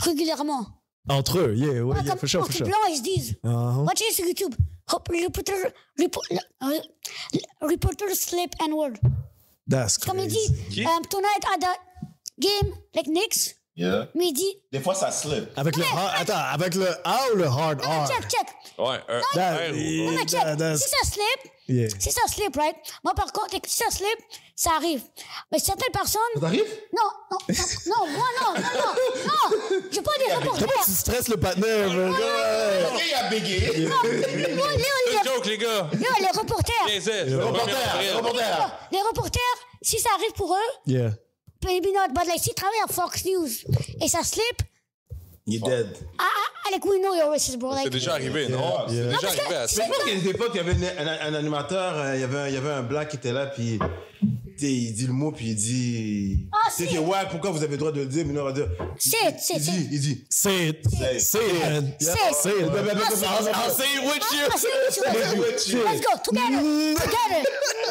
Speaker 3: régulièrement.
Speaker 2: Entre eux, yeah, ouais, yeah,
Speaker 3: Comme
Speaker 2: for sure,
Speaker 3: entre
Speaker 2: for sure.
Speaker 3: blancs, ils se disent.
Speaker 2: Uh-huh.
Speaker 3: Watch it sur YouTube. Reporter slip and word.
Speaker 2: That's
Speaker 3: Comme il
Speaker 2: crazy.
Speaker 3: dit, tonight at the game, like Knicks,
Speaker 5: Yeah.
Speaker 3: mais il dit,
Speaker 5: Des fois, ça slip.
Speaker 2: Avec le hard, attends, avec le A ou le hard
Speaker 3: non,
Speaker 2: R?
Speaker 3: check.
Speaker 4: Ouais,
Speaker 2: That-
Speaker 4: R ou
Speaker 3: Non,
Speaker 4: A.
Speaker 3: mais check.
Speaker 2: that's-
Speaker 3: Si ça slip,
Speaker 2: Yeah.
Speaker 3: Si ça slip, right? Moi, par contre, si ça slip, ça arrive. Mais certaines personnes.
Speaker 1: Ça t'arrive?
Speaker 3: Non, moi, non. Je veux pas des reporters.
Speaker 2: Comment tu stresses le partenaire?
Speaker 5: Ok, il a bégayé.
Speaker 3: Moi,
Speaker 4: Good joke, les gars.
Speaker 3: les reporters.
Speaker 4: Bien, c'est.
Speaker 5: Le reporter.
Speaker 3: Les reporters, si ça arrive pour eux,
Speaker 2: Yeah.
Speaker 3: maybe not, but like, s'ils travaillent à Fox News et ça slip,
Speaker 1: Il est dead.
Speaker 3: like, we know you're racist, bro.
Speaker 4: C'est
Speaker 3: Like,
Speaker 4: déjà arrivé, non? C'est déjà arrivé à ça.
Speaker 1: Je pense qu'à une époque, il y avait un animateur, il y avait un black qui était là, puis il dit le mot, puis il dit. C'est que, ouais, pourquoi vous avez le droit de le dire, mais non, on va dire. Il dit.
Speaker 2: Say it. Say it.
Speaker 3: Say it.
Speaker 2: Say it.
Speaker 1: I'll say it with you.
Speaker 3: Let's go, together.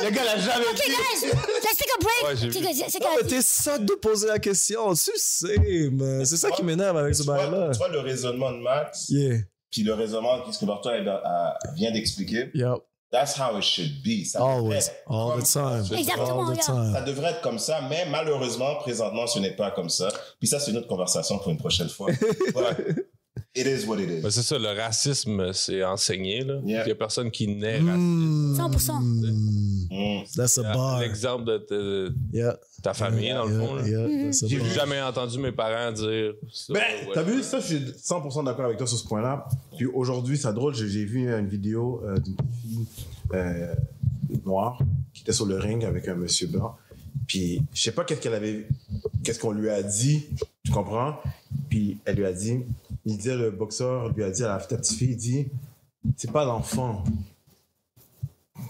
Speaker 1: Le gars l'a jamais
Speaker 3: Okay,
Speaker 1: dit.
Speaker 3: guys, let's take a break.
Speaker 4: Ouais, j'ai vu.
Speaker 3: C'est
Speaker 2: Non, mais t'es sotte de poser la question. Tu sais, man. C'est ça qui m'énerve avec ce bail-là.
Speaker 5: Tu vois le raisonnement de Max,
Speaker 2: Yeah.
Speaker 5: puis le raisonnement que Barton vient d'expliquer.
Speaker 2: Yep.
Speaker 5: That's how it should be. Ça
Speaker 2: Always.
Speaker 5: devrait être
Speaker 2: All
Speaker 5: comme
Speaker 2: the
Speaker 5: ça.
Speaker 2: time.
Speaker 3: Exactement,
Speaker 2: All the
Speaker 3: yeah.
Speaker 2: time.
Speaker 5: Ça devrait être comme ça, mais malheureusement, présentement, ce n'est pas comme ça. Puis ça, c'est une autre conversation pour une prochaine fois. But it is what it is.
Speaker 4: Ben, c'est ça, le racisme, c'est enseigné. Là.
Speaker 5: Yeah.
Speaker 4: Il n'y a personne qui naît raciste.
Speaker 3: 100%.
Speaker 2: That's a bar.
Speaker 4: L'exemple de
Speaker 2: Yeah.
Speaker 4: ta famille, dans le fond. Là.
Speaker 2: Yeah, that's a
Speaker 4: J'ai
Speaker 2: bar.
Speaker 4: jamais entendu mes parents dire ça.
Speaker 1: Ben,
Speaker 4: ouais.
Speaker 1: t'as vu, ça, je suis 100% d'accord avec toi sur ce point-là. Puis aujourd'hui, c'est drôle, j'ai vu une vidéo d'une fille noire qui était sur le ring avec un monsieur blanc. Puis je sais pas qu'est-ce qu'on lui a dit, tu comprends? Puis elle lui a dit, le boxeur lui a dit à la petite fille, il dit, c'est pas l'enfant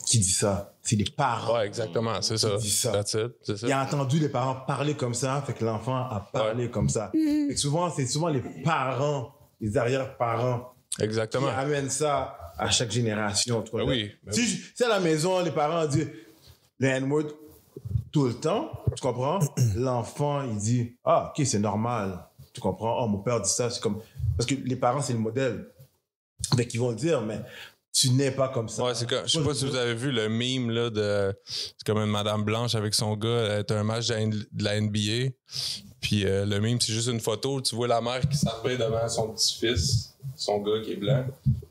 Speaker 1: qui dit ça, c'est les parents.
Speaker 4: Ouais, exactement, c'est ça.
Speaker 1: Dis ça.
Speaker 4: That's it, c'est ça.
Speaker 1: Il a entendu les parents parler comme ça, fait que l'enfant a parlé comme ça. Fait que c'est souvent les parents, les arrière-parents qui
Speaker 4: Exactement.
Speaker 1: amènent ça à chaque génération. Tu vois.
Speaker 4: Ben oui, ben
Speaker 1: Si à la maison, les parents disent le N-word tout le temps, tu comprends? L'enfant, il dit, ah, ok, c'est normal. Tu comprends? Oh, mon père dit ça, c'est comme... Parce que les parents, c'est le modèle. Fait qu'ils vont le dire, mais tu n'es pas comme ça.
Speaker 4: Ouais, c'est comme, je sais pas si vous avez vu le meme là de c'est comme une madame blanche avec son gars, elle est un match de la NBA. Puis le meme c'est juste une photo, tu vois la mère qui s'arrête devant son petit-fils, son gars qui est blanc.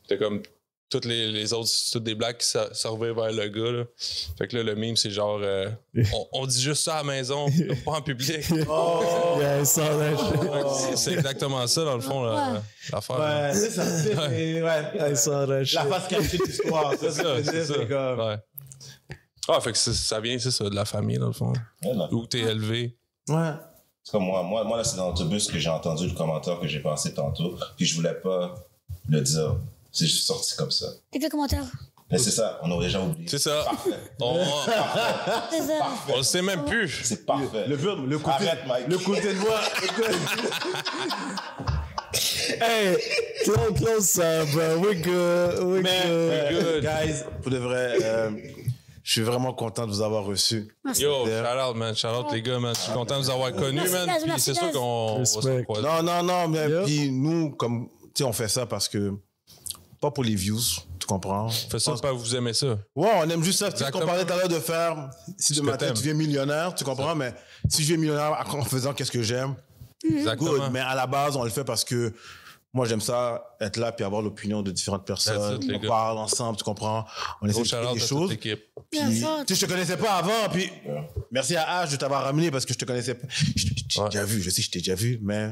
Speaker 4: T'as comme toutes les autres, c'est toutes des blacks qui servaient vers le gars là. Fait que là le meme c'est genre on dit juste ça à la maison, pas en public.
Speaker 2: Yeah, I saw that shit.
Speaker 4: C'est exactement ça dans le fond l'affaire.
Speaker 1: Ouais, c'est ça.
Speaker 2: I saw that shit.
Speaker 1: La face cachée de l'histoire.
Speaker 4: C'est ça, c'est ça.
Speaker 1: comme...
Speaker 4: Ouais. Ah, fait que ça vient, c'est ça, de la famille, dans le fond.
Speaker 5: Ouais, non.
Speaker 4: Où t'es élevé.
Speaker 1: Ouais.
Speaker 5: C'est comme moi là, c'est dans l'autobus que j'ai entendu le commentaire que j'ai passé tantôt, puis je voulais pas le dire. C'est juste sorti comme ça.
Speaker 3: T'es quel commentaire?
Speaker 5: Mais c'est ça, on aurait déjà oublié.
Speaker 4: C'est ça. On
Speaker 3: C'est ça.
Speaker 4: le sait même plus.
Speaker 5: C'est parfait.
Speaker 1: Le côté,
Speaker 5: Arrête, Mike.
Speaker 1: le côté de moi.
Speaker 2: Hey, close ça, bro. We good. We
Speaker 1: Mais,
Speaker 2: good.
Speaker 1: guys, pour de vrai, je suis vraiment content de vous avoir reçu.
Speaker 4: Yo, shout out, man. Shout out, les gars, man. Je suis content de vous avoir connus,
Speaker 3: Merci,
Speaker 4: man.
Speaker 3: guys,
Speaker 4: Puis
Speaker 3: merci,
Speaker 4: c'est sûr
Speaker 3: guys.
Speaker 4: qu'on va se
Speaker 2: Respect.
Speaker 4: croiser.
Speaker 1: Non, mais
Speaker 2: Yep.
Speaker 1: puis nous, comme, tu sais, on fait ça parce que, pas pour les views, tu comprends?
Speaker 4: Fais ça parce que vous aimez ça.
Speaker 1: Ouais, on aime juste ça. Tu sais, qu'on
Speaker 4: Exactement.
Speaker 1: parlait tout à l'heure de faire, si
Speaker 4: Ce
Speaker 1: de
Speaker 4: que
Speaker 1: matin
Speaker 4: t'aimes.
Speaker 1: tu deviens millionnaire, tu comprends? Mais si je deviens millionnaire en faisant qu'est-ce que j'aime,
Speaker 4: Exactement.
Speaker 1: good. Mais à la base, on le fait parce que moi, j'aime ça, être là puis avoir l'opinion de différentes personnes.
Speaker 4: That's it, les
Speaker 1: On
Speaker 4: gars.
Speaker 1: parle ensemble, tu comprends? On essaie
Speaker 4: Gros
Speaker 1: de
Speaker 4: shout
Speaker 1: faire
Speaker 4: out
Speaker 1: des
Speaker 4: à toute
Speaker 1: choses.
Speaker 4: l'équipe.
Speaker 1: Puis,
Speaker 3: Bien sûr.
Speaker 1: tu sais, je te connaissais pas avant, puis merci à H de t'avoir ramené parce que je te connaissais pas. Je t'ai
Speaker 4: Ouais.
Speaker 1: déjà vu, je sais que je t'ai déjà vu, mais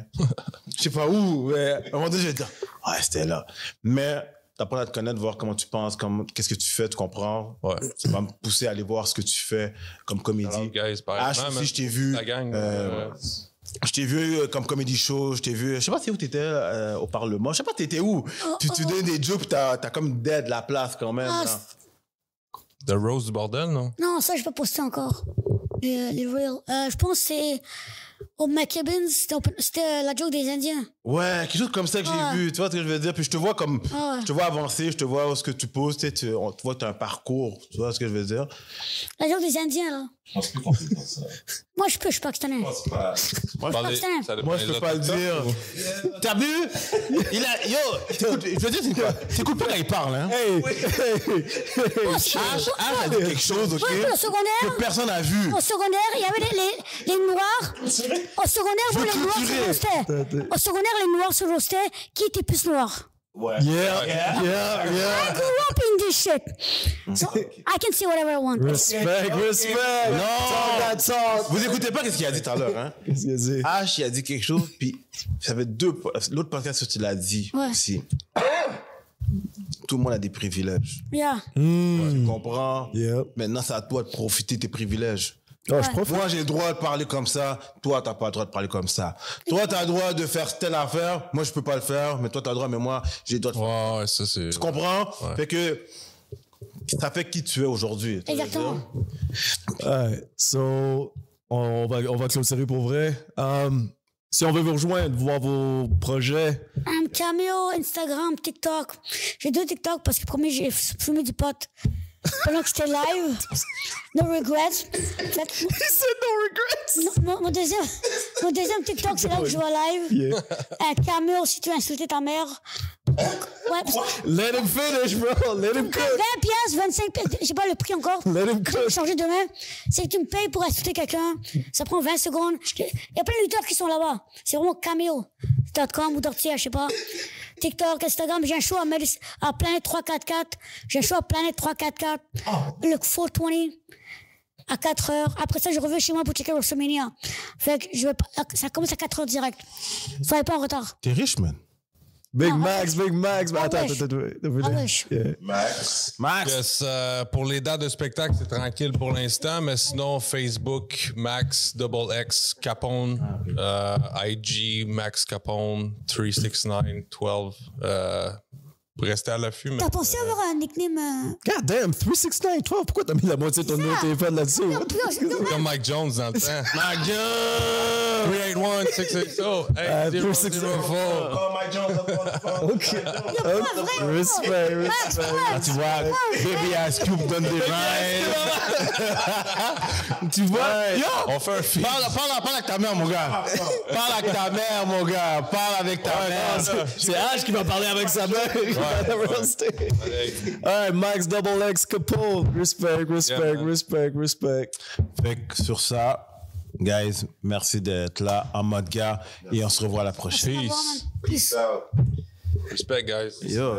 Speaker 1: je sais pas où. Mais à un moment donné, je vais te dire, ah, c'était là. Mais t'apprends à te connaître, voir comment tu penses, qu'est-ce que tu fais, tu comprends.
Speaker 4: Ouais.
Speaker 1: Ça va me pousser à aller voir ce que tu fais comme comédie.
Speaker 4: Alors, guys, par
Speaker 1: H
Speaker 4: exemple,
Speaker 1: aussi, je t'ai vu.
Speaker 4: la gang.
Speaker 1: Je t'ai vu comme comédie show, je t'ai vu, je sais pas c'est où t'étais au Parlement, je sais pas t'étais où. Puis tu donnes des jokes, t'as comme dead la place quand même.
Speaker 3: Ah,
Speaker 1: là.
Speaker 4: The Rose du bordel, non?
Speaker 3: Non, ça, je peux poster encore. Les reels. Je pense que c'est au McKibbins. C'était la joke des Indiens.
Speaker 1: Ouais, quelque chose comme ça que
Speaker 3: Ouais.
Speaker 1: j'ai vu, tu vois ce que je veux dire. Puis je te vois comme,
Speaker 3: Ouais.
Speaker 1: je te vois avancer, je te vois où ce que tu poses, tu sais, on te voit que tu as un parcours, tu vois ce que je veux dire.
Speaker 3: La joke des Indiens, là.
Speaker 5: Je pense plus qu'on peut dire ça.
Speaker 3: Moi, je suis pakistanais.
Speaker 5: Je pense pas.
Speaker 1: Moi,
Speaker 4: Parlez-
Speaker 3: Pakistan.
Speaker 4: ça dépend
Speaker 1: moi
Speaker 4: des
Speaker 1: je peux pas le
Speaker 4: autochtones.
Speaker 1: dire. T'as vu? Il a, yo, je veux dire, c'est quoi? T'écoutes pas quand il parle, hein?
Speaker 2: Hey,
Speaker 1: H a dit quelque chose, ok?
Speaker 3: Ouais, au secondaire,
Speaker 1: Que personne n'a vu.
Speaker 3: au secondaire, il y avait les noirs. Au secondaire,
Speaker 1: Je
Speaker 3: vous,
Speaker 1: veux
Speaker 3: les noirs se
Speaker 1: clôturer.
Speaker 3: roastaient. Au secondaire, les noirs se roastaient. Qui était plus noir?
Speaker 5: Ouais.
Speaker 2: Yeah.
Speaker 3: I grew up in this shit. So I can say whatever I want.
Speaker 2: Respect.
Speaker 1: Non! Vous écoutez pas ce qu'il a dit tout à l'heure, hein?
Speaker 2: Qu'est-ce qu'il a dit?
Speaker 1: H, il a dit quelque chose, puis ça fait l'autre podcast que tu l'as dit
Speaker 3: Ouais.
Speaker 1: aussi. Tout le monde a des privilèges.
Speaker 3: Yeah.
Speaker 1: Tu comprends?
Speaker 2: Yep.
Speaker 1: Maintenant, c'est à toi de profiter de tes privilèges.
Speaker 2: Oh, je profite.
Speaker 1: Moi, j'ai le droit de parler comme ça. Toi, t'as pas le droit de parler comme ça. Toi, t'as le droit de faire telle affaire. Moi, je peux pas le faire. Mais toi, t'as le droit. Mais moi, j'ai le droit de faire.
Speaker 4: Ouais, ça, c'est.
Speaker 1: Tu comprends?
Speaker 4: Ouais.
Speaker 1: Fait que ça fait qui tu es aujourd'hui.
Speaker 3: Exactement.
Speaker 2: Alright, so, on va clôturer pour vrai. Si on veut vous rejoindre, voir vos projets,
Speaker 3: Cameo, Instagram, TikTok. J'ai 2 TikTok parce que premier, j'ai fumé du pot pendant que j'étais live. No regrets. Fait, mon deuxième TikTok, c'est là que je joue live.
Speaker 2: yeah.
Speaker 3: Cameo, si tu as insulté ta mère. Ouais,
Speaker 2: Let him finish, bro. Let him
Speaker 3: 20
Speaker 2: cook.
Speaker 3: piastres, 25 piastres, j'ai pas le prix encore.
Speaker 2: Let him
Speaker 3: Je vais
Speaker 2: cook.
Speaker 3: changer demain. C'est que tu me payes pour insulter quelqu'un. Ça prend 20 secondes. Il y a plein de lutteurs qui sont là-bas. C'est vraiment cameo.com ou Dortier, je sais pas. TikTok, Instagram. J'ai un show à Planète 344. J'ai un show à Planète 344. Le 420. À 4 heures. Après ça, je reviens chez moi pour checker WrestleMania. Fait que ça commence à 4 heures direct. Soyez pas en retard.
Speaker 1: T'es riche, man.
Speaker 2: Big Max. Attends.
Speaker 3: Ah, wesh.
Speaker 2: Yeah.
Speaker 5: Max.
Speaker 1: Max.
Speaker 4: Yes, pour les dates de spectacle, c'est tranquille pour l'instant, mais sinon, Facebook, Max XX Capone, IG Max Capone 369 12. Pour rester à l'affût.
Speaker 3: T'as pensé avoir un nickname
Speaker 2: God damn, 369, 12. Pourquoi t'as mis la moitié de ton numéro de téléphone là-dessus?
Speaker 4: Comme Mike Jones dans le temps. Mike Jones! 381 660 8004.
Speaker 5: Call Mike Jones up on the phone.
Speaker 2: Okay. Respect.
Speaker 1: Tu vois, Baby Ice Cube donne des vibes. Tu vois? Yo!
Speaker 4: On fait un film.
Speaker 1: Parle avec ta mère, mon gars. Parle avec ta mère, mon gars. Parle avec ta mère.
Speaker 2: C'est H qui va parler avec sa mère. Alright, Max Double X Capone. Respect.
Speaker 1: Fait que sur ça, guys, merci d'être là en mode gars et on se revoit la prochaine.
Speaker 4: Peace.
Speaker 5: Peace out.
Speaker 4: Respect, guys.
Speaker 1: Yo.